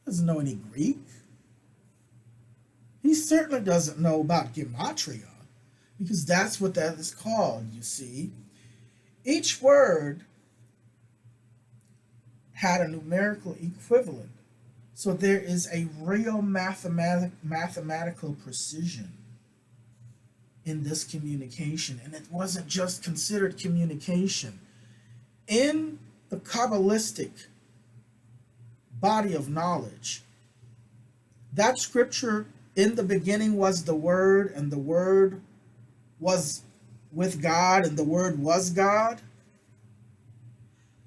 doesn't know any Greek. He certainly doesn't know about gematria because that's what that is called, you see. Each word had a numerical equivalent. So there is a real mathematical precision in this communication. And it wasn't just considered communication. In the Kabbalistic body of knowledge, that scripture, in the beginning was the Word, and the Word was with God, and the Word was God,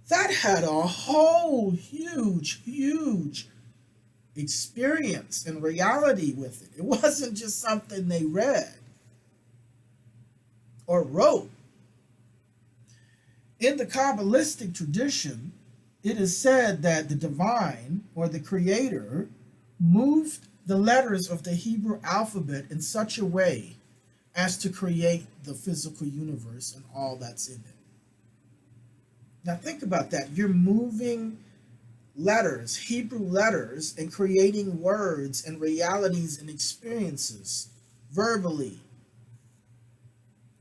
that had a whole huge experience and reality with it. It wasn't just something they read or wrote. In the Kabbalistic tradition, it is said that the divine or the creator moved the letters of the Hebrew alphabet in such a way as to create the physical universe and all that's in it. Now think about that. You're moving letters, Hebrew letters, and creating words and realities and experiences, verbally,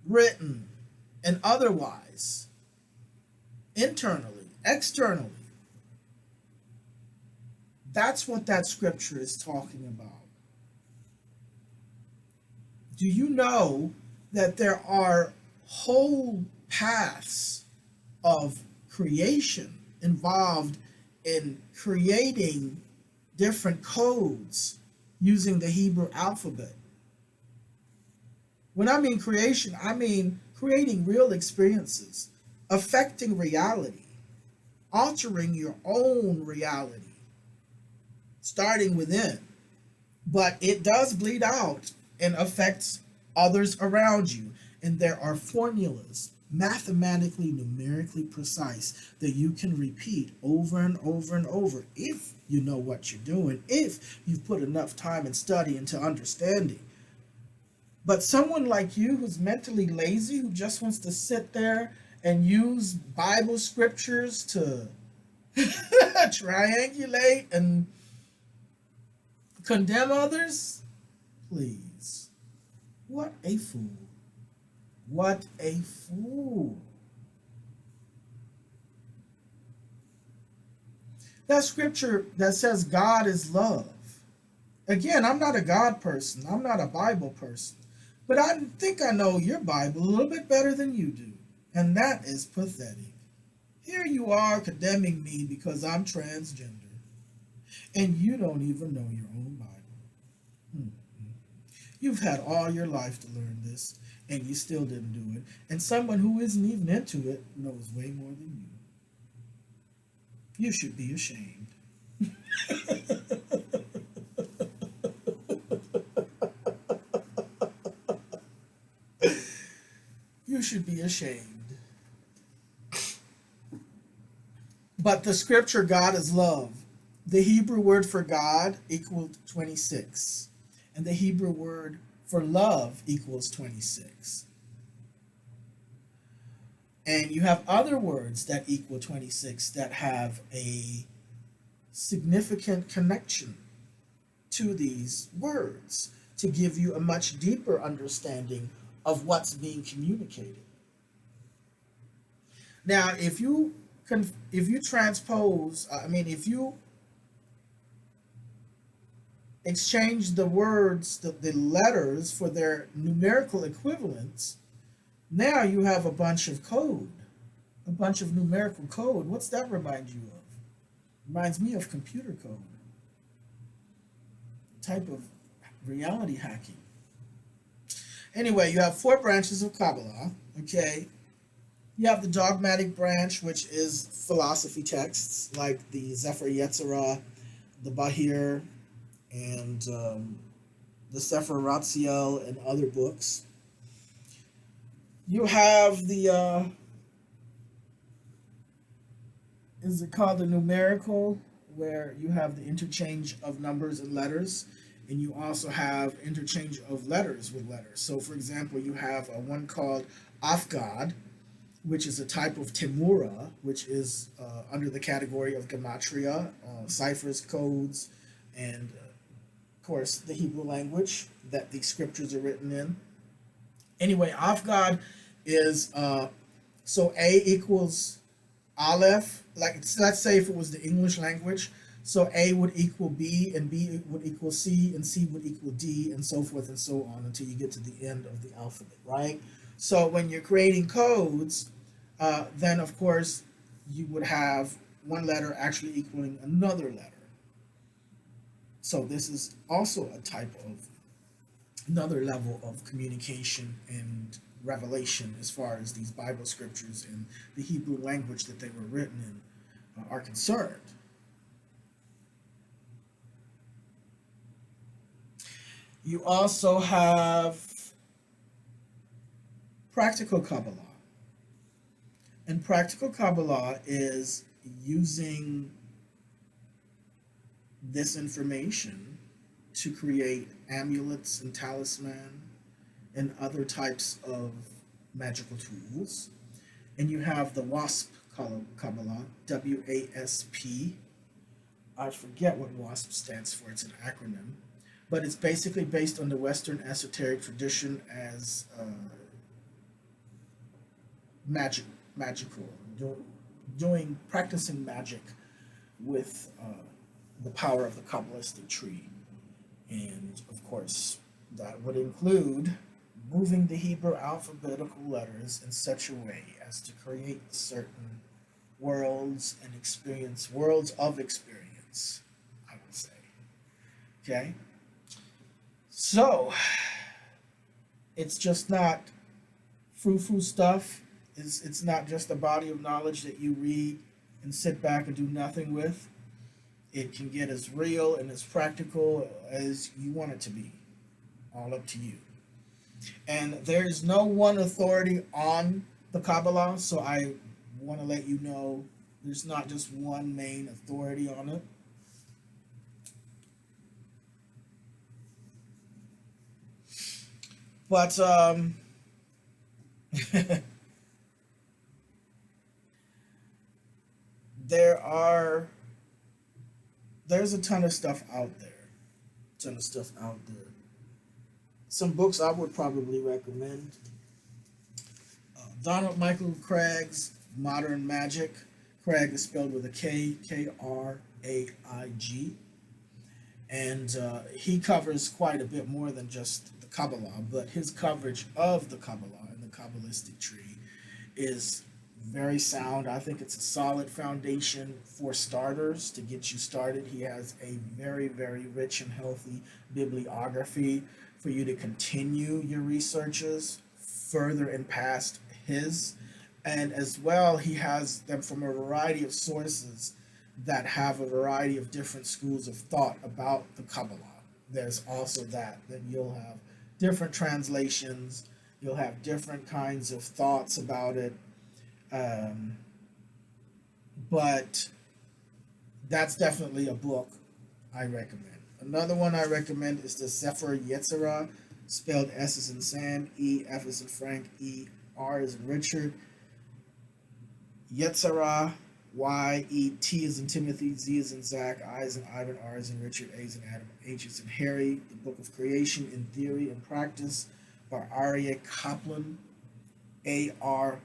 written, and otherwise, internally, externally. That's what that scripture is talking about. Do you know that there are whole paths of creation involved in creating different codes using the Hebrew alphabet? When I mean creation, I mean creating real experiences, affecting reality, altering your own reality, starting within. But it does bleed out and affects others around you. And there are formulas, mathematically, numerically precise, that you can repeat over and over and over if you know what you're doing, if you've put enough time and study into understanding. But someone like you who's mentally lazy, who just wants to sit there and use Bible scriptures to triangulate and condemn others, please. What a fool. What a fool. That scripture that says God is love. Again, I'm not a God person. I'm not a Bible person. But I think I know your Bible a little bit better than you do. And that is pathetic. Here you are condemning me because I'm transgender. And you don't even know your own Bible. Hmm. You've had all your life to learn this, and you still didn't do it. And someone who isn't even into it knows way more than you. You should be ashamed. You should be ashamed. But the scripture, God is love. The Hebrew word for God equaled 26. And the Hebrew word for love equals 26. And you have other words that equal 26 that have a significant connection to these words to give you a much deeper understanding of what's being communicated. Now, if you transpose, if you exchange the words, the letters for their numerical equivalents, now you have a bunch of code, a bunch of numerical code. What's that remind you of? Reminds me of computer code, type of reality hacking. Anyway, you have 4 branches of Kabbala, okay? You have the dogmatic branch, which is philosophy texts, like the Zephyr Yetzirah, the Bahir, and the Sefer Ratziel, and other books. You have the, is it called the numerical, where you have the interchange of numbers and letters, and you also have interchange of letters with letters. So, for example, you have one called Afgad, which is a type of Temura, which is under the category of Gematria, ciphers, codes, and of course the Hebrew language that the scriptures are written in. Anyway, Afgad is so A equals Aleph. Like, let's say if it was the English language, so A would equal B, and B would equal C, and C would equal D, and so forth and so on until you get to the end of the alphabet, right? So when you're creating codes, then of course you would have one letter actually equaling another letter. So this is also a type of another level of communication and revelation as far as these Bible scriptures and the Hebrew language that they were written in are concerned. You also have practical Kabbalah. And practical Kabbalah is using this information to create amulets and talisman and other types of magical tools. And you have the WASP Kabbalah, WASP. I forget what WASP stands for, it's an acronym. But it's basically based on the Western esoteric tradition as magical, practicing magic with the power of the Kabbalistic tree. And of course, that would include moving the Hebrew alphabetical letters in such a way as to create certain worlds and worlds of experience, I would say. Okay? So, it's just not frou-frou stuff. It's not just a body of knowledge that you read and sit back and do nothing with. It can get as real and as practical as you want it to be. All up to you. And there's no one authority on the Kabbalah, so I want to let you know there's not just one main authority on it. But there's a ton of stuff out there. Some books I would probably recommend. Donald Michael Craig's Modern Magick. Craig is spelled with a K, K-R-A-I-G. And he covers quite a bit more than just the Kabbalah, but his coverage of the Kabbalah and the Kabbalistic tree is Very sound. I think it's a solid foundation for starters to get you started. He has a very, very rich and healthy bibliography for you to continue your researches further and past his. And as well, he has them from a variety of sources that have a variety of different schools of thought about the Kabbalah. There's also that you'll have different translations, you'll have different kinds of thoughts about it. Um, but that's definitely a book I recommend. Another one I recommend is the Sefer Yetzirah, spelled S as in Sam, E, F as in Frank, E, R as in Richard. Yetzirah, Y, E, T as in Timothy, Z as in Zach, I as in Ivan, R as in Richard, A as in Adam, H as in Harry. The Book of Creation in Theory and Practice by Aryeh Kaplan, Aryeh,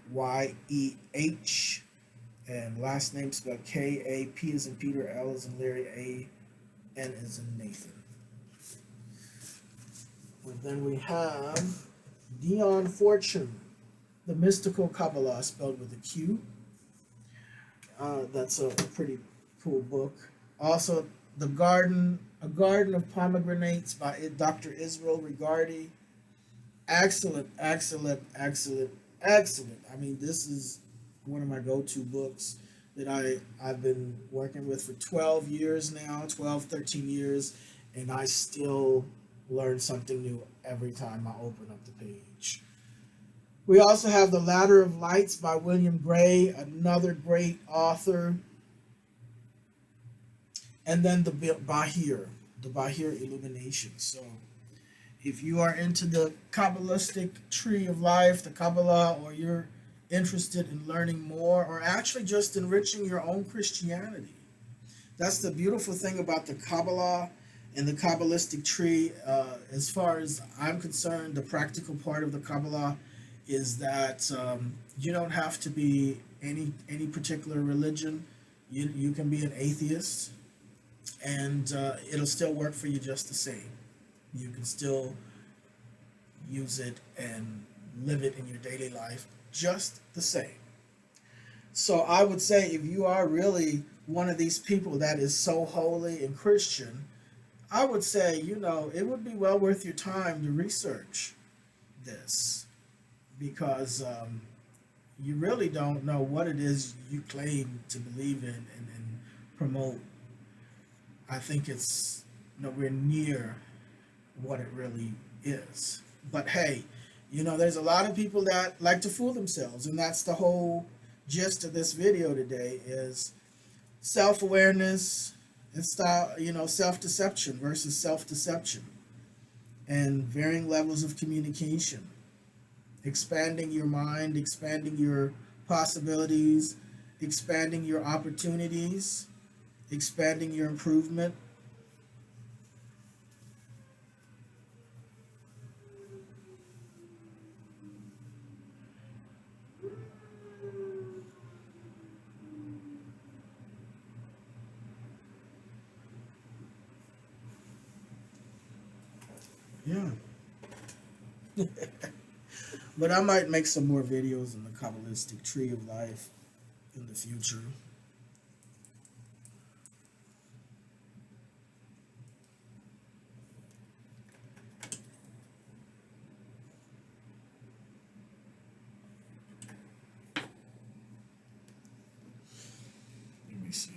and last name spelled K-A-P as in Peter, L as in Larry, A-N as in Nathan. And then we have Dion Fortune, The Mystical Kabbalah, spelled with a Q. That's a pretty cool book. Also, A Garden of Pomegranates by Dr. Israel Regardi. Excellent, excellent, excellent, excellent. I mean, this is one of my go-to books that I've been working with for 12 years now, 12, 13 years, and I still learn something new every time I open up the page. We also have The Ladder of Lights by William Gray, another great author. And then the Bahir Illumination. So if you are into the Kabbalistic tree of life, the Kabbalah, or you're interested in learning more, or actually just enriching your own Christianity, that's the beautiful thing about the Kabbalah and the Kabbalistic tree. As far as I'm concerned, the practical part of the Kabbalah is that you don't have to be any particular religion. You can be an atheist, and it'll still work for you just the same. You can still use it and live it in your daily life just the same. So I would say, if you are really one of these people that is so holy and Christian, I would say, it would be well worth your time to research this, because you really don't know what it is you claim to believe in and promote. I think it's nowhere near what it really is. But hey, there's a lot of people that like to fool themselves, and that's the whole gist of this video today, is self-awareness and self-deception versus self-deception, and varying levels of communication, expanding your mind, expanding your possibilities, expanding your opportunities, expanding your improvement. Yeah. But I might make some more videos on the Kabbalistic tree of life in the future. Let me see.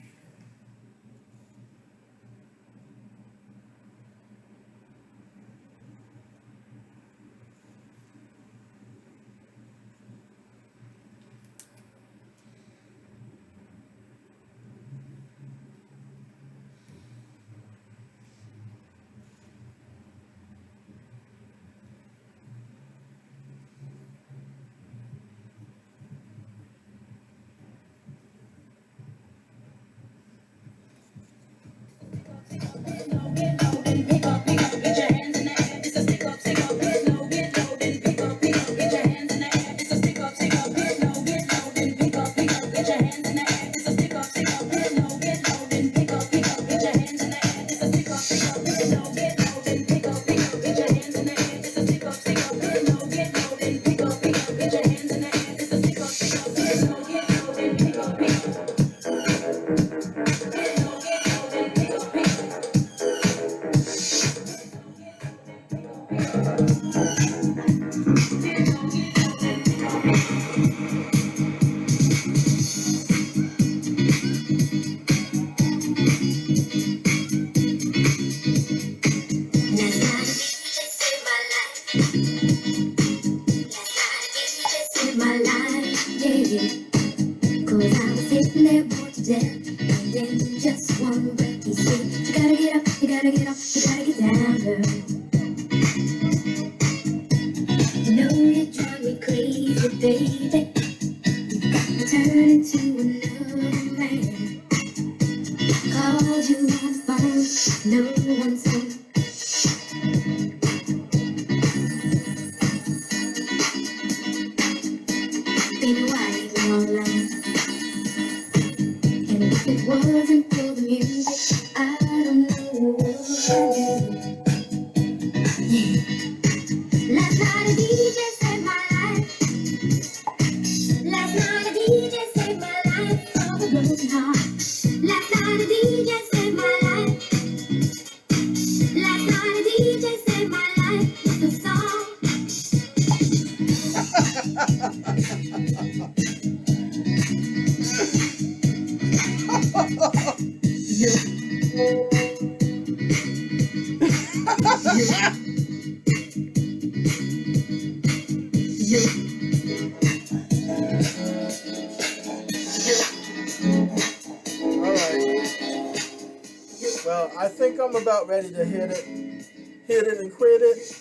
Well, I think I'm about ready to hit it and quit it.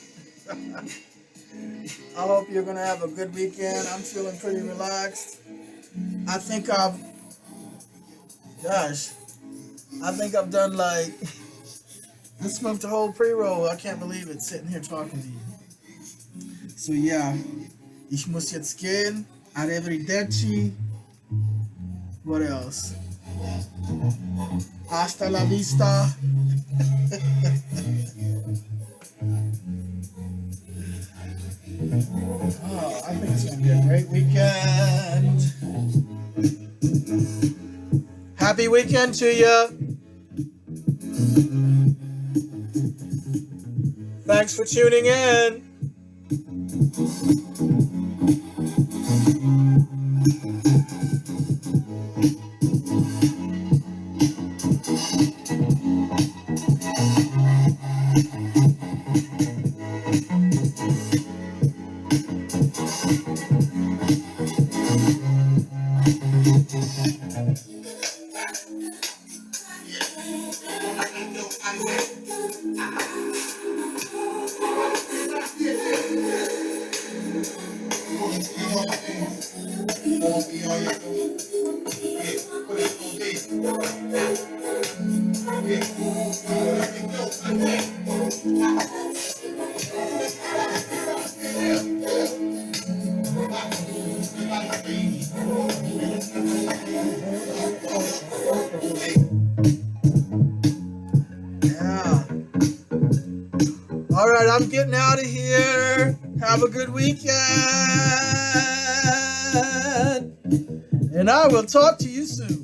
I hope you're gonna have a good weekend. I'm feeling pretty relaxed. I think I've done like, I smoked a whole pre-roll. I can't believe it, sitting here talking to you. So yeah, ich muss jetzt gehen. Arrivederci. What else? Hasta la vista. Oh, I think it's going to be a great weekend. Happy weekend to you. Thanks for tuning in. All right, I'm getting out of here. Have a good weekend. And I will talk to you soon.